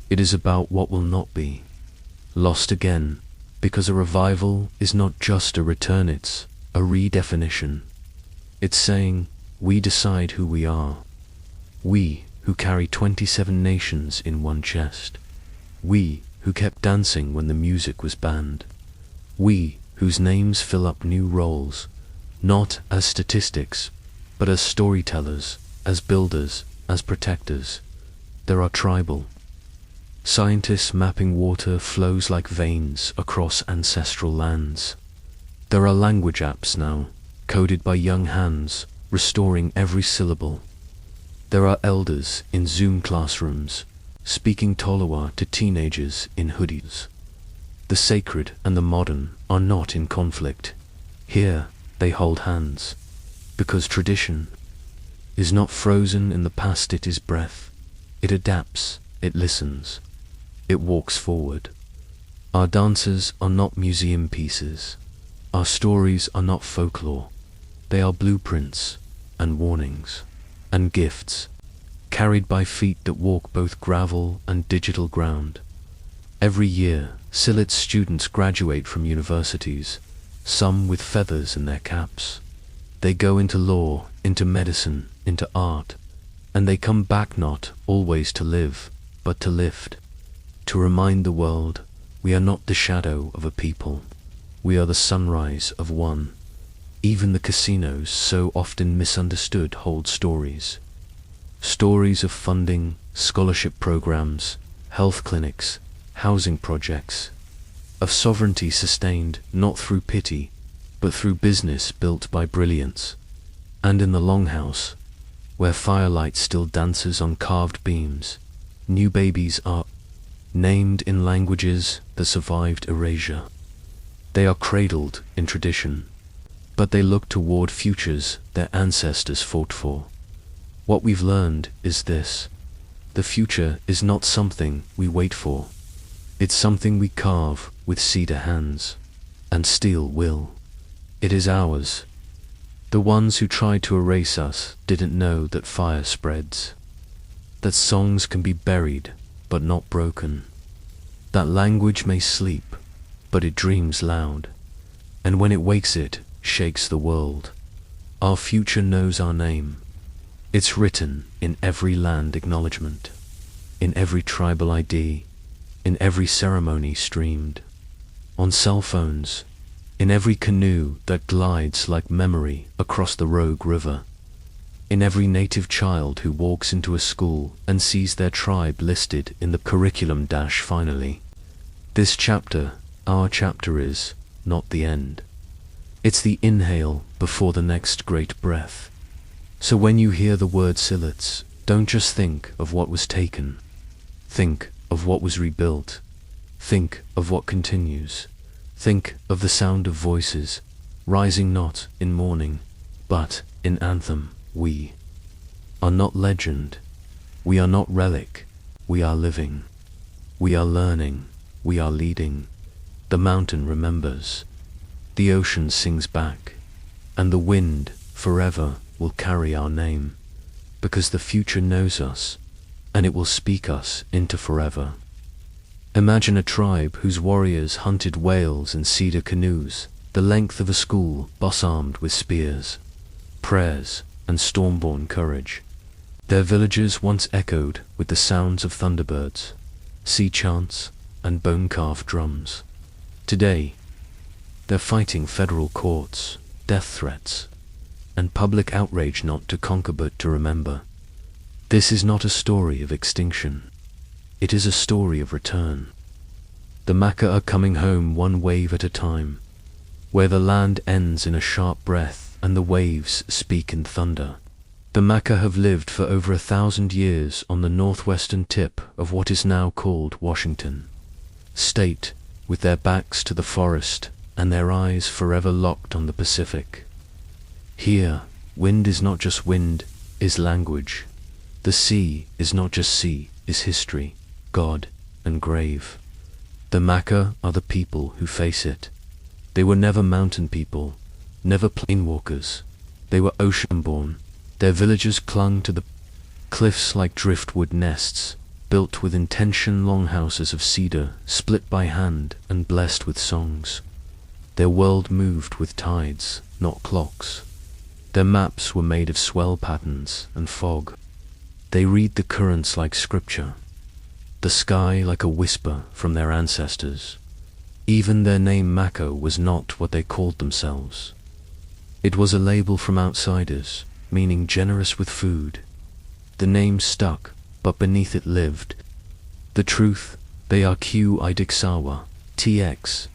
It is about what will not be lost again, because a revival is not just a return, it's a redefinition. It's saying, we decide who we are. We who carry 27 nations in one chest. We who kept dancing when the music was banned. We whose names fill up new roles, not as statistics, but as storytellers, as builders, as protectors. There are tribal scientists mapping water flows like veins across ancestral lands. There are language apps now, coded by young hands, restoring every syllable. There are elders in Zoom classrooms, speaking Tolowa to teenagers in hoodies. The sacred and the modern are not in conflict. Here they hold hands, because tradition is not frozen in the past, it is breath. It adapts, it listens, it walks forward. Our dances are not museum pieces. Our stories are not folklore. They are blueprints and warnings and gifts, carried by feet that walk both gravel and digital ground. Every year, Silit's students graduate from universities, some with feathers in their caps. They go into law, into medicine, into art, and they come back not always to live, but to lift, to remind the world we are not the shadow of a people, we are the sunrise of one. Even the casinos, so often misunderstood, hold stories. Stories of funding, scholarship programs, health clinics, housing projects, of sovereignty sustained not through pity, but through business built by brilliance. And in the longhouse, where firelight still dances on carved beams, new babies are named in languages that survived erasure. They are cradled in tradition, but they look toward futures their ancestors fought for. What we've learned is this: the future is not something we wait for. It's something we carve with cedar hands and steel will. It is ours. The ones who tried to erase us didn't know that fire spreads, that songs can be buried but not broken, that language may sleep but it dreams loud, and when it wakes it shakes the world. Our future knows our name. It's written in every land acknowledgement, in every tribal ID, in every ceremony streamed, on cell phones, in every canoe that glides like memory across the rogue river, in every native child who walks into a school and sees their tribe listed in the curriculum. Finally, this chapter, our chapter, is not the end. It's the inhale before the next great breath. So when you hear the word Silits, don't just think of what was taken. Think of what was rebuilt. Think of what continues. Think of the sound of voices, rising not in mourning, but in anthem. We are not legend. We are not relic. We are living. We are learning. We are leading. The mountain remembers. The ocean sings back. And the wind forever will carry our name, because the future knows us, and it will speak us into forever. Imagine a tribe whose warriors hunted whales in cedar canoes, the length of a school bus armed with spears, prayers, and storm-born courage. Their villages once echoed with the sounds of thunderbirds, sea chants, and bone-carved drums. Today, they're fighting federal courts, death threats, and public outrage, not to conquer but to remember. This is not a story of extinction. It is a story of return. The Maka are coming home one wave at a time, where the land ends in a sharp breath and the waves speak in thunder. The Maka have lived for over 1,000 years on the northwestern tip of what is now called Washington State, with their backs to the forest and their eyes forever locked on the Pacific. Here, wind is not just wind, is language. The sea is not just sea, is history, God, and grave. The Maka are the people who face it. They were never mountain people, never plainwalkers. They were ocean-born. Their villages clung to the cliffs like driftwood nests, built with intention, longhouses of cedar, split by hand and blessed with songs. Their world moved with tides, not clocks. Their maps were made of swell patterns and fog. They read the currents like scripture, the sky like a whisper from their ancestors. Even their name Mako was not what they called themselves. It was a label from outsiders, meaning generous with food. The name stuck, but beneath it lived the truth. They are Qidixawa, TX,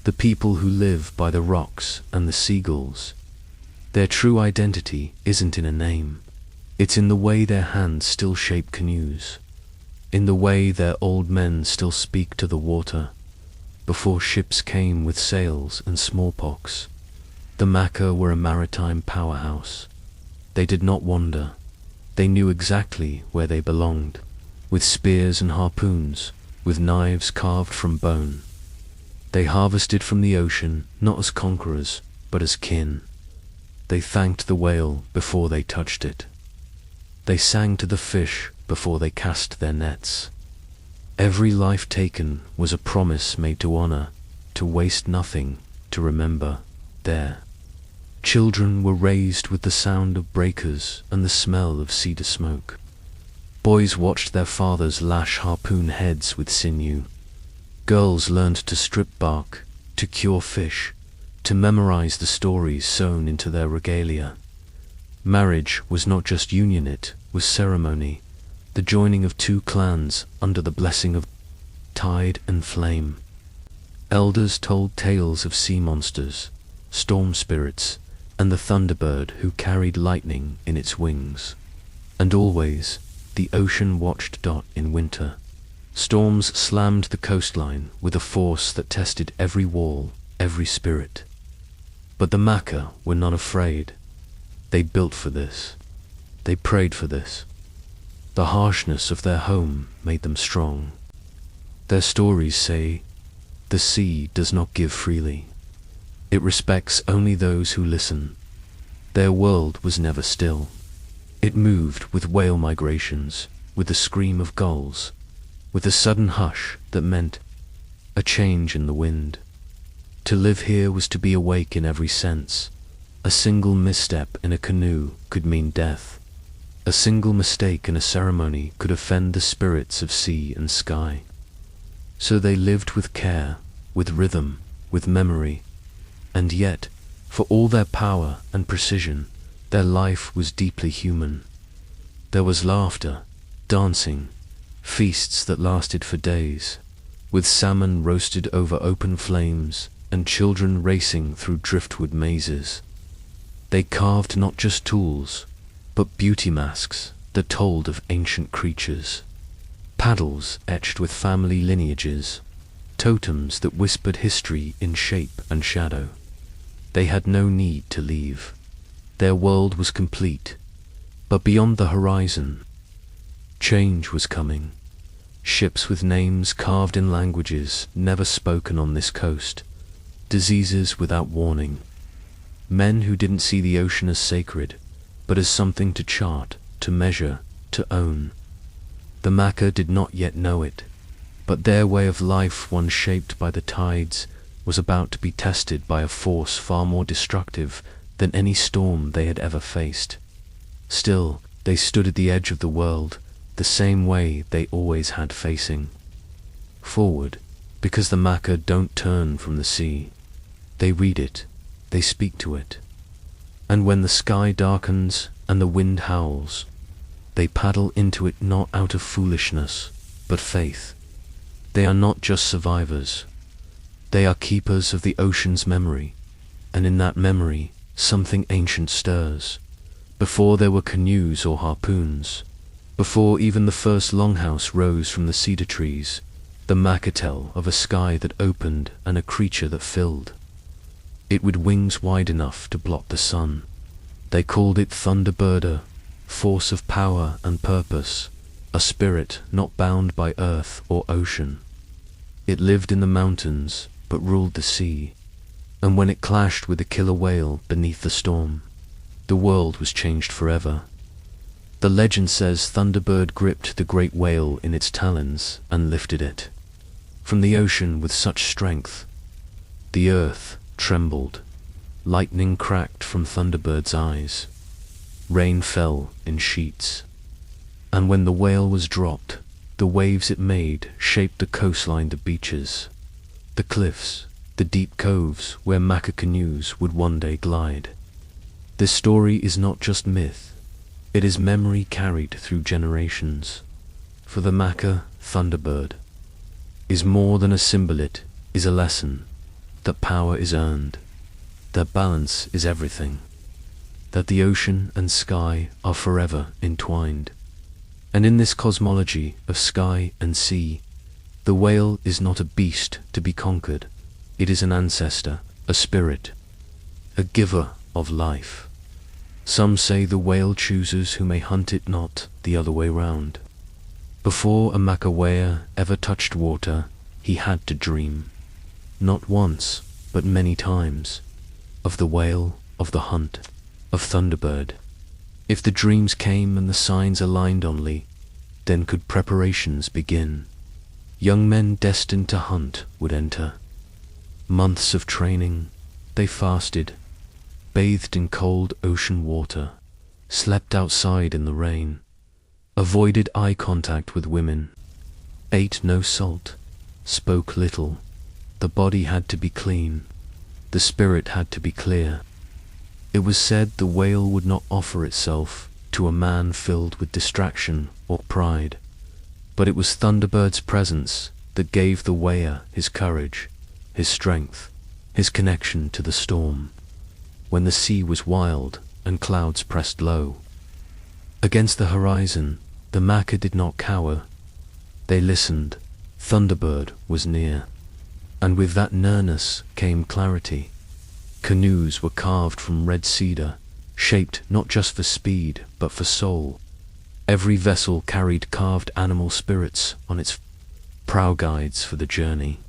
the people who live by the rocks and the seagulls. Their true identity isn't in a name. It's in the way their hands still shape canoes, in the way their old men still speak to the water. Before ships came with sails and smallpox, the Maka were a maritime powerhouse. They did not wander. They knew exactly where they belonged, with spears and harpoons, with knives carved from bone. They harvested from the ocean, not as conquerors, but as kin. They thanked the whale before they touched it. They sang to the fish before they cast their nets. Every life taken was a promise made to honor, to waste nothing, to remember. There, children were raised with the sound of breakers and the smell of cedar smoke. Boys watched their fathers lash harpoon heads with sinew. Girls learned to strip bark, to cure fish, to memorize the stories sewn into their regalia. Marriage was not just union, it was ceremony, the joining of two clans under the blessing of tide and flame. Elders told tales of sea monsters, storm spirits, and the thunderbird who carried lightning in its wings. And always, the ocean watched. In winter, storms slammed the coastline with a force that tested every wall, every spirit. But the Maka were not afraid. They built for this. They prayed for this. The harshness of their home made them strong. Their stories say, the sea does not give freely. It respects only those who listen. Their world was never still. It moved with whale migrations, with the scream of gulls, with a sudden hush that meant a change in the wind. To live here was to be awake in every sense. A single misstep in a canoe could mean death. A single mistake in a ceremony could offend the spirits of sea and sky. So they lived with care, with rhythm, with memory. And yet, for all their power and precision, their life was deeply human. There was laughter, dancing, feasts that lasted for days, with salmon roasted over open flames and children racing through driftwood mazes. They carved not just tools, but beauty masks that told of ancient creatures, paddles etched with family lineages, totems that whispered history in shape and shadow. They had no need to leave. Their world was complete, but beyond the horizon, change was coming. Ships with names carved in languages never spoken on this coast, diseases without warning, men who didn't see the ocean as sacred, but as something to chart, to measure, to own. The Maka did not yet know it, but their way of life, one shaped by the tides, was about to be tested by a force far more destructive than any storm they had ever faced. Still, they stood at the edge of the world, the same way they always had, facing forward, because the Maka don't turn from the sea. They read it, they speak to it. And when the sky darkens and the wind howls, they paddle into it not out of foolishness, but faith. They are not just survivors. They are keepers of the ocean's memory, and in that memory, something ancient stirs. Before there were canoes or harpoons, before even the first longhouse rose from the cedar trees, the Maka tell of a sky that opened and a creature that filled it with wings wide enough to blot the sun. They called it Thunderbirder, force of power and purpose, a spirit not bound by earth or ocean. It lived in the mountains, but ruled the sea, and when it clashed with a killer whale beneath the storm, the world was changed forever. The legend says Thunderbird gripped the great whale in its talons and lifted it from the ocean with such strength. The earth trembled, lightning cracked from Thunderbird's eyes, rain fell in sheets, and when the whale was dropped, the waves it made shaped the coastline to beaches. the cliffs, the deep coves where Maka canoes would one day glide. This story is not just myth, it is memory carried through generations. For the Maka thunderbird is more than a symbol, it is a lesson that power is earned, that balance is everything, that the ocean and sky are forever entwined. And in this cosmology of sky and sea, the whale is not a beast to be conquered, it is an ancestor, a spirit, a giver of life. Some say the whale chooses who may hunt it, not the other way round. Before a Makawea ever touched water, he had to dream, not once, but many times, of the whale, of the hunt, of Thunderbird. If the dreams came and the signs aligned only, then could preparations begin. Young men destined to hunt would enter. Months of training, they fasted, bathed in cold ocean water, slept outside in the rain, avoided eye contact with women, ate no salt, spoke little. The body had to be clean, the spirit had to be clear. It was said the whale would not offer itself to a man filled with distraction or pride, but it was Thunderbird's presence that gave the whale his courage, his strength, his connection to the storm. When the sea was wild and clouds pressed low against the horizon, the Maka did not cower. They listened. Thunderbird was near, and with that nearness came clarity. Canoes were carved from red cedar, shaped not just for speed but for soul. Every vessel carried carved animal spirits on its prow, guides for the journey.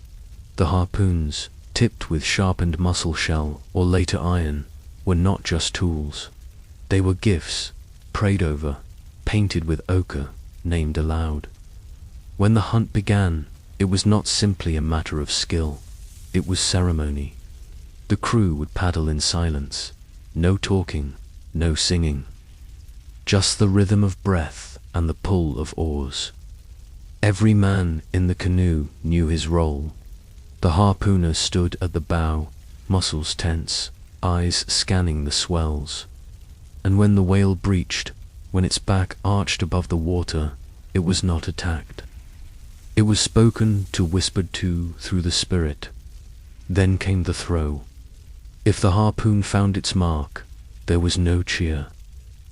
The harpoons, tipped with sharpened mussel shell or later iron, were not just tools. They were gifts, prayed over, painted with ochre, named aloud. When the hunt began, it was not simply a matter of skill, it was ceremony. The crew would paddle in silence, no talking, no singing, just the rhythm of breath and the pull of oars. Every man in the canoe knew his role. The harpooner stood at the bow, muscles tense, eyes scanning the swells. And when the whale breached, when its back arched above the water, it was not attacked. It was spoken to, whispered to through the spirit. Then came the throw. If the harpoon found its mark, there was no cheer,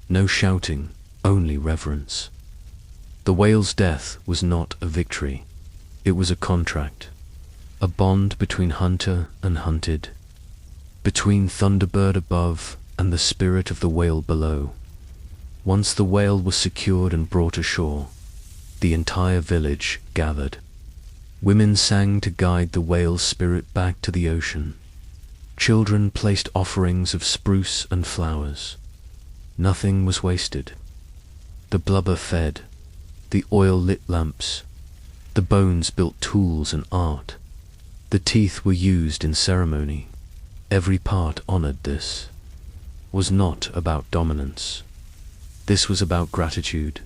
no shouting, only reverence. The whale's death was not a victory, it was a contract, a bond between hunter and hunted, between Thunderbird above and the spirit of the whale below. Once the whale was secured and brought ashore, the entire village gathered. Women sang to guide the whale's spirit back to the ocean. Children placed offerings of spruce and flowers. Nothing was wasted. The blubber fed, the oil lit lamps, the bones built tools and art. The teeth were used in ceremony. Every part honored. This was not about dominance. This was about gratitude.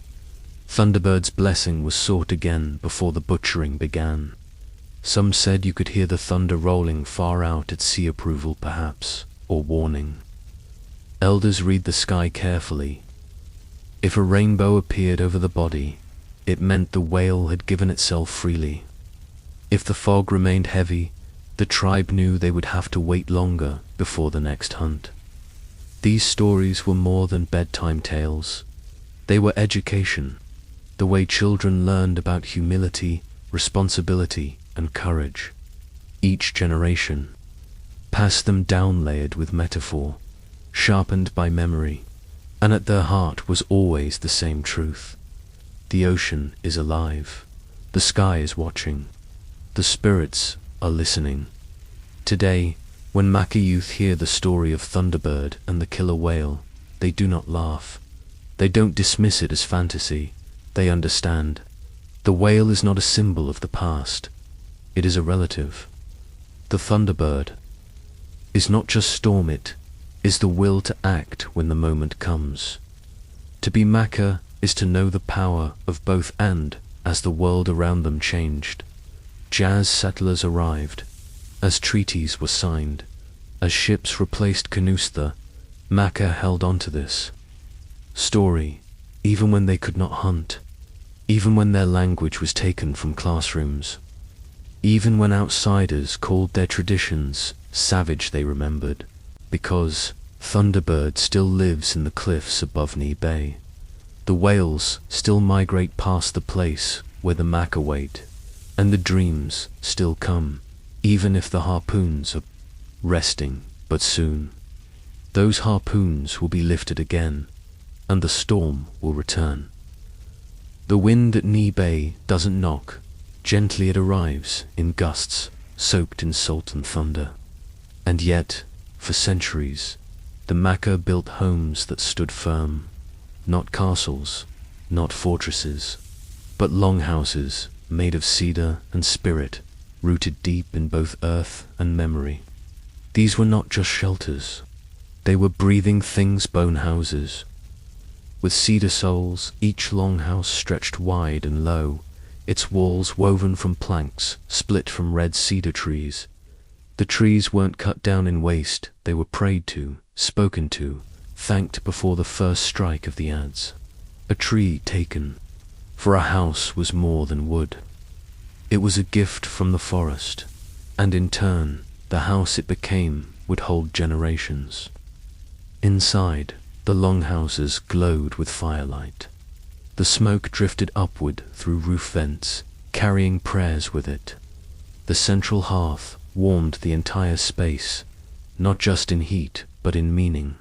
Thunderbird's blessing was sought again before the butchering began. Some said you could hear the thunder rolling far out at sea, approval perhaps, or warning. Elders read the sky carefully. If a rainbow appeared over the body, it meant the whale had given itself freely. If the fog remained heavy, the tribe knew they would have to wait longer before the next hunt. These stories were more than bedtime tales. They were education, the way children learned about humility, responsibility, and courage. Each generation passed them down layered with metaphor, sharpened by memory, and at their heart was always the same truth. The ocean is alive, the sky is watching, the spirits are listening. Today, when Maka youth hear the story of Thunderbird and the killer whale, they do not laugh. They don't dismiss it as fantasy. They understand. The whale is not a symbol of the past. It is a relative. The Thunderbird is not just storm, it is the will to act when the moment comes. To be Maka is to know the power of both, and as the world around them changed, jazz settlers arrived, As treaties were signed, as ships replaced Canustha, Maka held on to this story, even when they could not hunt, even when their language was taken from classrooms, even when outsiders called their traditions savage. They remembered, because Thunderbird still lives in the cliffs above Knee Bay. The whales still migrate past the place where the Maka wait, and the dreams still come, even if the harpoons are resting. But soon, those harpoons will be lifted again, and the storm will return. The wind at Knee Bay doesn't knock, gently it arrives in gusts soaked in salt and thunder. And yet, for centuries, the Maka built homes that stood firm, not castles, not fortresses, but longhouses made of cedar and spirit, rooted deep in both earth and memory. These were not just shelters, they were breathing things, bone houses. With cedar soles, each longhouse stretched wide and low, its walls woven from planks split from red cedar trees. The trees weren't cut down in waste, they were prayed to, spoken to, thanked before the first strike of the adze. A tree taken, for a house was more than wood. It was a gift from the forest, and in turn, the house it became would hold generations. Inside, the longhouses glowed with firelight. The smoke drifted upward through roof vents, carrying prayers with it. The central hearth warmed the entire space, not just in heat, but in meaning.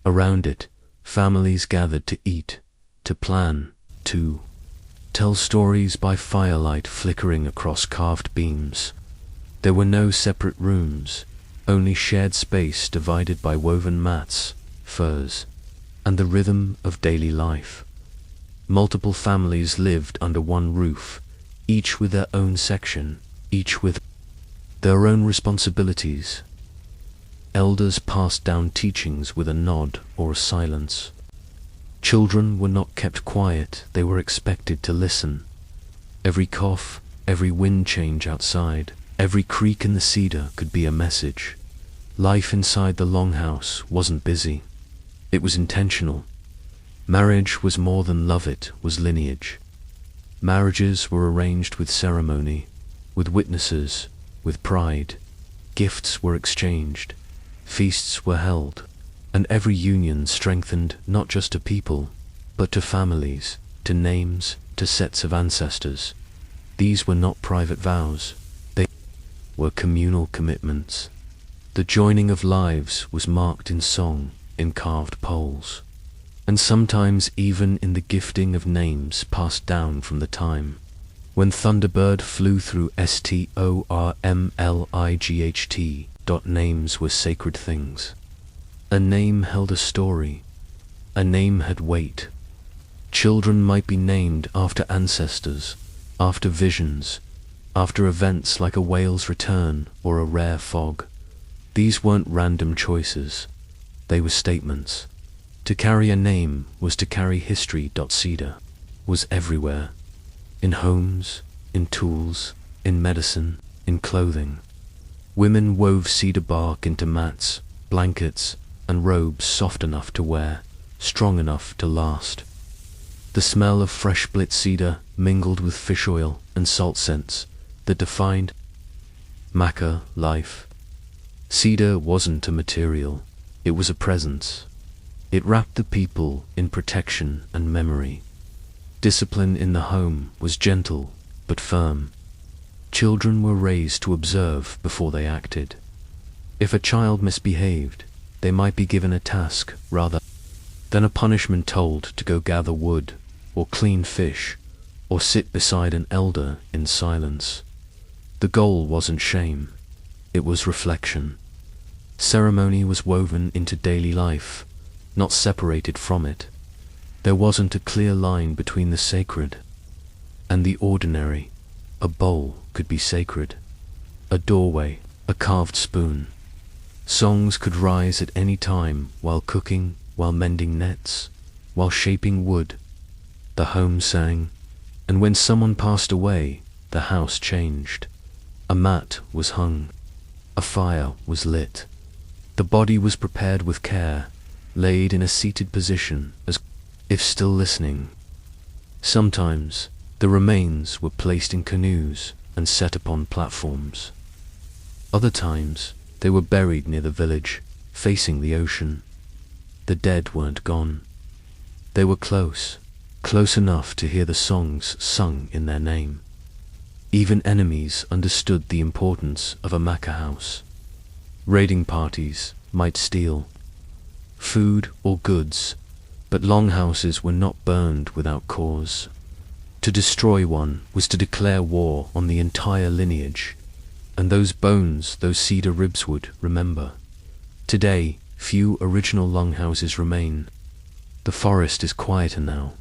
Around it, families gathered to eat, to plan, to tell stories by firelight flickering across carved beams. There were no separate rooms, only shared space divided by woven mats, furs, and the rhythm of daily life. Multiple families lived under one roof, each with their own section, each with their own responsibilities. Elders passed down teachings with a nod or a silence. Children were not kept quiet, they were expected to listen. Every cough, every wind change outside, every creak in the cedar could be a message. Life inside the longhouse wasn't busy. It was intentional. Marriage was more than love, it was lineage. Marriages were arranged with ceremony, with witnesses, with pride. Gifts were exchanged, feasts were held, and every union strengthened not just to people, but to families, to names, to sets of ancestors. These were not private vows, they were communal commitments. The joining of lives was marked in song, in carved poles, and sometimes even in the gifting of names passed down from the time when Thunderbird flew through stormlight. Names were sacred things. A name held a story. A name had weight. Children might be named after ancestors, after visions, after events like a whale's return or a rare fog. These weren't random choices. They were statements. To carry a name was to carry history. Cedar was everywhere. In homes, in tools, in medicine, in clothing. Women wove cedar bark into mats, blankets, and robes soft enough to wear, strong enough to last. The smell of fresh split cedar mingled with fish oil and salt scents that defined Maka life. Cedar wasn't a material, it was a presence. It wrapped the people in protection and memory. Discipline in the home was gentle but firm. Children were raised to observe before they acted. If a child misbehaved, they might be given a task rather than a punishment, told to go gather wood, or clean fish, or sit beside an elder in silence. The goal wasn't shame, it was reflection. Ceremony was woven into daily life, not separated from it. There wasn't a clear line between the sacred and the ordinary. A bowl could be sacred, a doorway, a carved spoon. Songs could rise at any time, while cooking, while mending nets, while shaping wood. The home sang, and when someone passed away, the house changed. A mat was hung, A fire was lit. The body was prepared with care, laid in a seated position as if still listening. Sometimes the remains were placed in canoes and set upon platforms. Other times they were buried near the village, facing the ocean. The dead weren't gone. They were close, close enough to hear the songs sung in their name. Even enemies understood the importance of a Maca house. Raiding parties might steal food or goods, but longhouses were not burned without cause. To destroy one was to declare war on the entire lineage, and those bones, those cedar ribs would remember. Today, few original longhouses remain. The forest is quieter now.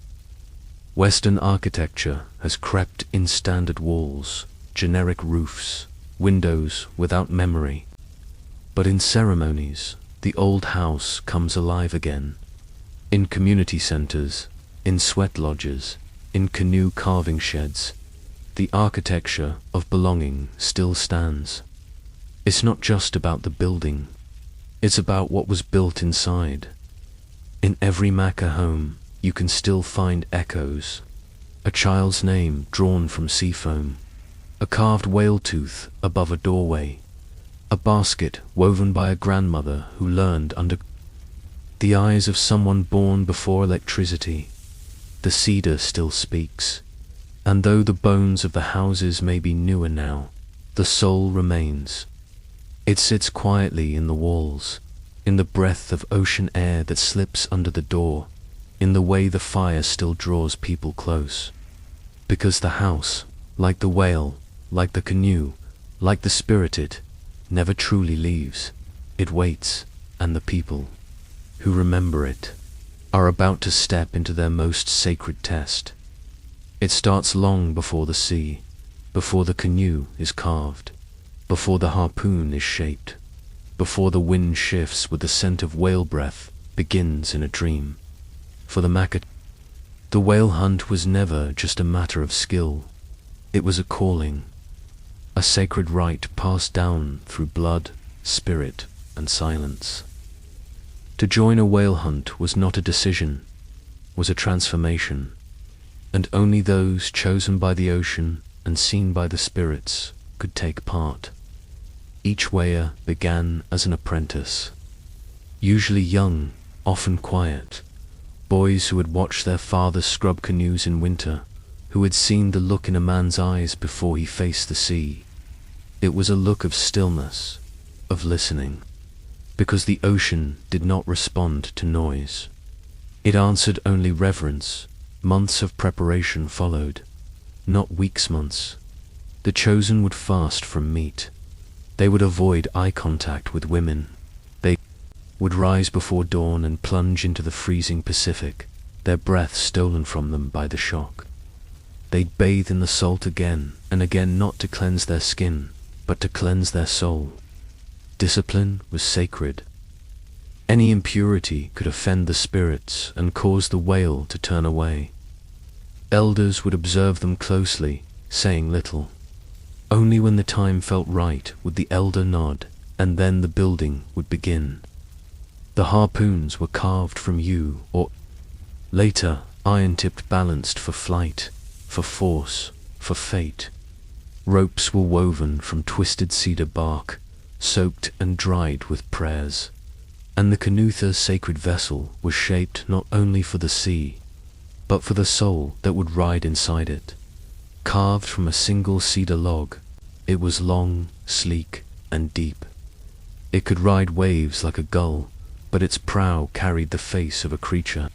Western architecture has crept in standard walls, generic roofs, windows without memory. But in ceremonies, the old house comes alive again. In community centers, in sweat lodges, in canoe carving sheds, the architecture of belonging still stands. It's not just about the building, it's about what was built inside. In every Maca home, you can still find echoes. A child's name drawn from sea foam, a carved whale tooth above a doorway, a basket woven by a grandmother who learned under the eyes of someone born before electricity. The cedar still speaks, and though the bones of the houses may be newer now, the soul remains. It sits quietly in the walls, in the breath of ocean air that slips under the door, in the way the fire still draws people close. Because the house, like the whale, like the canoe, like the spirited, never truly leaves. It waits, and the people who remember it are about to step into their most sacred test. It starts long before the sea, before the canoe is carved, before the harpoon is shaped, before the wind shifts with the scent of whale breath begins in a dream. For the Maca, the whale hunt was never just a matter of skill. It was a calling, a sacred rite passed down through blood, spirit, and silence. To join a whale hunt was not a decision, was a transformation, and only those chosen by the ocean and seen by the spirits could take part. Each whaler began as an apprentice, usually young, often quiet, boys who had watched their fathers scrub canoes in winter, who had seen the look in a man's eyes before he faced the sea. It was a look of stillness, of listening, because the ocean did not respond to noise. It answered only reverence. Months of preparation followed, not weeks, months. The chosen would fast from meat. They would avoid eye contact with women. They would rise before dawn and plunge into the freezing Pacific, their breath stolen from them by the shock. They'd bathe in the salt again and again, not to cleanse their skin, but to cleanse their soul. Discipline was sacred. Any impurity could offend the spirits and cause the whale to turn away. Elders would observe them closely, saying little. Only when the time felt right would the elder nod, and then the building would begin. The harpoons were carved from yew, or later iron-tipped, balanced for flight, for force, for fate. Ropes were woven from twisted cedar bark, soaked and dried with prayers. And the Canutha's sacred vessel was shaped not only for the sea, but for the soul that would ride inside it. Carved from a single cedar log, it was long, sleek, and deep. It could ride waves like a gull, but its prow carried the face of a creature.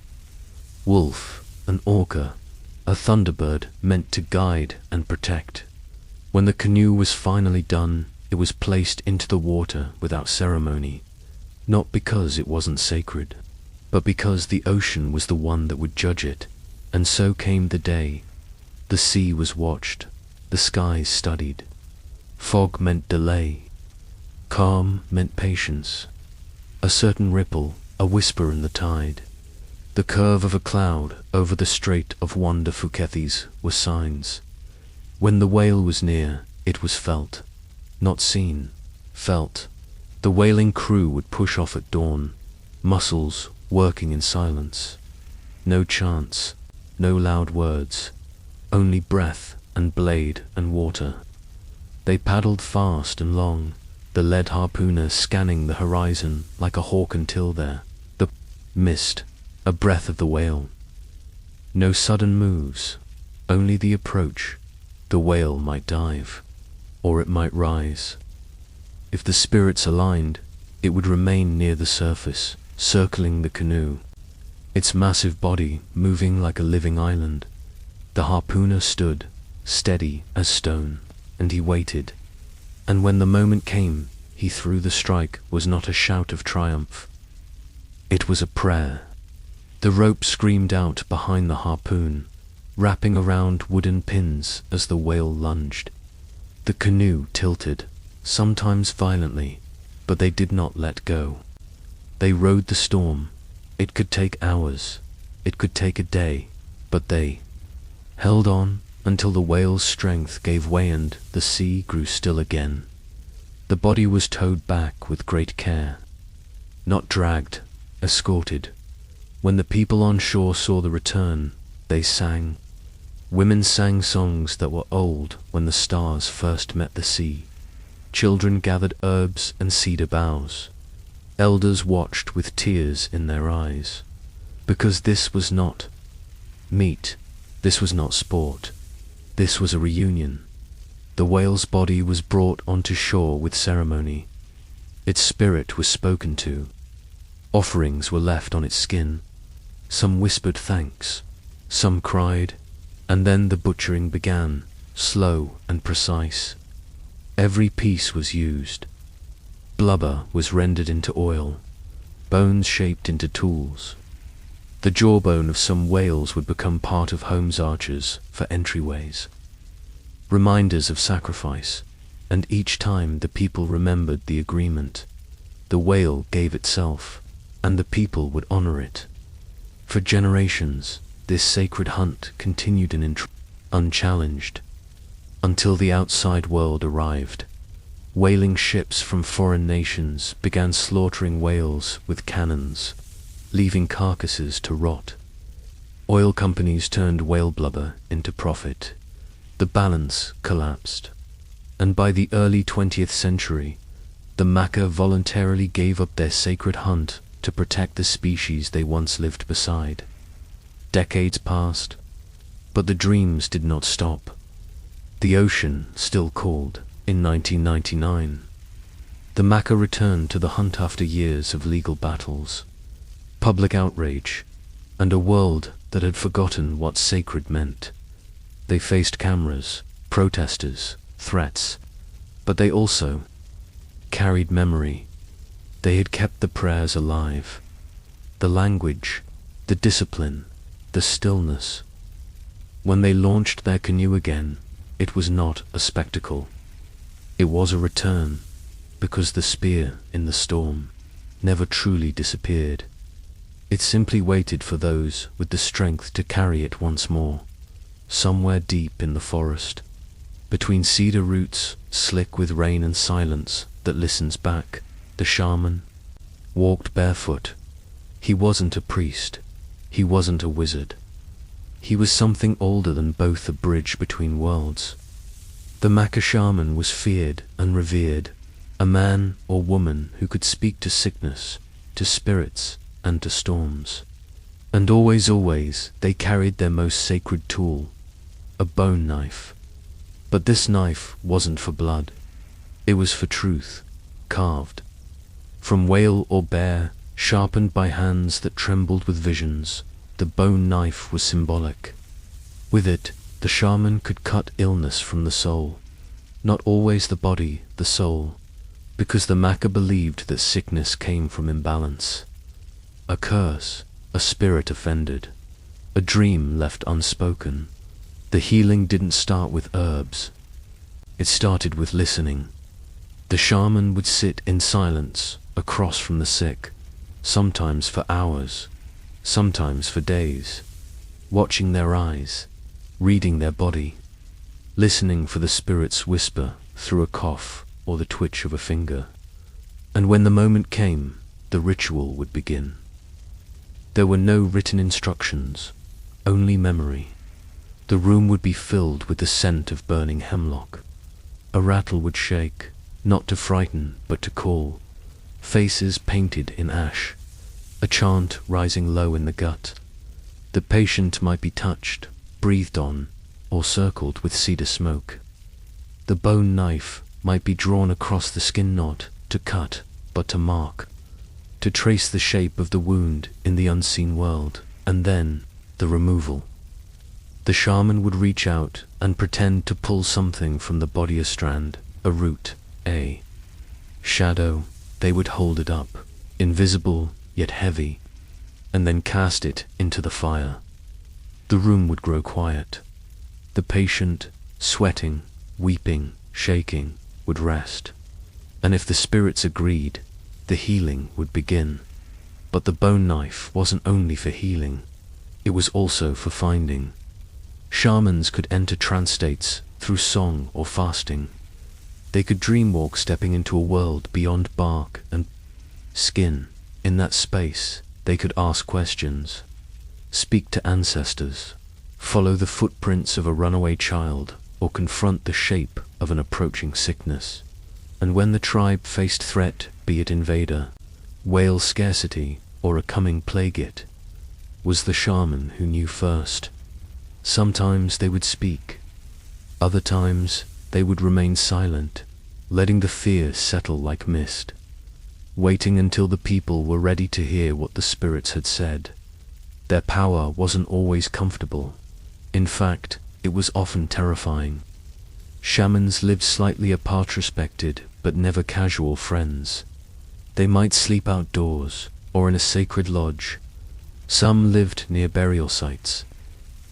Wolf, an orca, a thunderbird meant to guide and protect. When the canoe was finally done, it was placed into the water without ceremony. Not because it wasn't sacred, but because the ocean was the one that would judge it. And so came the day. The sea was watched, the skies studied. Fog meant delay. Calm meant patience. A certain ripple, a whisper in the tide. The curve of a cloud over the Strait of Wanda Fukethis were signs. When the whale was near, it was felt, not seen. felt. The whaling crew would push off at dawn, muscles working in silence. No chants, no loud words, only breath and blade and water. They paddled fast and long, the lead harpooner scanning the horizon like a hawk until there. The mist, a breath of the whale. No sudden moves, only the approach. The whale might dive, or it might rise. If the spirits aligned, it would remain near the surface, circling the canoe, its massive body moving like a living island. The harpooner stood, steady as stone, and he waited. And when the moment came, he threw the strike was not a shout of triumph. It was a prayer. The rope screamed out behind the harpoon, wrapping around wooden pins as the whale lunged. The canoe tilted, sometimes violently, but they did not let go. They rode the storm. It could take hours, it could take a day, but they held on until the whale's strength gave way and the sea grew still again. The body was towed back with great care, not dragged, escorted. When the people on shore saw the return, they sang. Women sang songs that were old when the stars first met the sea. Children gathered herbs and cedar boughs. Elders watched with tears in their eyes. Because this was not meat, this was not sport, this was a reunion. The whale's body was brought onto shore with ceremony. Its spirit was spoken to. Offerings were left on its skin. Some whispered thanks, some cried, and then the butchering began, slow and precise. Every piece was used. Blubber was rendered into oil, bones shaped into tools. The jawbone of some whales would become part of homes' arches for entryways. Reminders of sacrifice, and each time the people remembered the agreement. The whale gave itself, and the people would honor it. For generations, this sacred hunt continued unchallenged, until the outside world arrived. Whaling ships from foreign nations began slaughtering whales with cannons, leaving carcasses to rot. Oil companies turned whale blubber into profit. The balance collapsed, and by the early 20th century, the Maka voluntarily gave up their sacred hunt to protect the species they once lived beside. Decades passed, but the dreams did not stop. The ocean still called. In 1999, the Maka returned to the hunt after years of legal battles, public outrage, and a world that had forgotten what sacred meant. They faced cameras, protesters, threats, but they also carried memory. They had kept the prayers alive, the language, the discipline, the stillness. When they launched their canoe again, it was not a spectacle. It was a return, because the spear in the storm never truly disappeared. It simply waited for those with the strength to carry it once more, somewhere deep in the forest, between cedar roots slick with rain and silence that listens back. The shaman walked barefoot. He wasn't a priest, he wasn't a wizard. He was something older than both a bridge between worlds. The Maka shaman was feared and revered, a man or woman who could speak to sickness, to spirits, and to storms. And always, always, they carried their most sacred tool, a bone knife. But this knife wasn't for blood. It was for truth, carved from whale or bear, sharpened by hands that trembled with visions. The bone knife was symbolic. With it, the shaman could cut illness from the soul, not always the body, the soul, because the Maka believed that sickness came from imbalance. A curse, a spirit offended, a dream left unspoken. The healing didn't start with herbs. It started with listening. The shaman would sit in silence across from the sick, sometimes for hours, sometimes for days, watching their eyes, reading their body, listening for the spirit's whisper through a cough, or the twitch of a finger. And when the moment came, the ritual would begin. There were no written instructions, only memory. The room would be filled with the scent of burning hemlock. A rattle would shake, not to frighten, but to call. Faces painted in ash, a chant rising low in the gut. The patient might be touched, breathed on, or circled with cedar smoke. The bone knife might be drawn across the skin, not to cut, but to mark, to trace the shape of the wound in the unseen world, and then the removal. The shaman would reach out and pretend to pull something from the body, a strand, a root, a shadow. They would hold it up, invisible yet heavy, and then cast it into the fire. The room would grow quiet. The patient, sweating, weeping, shaking, would rest. And if the spirits agreed, the healing would begin. But the bone knife wasn't only for healing, it was also for finding. Shamans could enter trance states through song or fasting. They could dreamwalk, stepping into a world beyond bark and skin. In that space, they could ask questions, speak to ancestors, follow the footprints of a runaway child, or confront the shape of an approaching sickness. And when the tribe faced threat, be it invader, whale scarcity, or a coming plague, it was the shaman who knew first. Sometimes they would speak, other times they would remain silent, letting the fear settle like mist, waiting until the people were ready to hear what the spirits had said. Their power wasn't always comfortable. In fact, it was often terrifying. Shamans lived slightly apart, respected, but never casual friends. They might sleep outdoors, or in a sacred lodge. Some lived near burial sites,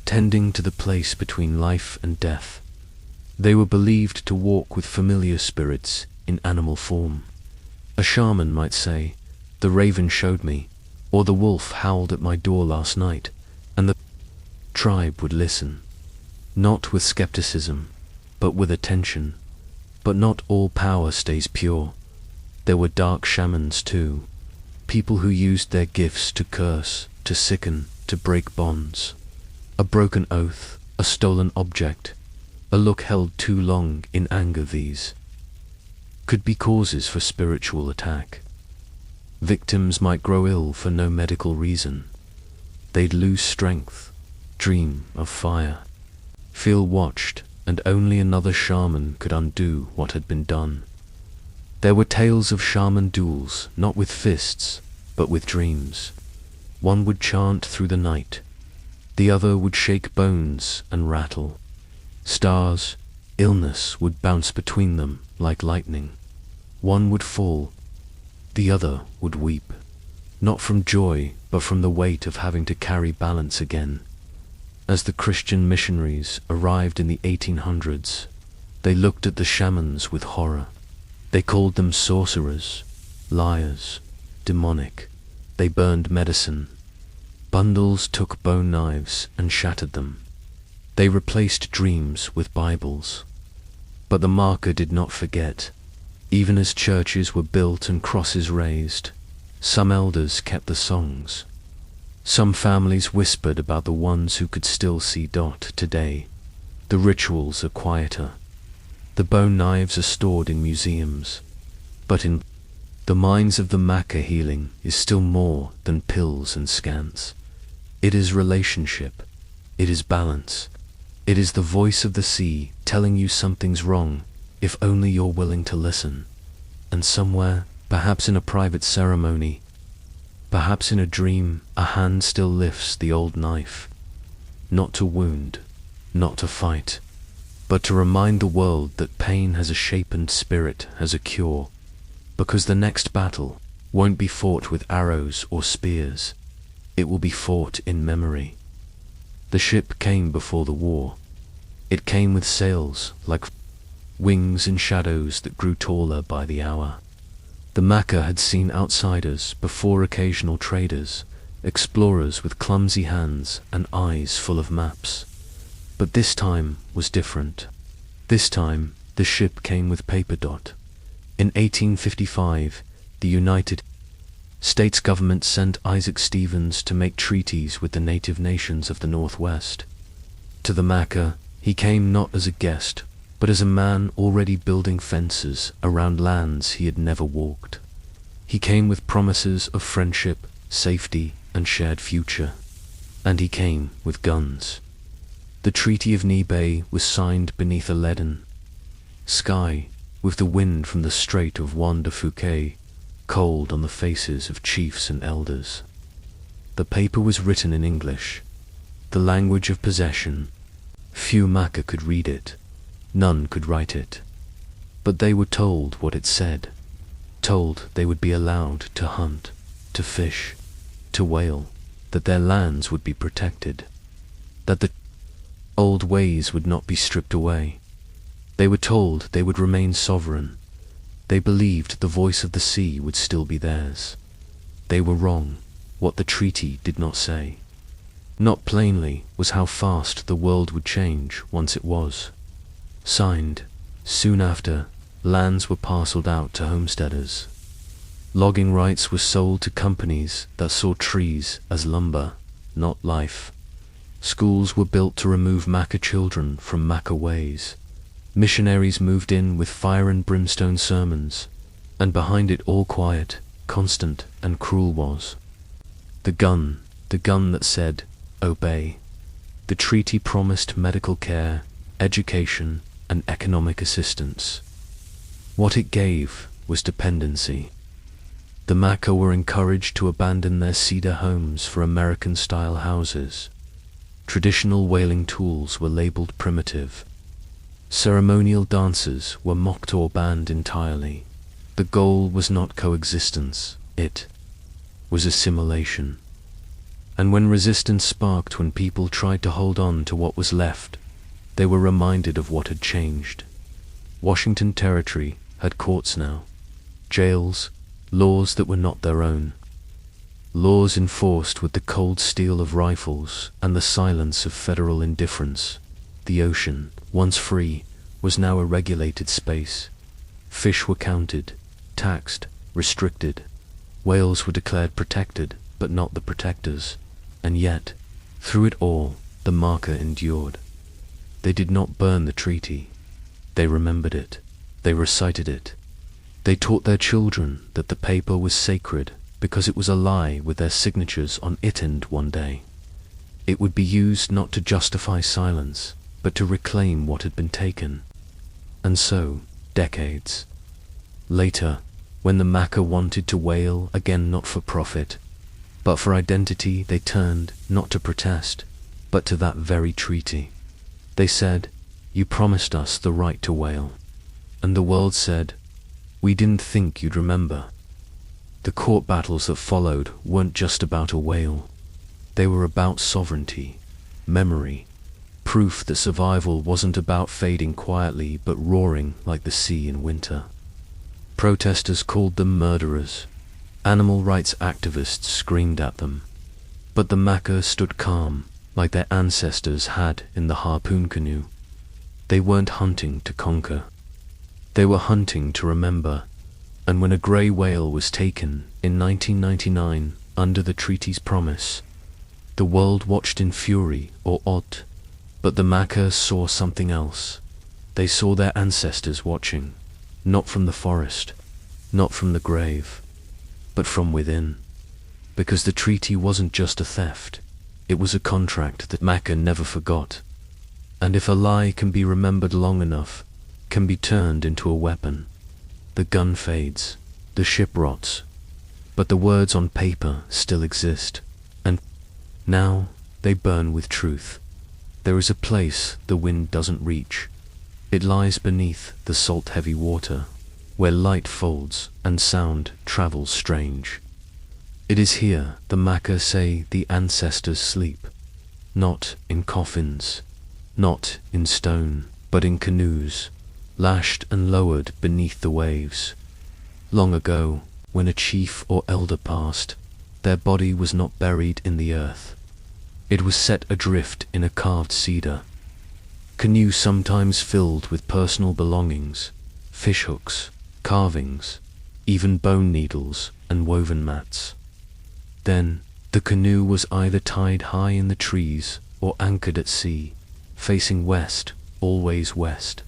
tending to the place between life and death. They were believed to walk with familiar spirits in animal form. A shaman might say, "The raven showed me," or "The wolf howled at my door last night," and the tribe would listen, not with skepticism, but with attention. But not all power stays pure. There were dark shamans too, people who used their gifts to curse, to sicken, to break bonds. A broken oath, a stolen object, a look held too long in anger, these could be causes for spiritual attack. Victims might grow ill for no medical reason. They'd lose strength, dream of fire, feel watched, and only another shaman could undo what had been done. There were tales of shaman duels, not with fists, but with dreams. One would chant through the night, the other would shake bones and rattle. Stars, illness would bounce between them like lightning. One would fall, the other would weep, not from joy, but from the weight of having to carry balance again. As the Christian missionaries arrived in the 1800s, they looked at the shamans with horror. They called them sorcerers, liars, demonic. They burned medicine. Bundles took bone knives and shattered them. They replaced dreams with Bibles. But the marker did not forget. Even as churches were built and crosses raised, some elders kept the songs. Some families whispered about the ones who could still see. Today, the rituals are quieter. The bone knives are stored in museums. But in the minds of the Maca, healing is still more than pills and scans. It is relationship. It is balance. It is the voice of the sea telling you something's wrong, if only you're willing to listen. And somewhere, perhaps in a private ceremony, perhaps in a dream, a hand still lifts the old knife. Not to wound, not to fight, but to remind the world that pain has a shape and spirit has a cure. Because the next battle won't be fought with arrows or spears. It will be fought in memory. The ship came before the war. It came with sails like wings and shadows that grew taller by the hour. The Maca had seen outsiders before occasional traders, explorers with clumsy hands and eyes full of maps. But this time was different. This time the ship came with paper. In 1855, the United States government sent Isaac Stevens to make treaties with the native nations of the Northwest. To the Mecca, he came not as a guest, but as a man already building fences around lands he had never walked. He came with promises of friendship, safety, and shared future. And he came with guns. The Treaty of Nibay was signed beneath a leaden sky, with the wind from the Strait of Juan de Fuca cold on the faces of chiefs and elders. The paper was written in English, the language of possession. Few Maka could read it, none could write it. But they were told what it said, told they would be allowed to hunt, to fish, to whale, that their lands would be protected, that the old ways would not be stripped away. They were told they would remain sovereign. They believed the voice of the sea would still be theirs. They were wrong. What the treaty did not say, not plainly, was how fast the world would change once it was signed. Soon after, lands were parceled out to homesteaders. Logging rights were sold to companies that saw trees as lumber, not life. Schools were built to remove Maka children from Maka ways. Missionaries moved in with fire and brimstone sermons, and behind it all quiet, constant, and cruel was the gun that said, obey. The treaty promised medical care, education, and economic assistance. What it gave was dependency. The Maka were encouraged to abandon their cedar homes for American-style houses. Traditional whaling tools were labeled primitive. Ceremonial dances were mocked or banned entirely. The goal was not coexistence, it was assimilation. And when resistance sparked, when people tried to hold on to what was left, they were reminded of what had changed. Washington Territory had courts now, jails, laws that were not their own. Laws enforced with the cold steel of rifles and the silence of federal indifference. The ocean, once free, was now a regulated space. Fish were counted, taxed, restricted. Whales were declared protected, but not the protectors. And yet, through it all, the Maka endured. They did not burn the treaty. They remembered it. They recited it. They taught their children that the paper was sacred because it was a lie with their signatures on it, and one day it would be used not to justify silence, but to reclaim what had been taken. And so, decades later, when the Maka wanted to whale again, not for profit, but for identity, they turned not to protest, but to that very treaty. They said, "You promised us the right to whale." And the world said, "We didn't think you'd remember." The court battles that followed weren't just about a whale. They were about sovereignty, memory, proof that survival wasn't about fading quietly but roaring like the sea in winter. Protesters called them murderers. Animal rights activists screamed at them. But the Maka stood calm, like their ancestors had in the harpoon canoe. They weren't hunting to conquer. They were hunting to remember. And when a grey whale was taken in 1999 under the treaty's promise, the world watched in fury or awe. But the Maka saw something else. They saw their ancestors watching, not from the forest, not from the grave, but from within. Because the treaty wasn't just a theft, it was a contract that Maka never forgot. And if a lie can be remembered long enough, can be turned into a weapon, the gun fades, the ship rots, but the words on paper still exist, and now they burn with truth. There is a place the wind doesn't reach. It lies beneath the salt-heavy water, where light folds and sound travels strange. It is here, the Maka say, the ancestors sleep, not in coffins, not in stone, but in canoes, lashed and lowered beneath the waves. Long ago, when a chief or elder passed, their body was not buried in the earth. It was set adrift in a carved cedar. Canoe sometimes filled with personal belongings, fishhooks, carvings, even bone needles and woven mats. Then, the canoe was either tied high in the trees or anchored at sea, facing west, always west,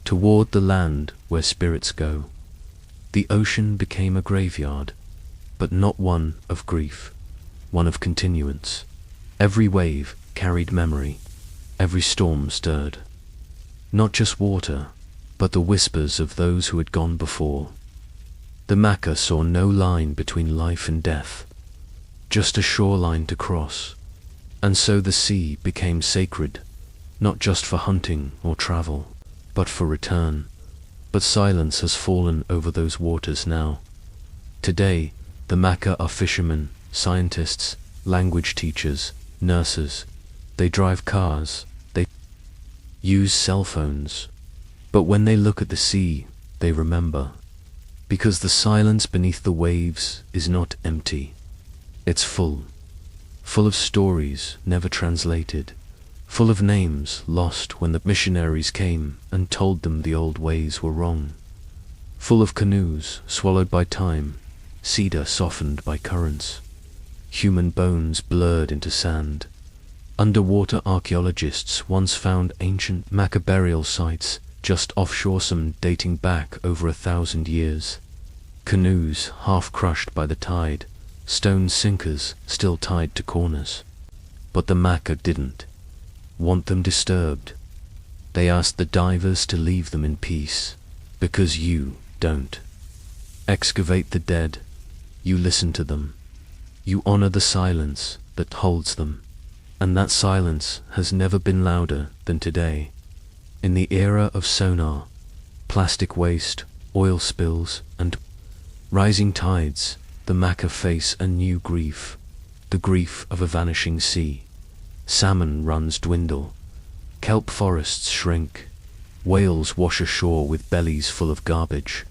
toward the land where spirits go. The ocean became a graveyard, but not one of grief, one of continuance. Every wave carried memory, every storm stirred. Not just water, but the whispers of those who had gone before. The Maka saw no line between life and death, just a shoreline to cross, and so the sea became sacred, not just for hunting or travel, but for return. But silence has fallen over those waters now. Today, the Maka are fishermen, scientists, language teachers, nurses. They drive cars, they use cell phones. But when they look at the sea, they remember. Because the silence beneath the waves is not empty. It's full. Full of stories never translated. Full of names lost when the missionaries came and told them the old ways were wrong. Full of canoes swallowed by time, cedar softened by currents, human bones blurred into sand. Underwater archaeologists once found ancient Maka burial sites just offshore, some dating back over 1,000 years. Canoes half crushed by the tide, stone sinkers still tied to corners. But the Maka didn't want them disturbed. They asked the divers to leave them in peace, because you don't. Excavate the dead, you listen to them. You honor the silence that holds them, and that silence has never been louder than today. In the era of sonar, plastic waste, oil spills, and rising tides, the Maka face a new grief, the grief of a vanishing sea. Salmon runs dwindle, kelp forests shrink, whales wash ashore with bellies full of garbage.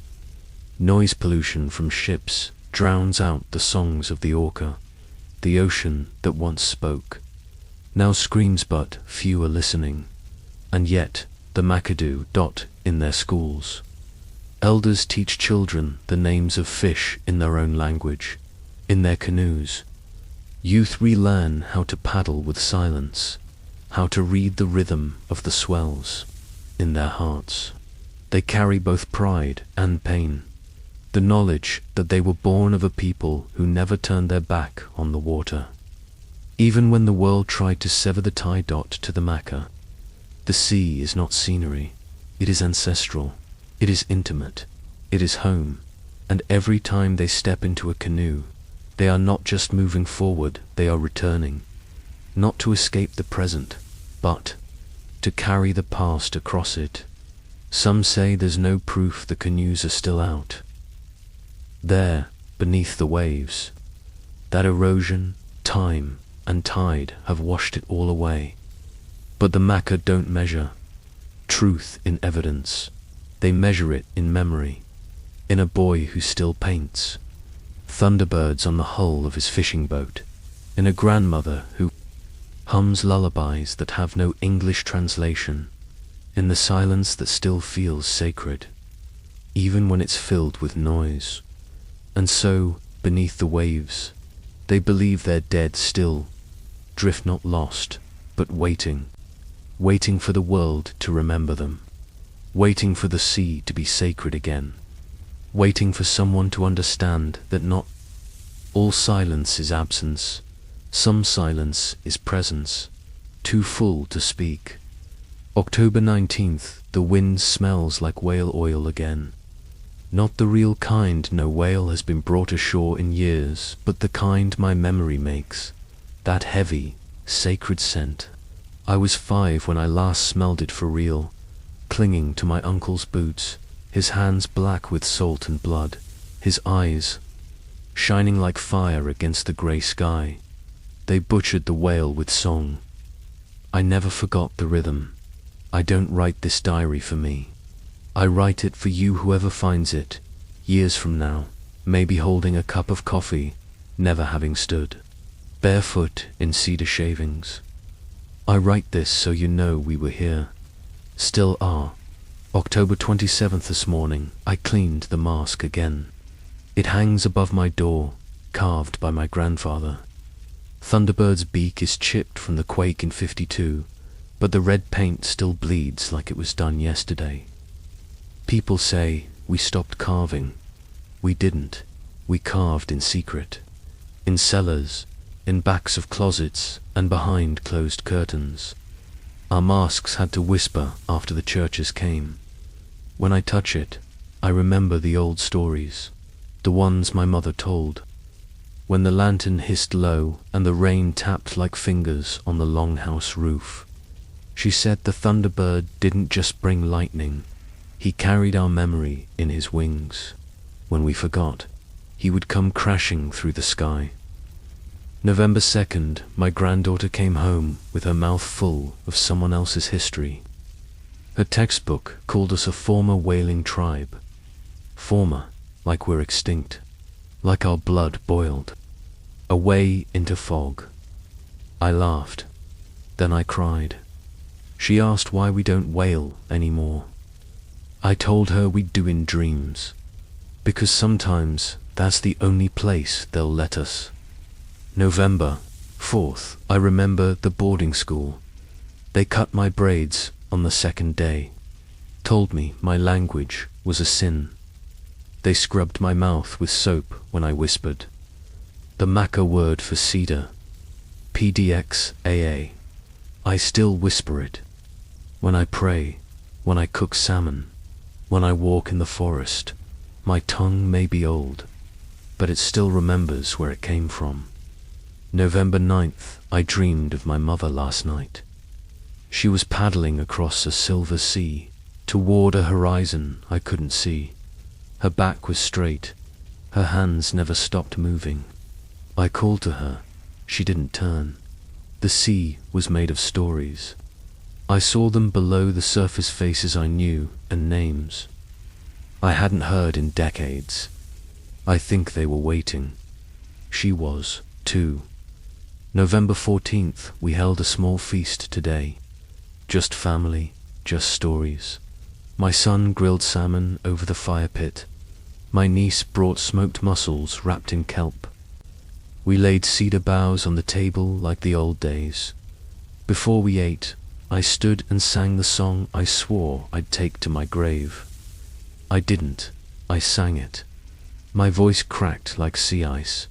Noise pollution from ships drowns out the songs of the orca. The ocean that once spoke now screams, but few are listening. And yet the Makadu dot in their schools. Elders teach children the names of fish in their own language, in their canoes. Youth relearn how to paddle with silence, how to read the rhythm of the swells in their hearts. They carry both pride and pain, the knowledge that they were born of a people who never turned their back on the water. Even when the world tried to sever the tie dot to the Maka, the sea is not scenery, it is ancestral, it is intimate, it is home, and every time they step into a canoe, they are not just moving forward, they are returning, not to escape the present, but to carry the past across it. Some say there's no proof the canoes are still out there, beneath the waves, that erosion, time, and tide have washed it all away. But the Maka don't measure truth in evidence, they measure it in memory, in a boy who still paints thunderbirds on the hull of his fishing boat, in a grandmother who hums lullabies that have no English translation, in the silence that still feels sacred, even when it's filled with noise. And so, beneath the waves, they believe they're dead still, drift not lost, but waiting, waiting for the world to remember them, waiting for the sea to be sacred again, waiting for someone to understand that not all silence is absence, some silence is presence, too full to speak. October 19th, the wind smells like whale oil again. Not the real kind, no whale has been brought ashore in years, but the kind my memory makes, that heavy, sacred scent. I was 5 when I last smelled it for real, clinging to my uncle's boots, his hands black with salt and blood, his eyes shining like fire against the grey sky. They butchered the whale with song. I never forgot the rhythm. I don't write this diary for me. I write it for you, whoever finds it, years from now, maybe holding a cup of coffee, never having stood barefoot in cedar shavings. I write this so you know we were here, still are, October 27th this morning, I cleaned the mask again. It hangs above my door, carved by my grandfather. Thunderbird's beak is chipped from the quake in '52, but the red paint still bleeds like it was done yesterday. People say we stopped carving. We didn't. We carved in secret. In cellars, in backs of closets, and behind closed curtains. Our masks had to whisper after the churches came. When I touch it, I remember the old stories, the ones my mother told. When the lantern hissed low and the rain tapped like fingers on the longhouse roof. She said the thunderbird didn't just bring lightning, he carried our memory in his wings. When we forgot, he would come crashing through the sky. November 2nd, my granddaughter came home with her mouth full of someone else's history. Her textbook called us a former whaling tribe. Former, like we're extinct, like our blood boiled. Away into fog. I laughed, then I cried. She asked why we don't wail anymore. I told her we'd do in dreams, because sometimes that's the only place they'll let us. November 4th, I remember the boarding school. They cut my braids on the second day, told me my language was a sin. They scrubbed my mouth with soap when I whispered. The Maca word for cedar, PDXAA. I still whisper it. When I pray, when I cook salmon, when I walk in the forest, my tongue may be old, but it still remembers where it came from. November 9th, I dreamed of my mother last night. She was paddling across a silver sea, toward a horizon I couldn't see. Her back was straight, her hands never stopped moving. I called to her, she didn't turn. The sea was made of stories. I saw them below the surface, faces I knew and names I hadn't heard in decades. I think they were waiting. She was, too. November 14th, we held a small feast today. Just family, just stories. My son grilled salmon over the fire pit. My niece brought smoked mussels wrapped in kelp. We laid cedar boughs on the table like the old days. Before we ate, I stood and sang the song I swore I'd take to my grave. I didn't, I sang it. My voice cracked like sea ice,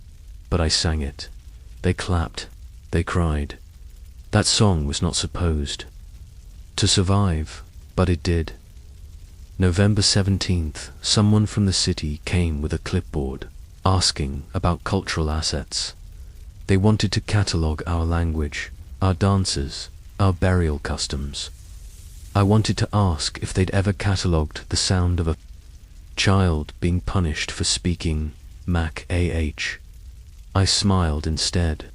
but I sang it. They clapped, they cried. That song was not supposed to survive, but it did. November 17th, someone from the city came with a clipboard, asking about cultural assets. They wanted to catalogue our language, our dances, our burial customs. I wanted to ask if they'd ever catalogued the sound of a child being punished for speaking Mac-AH. I smiled instead,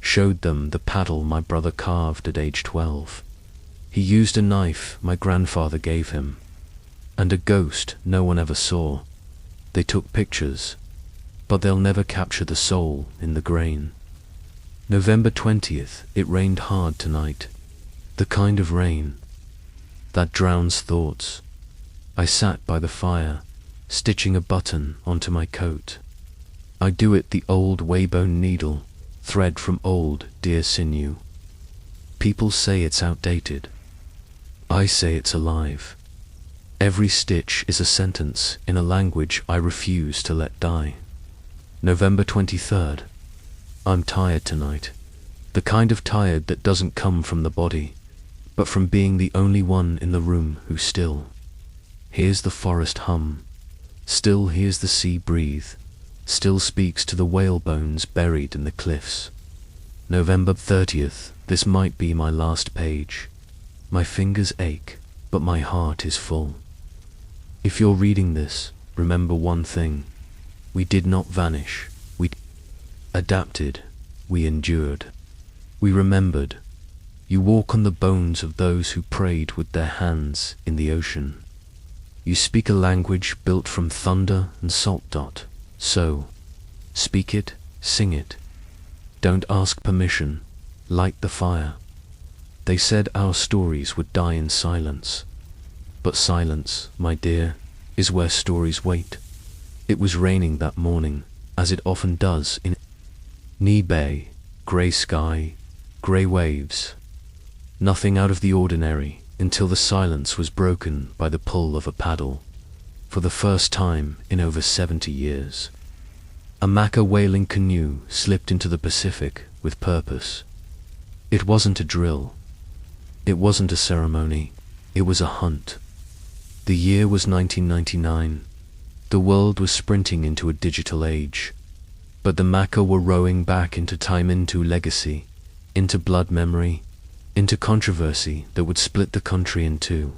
showed them the paddle my brother carved at age 12. He used a knife my grandfather gave him, and a ghost no one ever saw. They took pictures, but they'll never capture the soul in the grain. November 20th, it rained hard tonight. The kind of rain that drowns thoughts. I sat by the fire, stitching a button onto my coat. I do it the old whalebone needle, thread from old deer sinew. People say it's outdated. I say it's alive. Every stitch is a sentence in a language I refuse to let die. November 23rd. I'm tired tonight. The kind of tired that doesn't come from the body, but from being the only one in the room who still hears the forest hum, still hears the sea breathe, still speaks to the whale bones buried in the cliffs. November 30th. This might be my last page. My fingers ache, but my heart is full. If you're reading this, remember one thing. We did not vanish. We adapted. We endured. We remembered. You walk on the bones of those who prayed with their hands in the ocean. You speak a language built from thunder and salt dot. So, speak it, sing it. Don't ask permission. Light the fire. They said our stories would die in silence. But silence, my dear, is where stories wait. It was raining that morning, as it often does in Knee Bay, grey sky, grey waves. Nothing out of the ordinary until the silence was broken by the pull of a paddle. For the first time in over 70 years. A Maca whaling canoe slipped into the Pacific with purpose. It wasn't a drill. It wasn't a ceremony. It was a hunt. The year was 1999. The world was sprinting into a digital age. But the Maca were rowing back into time, into legacy, into blood memory, into controversy that would split the country in two.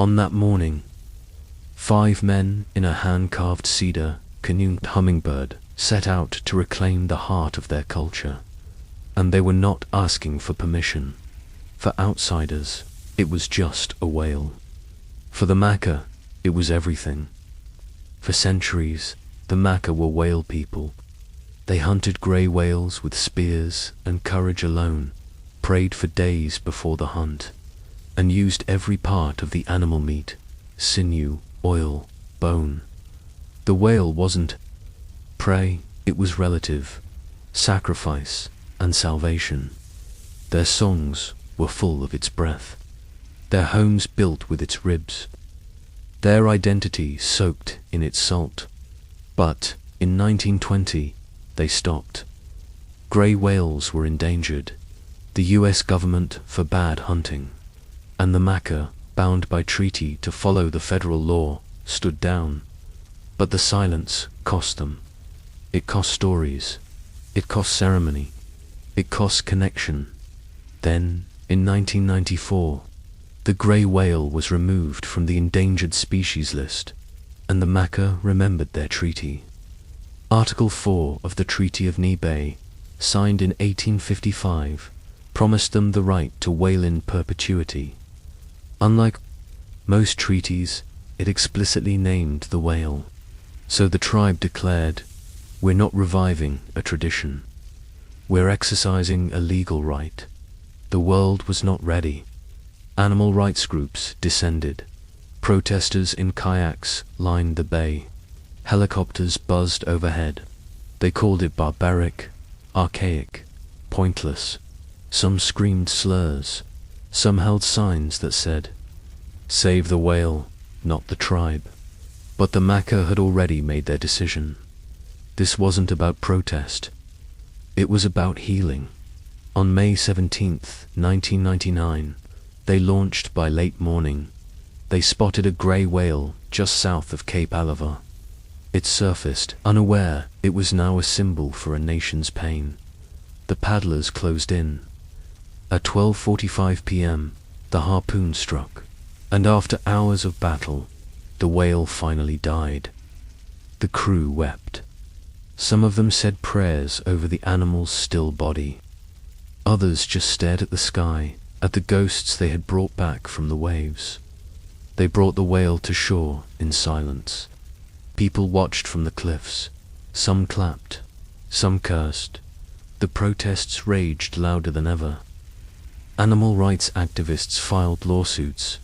On that morning, 5 men in a hand-carved cedar canoe hummingbird set out to reclaim the heart of their culture. And they were not asking for permission. For outsiders, it was just a whale. For the Maca, it was everything. For centuries, the Maca were whale people. They hunted grey whales with spears and courage alone, prayed for days before the hunt, and used every part of the animal meat, sinew, oil, bone. The whale wasn't prey, it was relative, sacrifice, and salvation. Their songs were full of its breath, their homes built with its ribs, their identity soaked in its salt. But in 1920, they stopped. Grey whales were endangered. The US government forbade hunting, and the Maca, bound by treaty to follow the federal law, stood down. But the silence cost them. It cost stories. It cost ceremony. It cost connection. Then, in 1994, the grey whale was removed from the endangered species list, and the Maca remembered their treaty. Article 4 of the Treaty of Knee Bay, signed in 1855, promised them the right to whale in perpetuity. Unlike most treaties, it explicitly named the whale. So the tribe declared, "We're not reviving a tradition. We're exercising a legal right." The world was not ready. Animal rights groups descended. Protesters in kayaks lined the bay. Helicopters buzzed overhead. They called it barbaric, archaic, pointless. Some screamed slurs. Some held signs that said, "Save the whale, not the tribe." But the Maca had already made their decision. This wasn't about protest. It was about healing. On May 17th, 1999, they launched by late morning. They spotted a grey whale just south of Cape Alava. It surfaced, unaware it was now a symbol for a nation's pain. The paddlers closed in. At 12:45 p.m., the harpoon struck, and after hours of battle, the whale finally died. The crew wept. Some of them said prayers over the animal's still body. Others just stared at the sky, at the ghosts they had brought back from the waves. They brought the whale to shore in silence. People watched from the cliffs. Some clapped. Some cursed. The protests raged louder than ever. Animal rights activists filed lawsuits.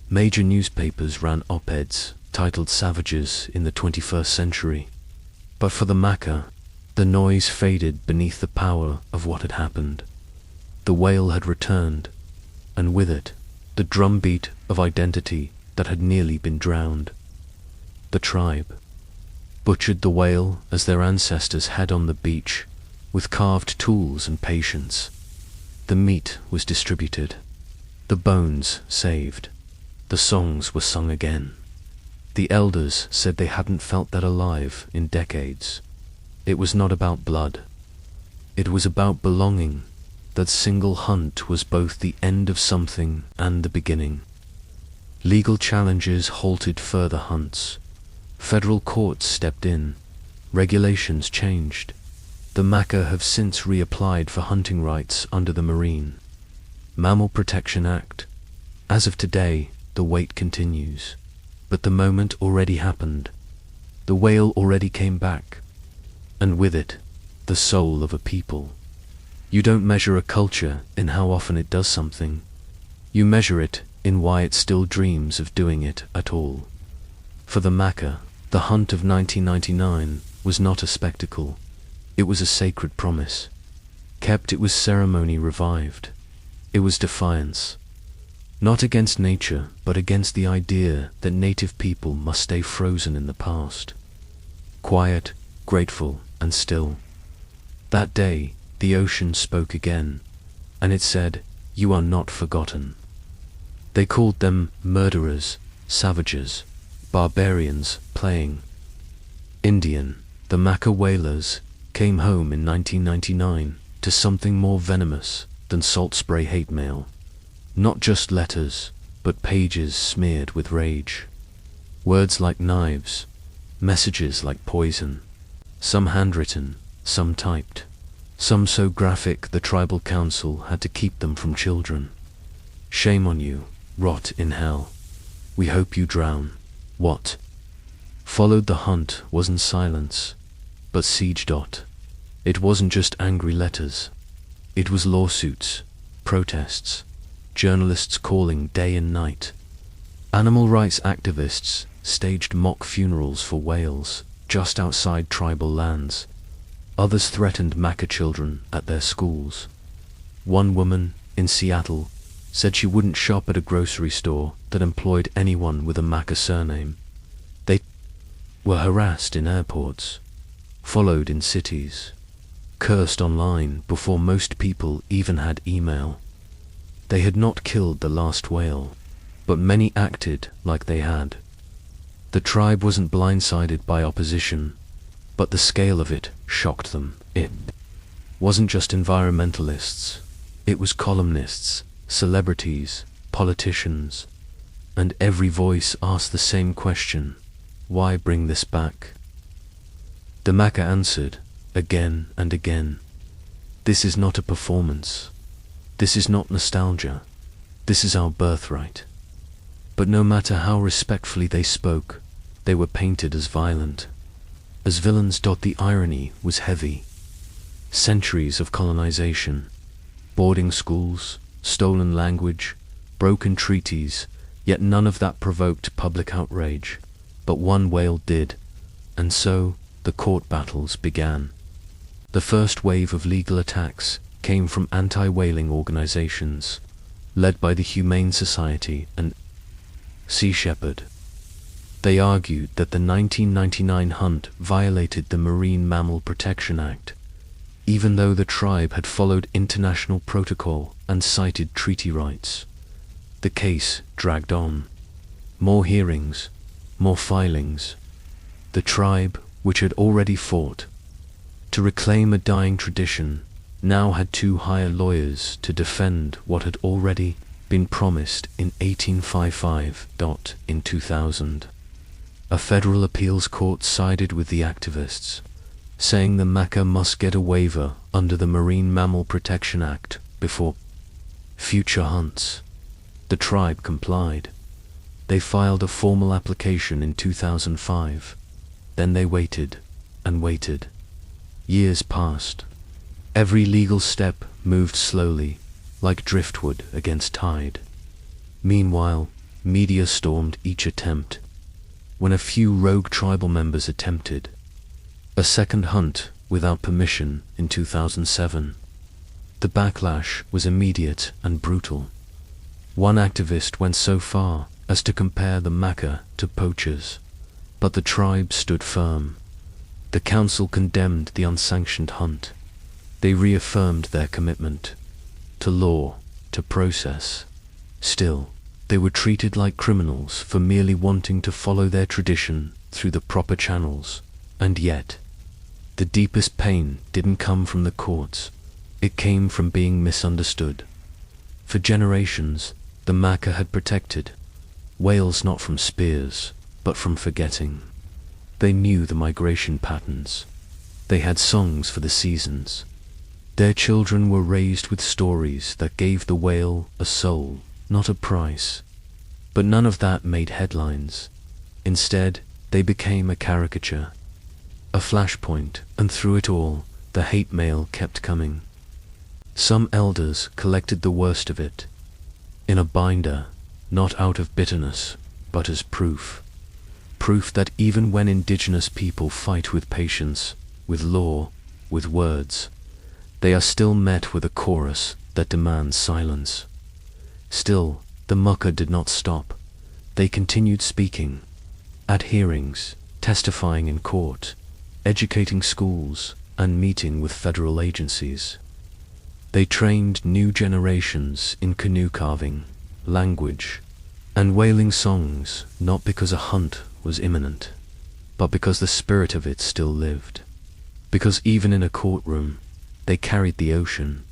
Major newspapers ran op-eds titled "Savages in the 21st Century." But for the Maca, the noise faded beneath the power of what had happened. The whale had returned, and with it, the drumbeat of identity that had nearly been drowned. The tribe butchered the whale as their ancestors had on the beach, with carved tools and patience. The meat was distributed, the bones saved, the songs were sung again. The elders said they hadn't felt that alive in decades. It was not about blood. It was about belonging. That single hunt was both the end of something and the beginning. Legal challenges halted further hunts. Federal courts stepped in. Regulations changed. The Maca have since reapplied for hunting rights under the Marine Mammal Protection Act. As of today, the wait continues. But the moment already happened. The whale already came back. And with it, the soul of a people. You don't measure a culture in how often it does something. You measure it in why it still dreams of doing it at all. For the Maka, the hunt of 1999 was not a spectacle. It was a sacred promise. Kept, it was ceremony revived. It was defiance. Not against nature, but against the idea that native people must stay frozen in the past. Quiet, grateful, and still. That day, the ocean spoke again, and it said, "You are not forgotten." They called them murderers, savages, barbarians playing. Indian, the Maka whalers, came home in 1999 to something more venomous than salt spray hate mail. Not just letters, but pages smeared with rage. Words like knives, messages like poison. Some handwritten, some typed. Some so graphic the tribal council had to keep them from children. "Shame on you, rot in hell. We hope you drown." What followed the hunt wasn't silence, but siege. It wasn't just angry letters. It was lawsuits, protests, journalists calling day and night. Animal rights activists staged mock funerals for whales just outside tribal lands. Others threatened Maka children at their schools. One woman in Seattle said she wouldn't shop at a grocery store that employed anyone with a Maka surname. They were harassed in airports, followed in cities, cursed online before most people even had email. They had not killed the last whale, but many acted like they had. The tribe wasn't blindsided by opposition, but the scale of it shocked them. It wasn't just environmentalists, it was columnists, celebrities, politicians, and every voice asked the same question: why bring this back? The Maka answered, again and again, "This is not a performance. This is not nostalgia. This is our birthright." But no matter how respectfully they spoke, they were painted as violent, as villains. The irony was heavy. Centuries of colonization, boarding schools, stolen language, broken treaties, yet none of that provoked public outrage. But one whale did, and so the court battles began. The first wave of legal attacks came from anti-whaling organizations, led by the Humane Society and Sea Shepherd. They argued that the 1999 hunt violated the Marine Mammal Protection Act, even though the tribe had followed international protocol and cited treaty rights. The case dragged on. More hearings, more filings. The tribe, which had already fought to reclaim a dying tradition, now had to hire lawyers to defend what had already been promised in 1855. In 2000, a federal appeals court sided with the activists, saying the Maka must get a waiver under the Marine Mammal Protection Act before future hunts. The tribe complied. They filed a formal application in 2005. Then they waited and waited. Years passed. Every legal step moved slowly, like driftwood against tide. Meanwhile, media stormed each attempt. When a few rogue tribal members attempted a second hunt without permission in 2007, the backlash was immediate and brutal. One activist went so far as to compare the Maka to poachers, but the tribe stood firm. The council condemned the unsanctioned hunt. They reaffirmed their commitment to law, to process. Still, they were treated like criminals for merely wanting to follow their tradition through the proper channels. And yet, the deepest pain didn't come from the courts. It came from being misunderstood. For generations, the Maka had protected whales not from spears, but from forgetting. They knew the migration patterns. They had songs for the seasons. Their children were raised with stories that gave the whale a soul, not a price. But none of that made headlines. Instead, they became a caricature, a flashpoint, and through it all, the hate mail kept coming. Some elders collected the worst of it in a binder, not out of bitterness, but as proof. Proof that even when indigenous people fight with patience, with law, with words, they are still met with a chorus that demands silence. Still, the mucker did not stop. They continued speaking, at hearings, testifying in court, educating schools, and meeting with federal agencies. They trained new generations in canoe carving, language, and wailing songs, not because a hunt was imminent, but because the spirit of it still lived. Because even in a courtroom, they carried the ocean.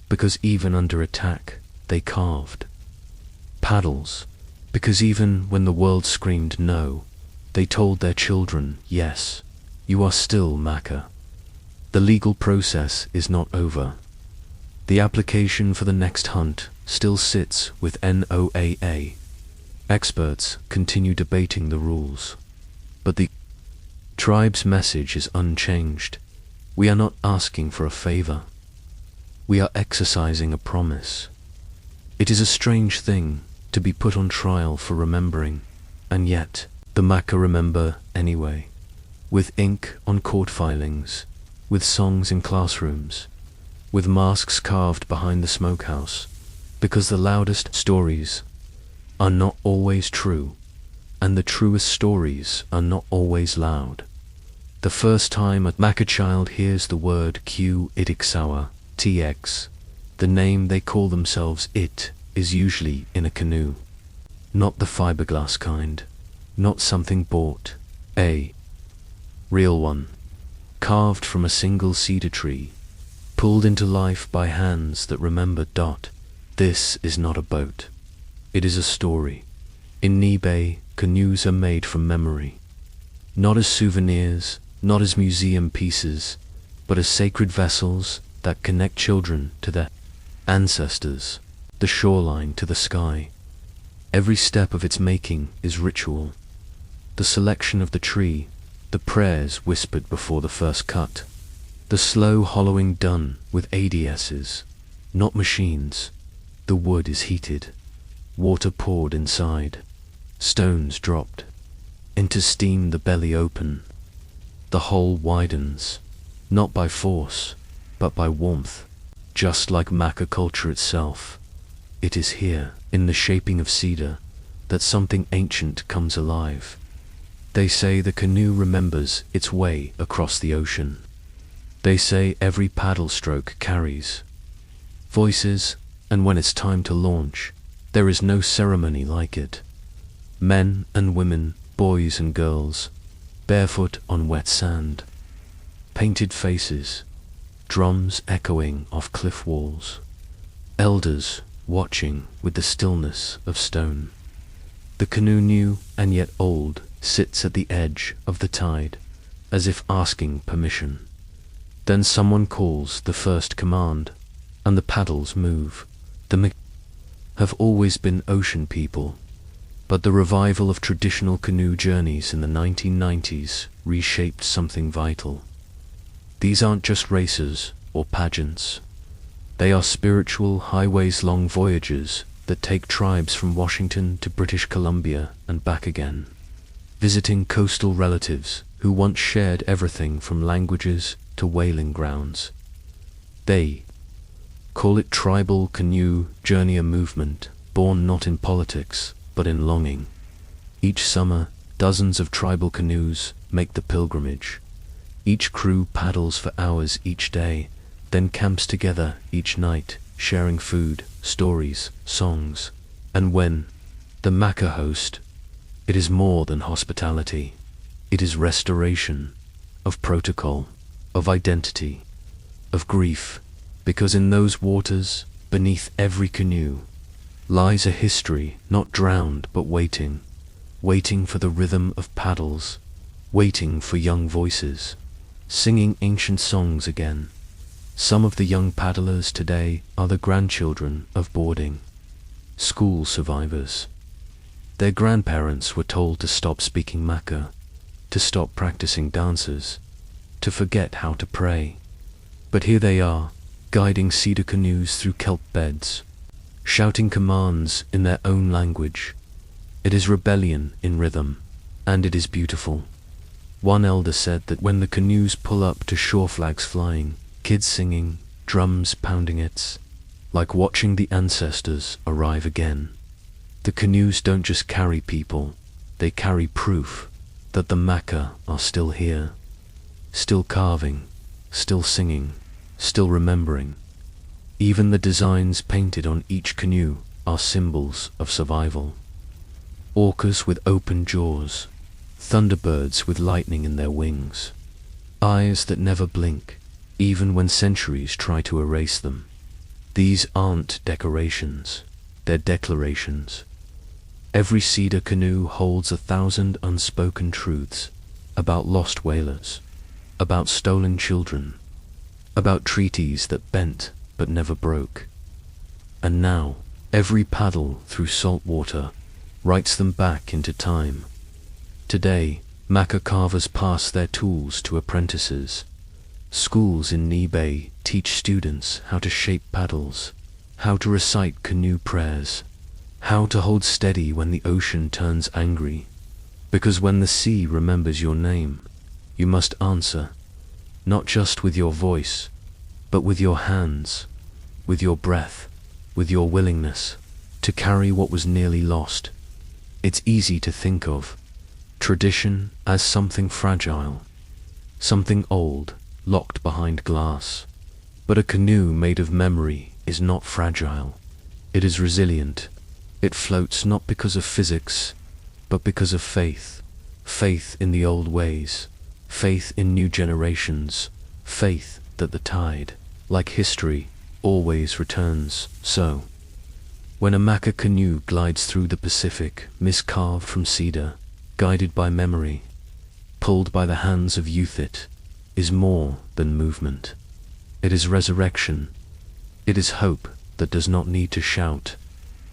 Because even under attack, they carved. Paddles, because even when the world screamed no, they told their children, yes, you are still Maka. The legal process is not over. The application for the next hunt still sits with NOAA. Experts continue debating the rules, but the tribe's message is unchanged. We are not asking for a favor. We are exercising a promise. It is a strange thing to be put on trial for remembering, and yet the Maka remember anyway, with ink on court filings, with songs in classrooms, with masks carved behind the smokehouse, because the loudest stories are not always true, and the truest stories are not always loud. The first time a Maka child hears the word Q Itiksawa, TX, the name they call themselves it is usually in a canoe. Not the fiberglass kind, not something bought, a real one, carved from a single cedar tree, pulled into life by hands that remember. This is not a boat. It is a story. In Nibe, canoes are made from memory. Not as souvenirs, not as museum pieces, but as sacred vessels that connect children to their ancestors, the shoreline to the sky. Every step of its making is ritual. The selection of the tree, the prayers whispered before the first cut, the slow hollowing done with ADSs, not machines. The wood is heated, water poured inside, stones dropped. Into steam the belly open. The hole widens, not by force, but by warmth. Just like Maka culture itself, it is here, in the shaping of cedar, that something ancient comes alive. They say the canoe remembers its way across the ocean. They say every paddle stroke carries voices, and when it's time to launch, there is no ceremony like it. Men and women, boys and girls, barefoot on wet sand, painted faces, drums echoing off cliff walls, elders watching with the stillness of stone. The canoe, new and yet old, sits at the edge of the tide, as if asking permission. Then someone calls the first command, and the paddles move. The Mik have always been ocean people, but the revival of traditional canoe journeys in the 1990s reshaped something vital. These aren't just races or pageants. They are spiritual highways-long voyages that take tribes from Washington to British Columbia and back again, visiting coastal relatives who once shared everything from languages to whaling grounds. They call it tribal canoe journeyer movement, born not in politics, but in longing. Each summer, dozens of tribal canoes make the pilgrimage. Each crew paddles for hours each day, then camps together each night, sharing food, stories, songs. And when the Maka host, it is more than hospitality. It is restoration of protocol, of identity, of grief, because in those waters, beneath every canoe, lies a history not drowned but waiting, waiting for the rhythm of paddles, waiting for young voices, singing ancient songs again. Some of the young paddlers today are the grandchildren of boarding school survivors. Their grandparents were told to stop speaking Maka, to stop practicing dances, to forget how to pray. But here they are, guiding cedar canoes through kelp beds, shouting commands in their own language. It is rebellion in rhythm, and it is beautiful. One elder said that when the canoes pull up to shore, flags flying, kids singing, drums pounding, it's like watching the ancestors arrive again. The canoes don't just carry people, they carry proof that the Maka are still here, still carving, still singing, still remembering. Even the designs painted on each canoe are symbols of survival. Orcas with open jaws, thunderbirds with lightning in their wings, eyes that never blink, even when centuries try to erase them. These aren't decorations, they're declarations. Every cedar canoe holds 1,000 unspoken truths about lost whalers, about stolen children, about treaties that bent but never broke. And now, every paddle through salt water writes them back into time. Today, Maka carvers pass their tools to apprentices. Schools in Nibe teach students how to shape paddles, how to recite canoe prayers, how to hold steady when the ocean turns angry. Because when the sea remembers your name, you must answer, not just with your voice, but with your hands, with your breath, with your willingness to carry what was nearly lost. It's easy to think of tradition as something fragile, something old, locked behind glass. But a canoe made of memory is not fragile. It is resilient. It floats not because of physics, but because of faith. Faith in the old ways, faith in new generations, faith that the tide, like history, always returns. So, when a Maka canoe glides through the Pacific, miscarved from cedar, guided by memory, pulled by the hands of youth, it is more than movement. It is resurrection. It is hope that does not need to shout,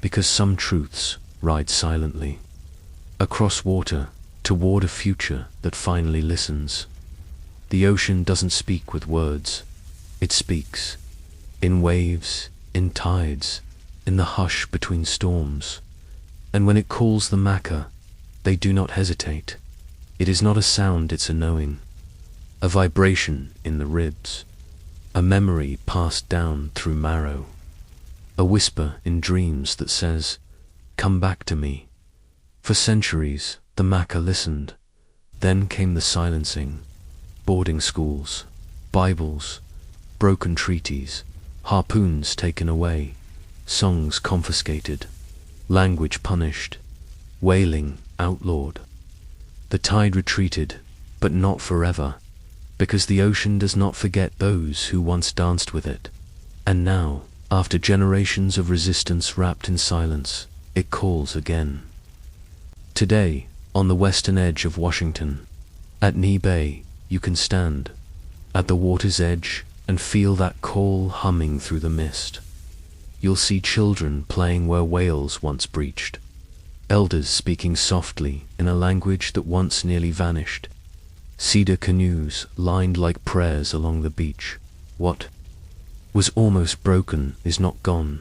because some truths ride silently across water toward a future that finally listens. The ocean doesn't speak with words. It speaks in waves, in tides, in the hush between storms. And when it calls the Maka, they do not hesitate. It is not a sound, it's a knowing, a vibration in the ribs, a memory passed down through marrow, a whisper in dreams that says, "Come back to me." For centuries, the Maka listened. Then came the silencing, boarding schools, Bibles, broken treaties, harpoons taken away, songs confiscated, language punished, wailing outlawed. The tide retreated, but not forever, because the ocean does not forget those who once danced with it. And now, after generations of resistance wrapped in silence, it calls again. Today, on the western edge of Washington, at Nibe, you can stand at the water's edge and feel that call humming through the mist. You'll see children playing where whales once breached, elders speaking softly in a language that once nearly vanished, cedar canoes lined like prayers along the beach. What was almost broken is not gone.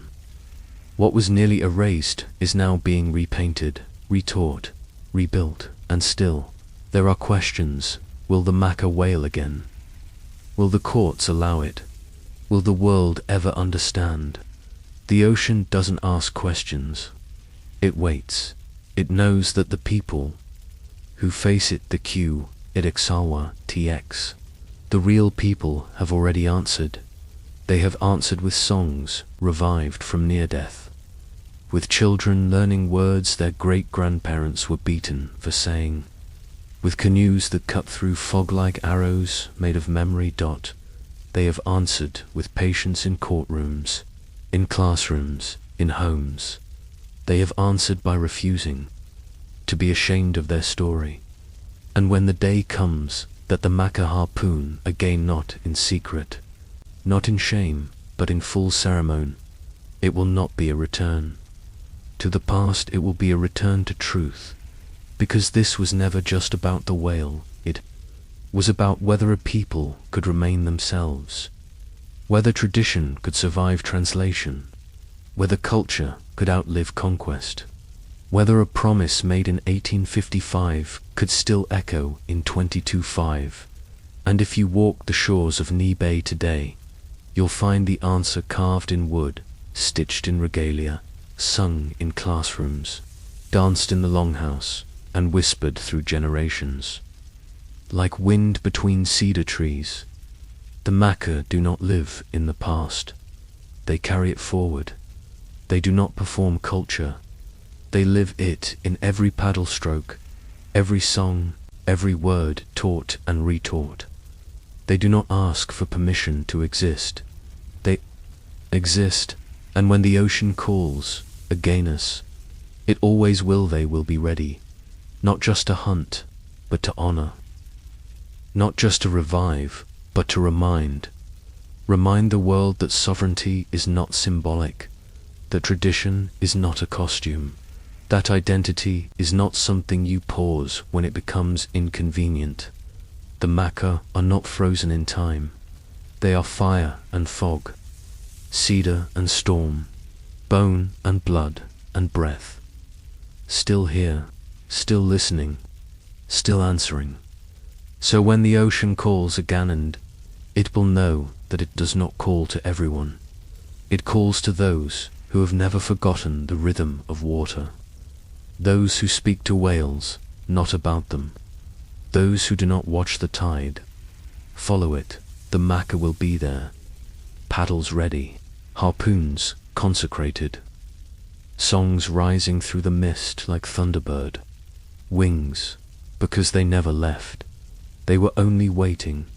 What was nearly erased is now being repainted, retaught, rebuilt, and still, there are questions. Will the Maka wail again? Will the courts allow it? Will the world ever understand? The ocean doesn't ask questions. It waits. It knows that the people who face it, the Q, Idexawa, TX, the real people have already answered. They have answered with songs revived from near death, with children learning words their great-grandparents were beaten for saying, with canoes that cut through fog like arrows made of memory. They have answered with patience in courtrooms, in classrooms, in homes. They have answered by refusing to be ashamed of their story. And when the day comes that the Maka harpoon again, not in secret, not in shame, but in full ceremony, it will not be a return to the past, it will be a return to truth. Because this was never just about the whale, it was about whether a people could remain themselves, whether tradition could survive translation, whether culture could outlive conquest, whether a promise made in 1855 could still echo in 22.5. And if you walk the shores of Ni Bay today, you'll find the answer carved in wood, stitched in regalia, sung in classrooms, danced in the longhouse, and whispered through generations. Like wind between cedar trees, the Maka do not live in the past. They carry it forward. They do not perform culture. They live it in every paddle stroke, every song, every word taught and retaught. They do not ask for permission to exist. They exist, and when the ocean calls again us, it always will. They will be ready, not just to hunt, but to honor. Not just to revive, but to remind. Remind the world that sovereignty is not symbolic, that tradition is not a costume, that identity is not something you pause when it becomes inconvenient. The Maka are not frozen in time. They are fire and fog, cedar and storm, bone and blood and breath. Still here, still listening, still answering. So when the ocean calls again, it will know that it does not call to everyone. It calls to those who have never forgotten the rhythm of water. Those who speak to whales, not about them. Those who do not watch the tide. Follow it, the Maka will be there. Paddles ready, harpoons consecrated. Songs rising through the mist like thunderbird. Wings, because they never left. They were only waiting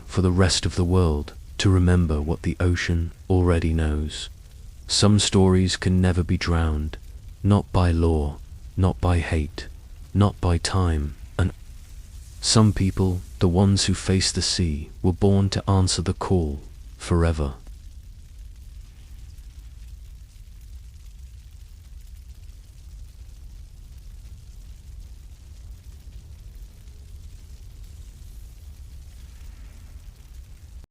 for the rest of the world to remember what the ocean already knows. Some stories can never be drowned, not by law, not by hate, not by time, and some people, the ones who face the sea, were born to answer the call forever.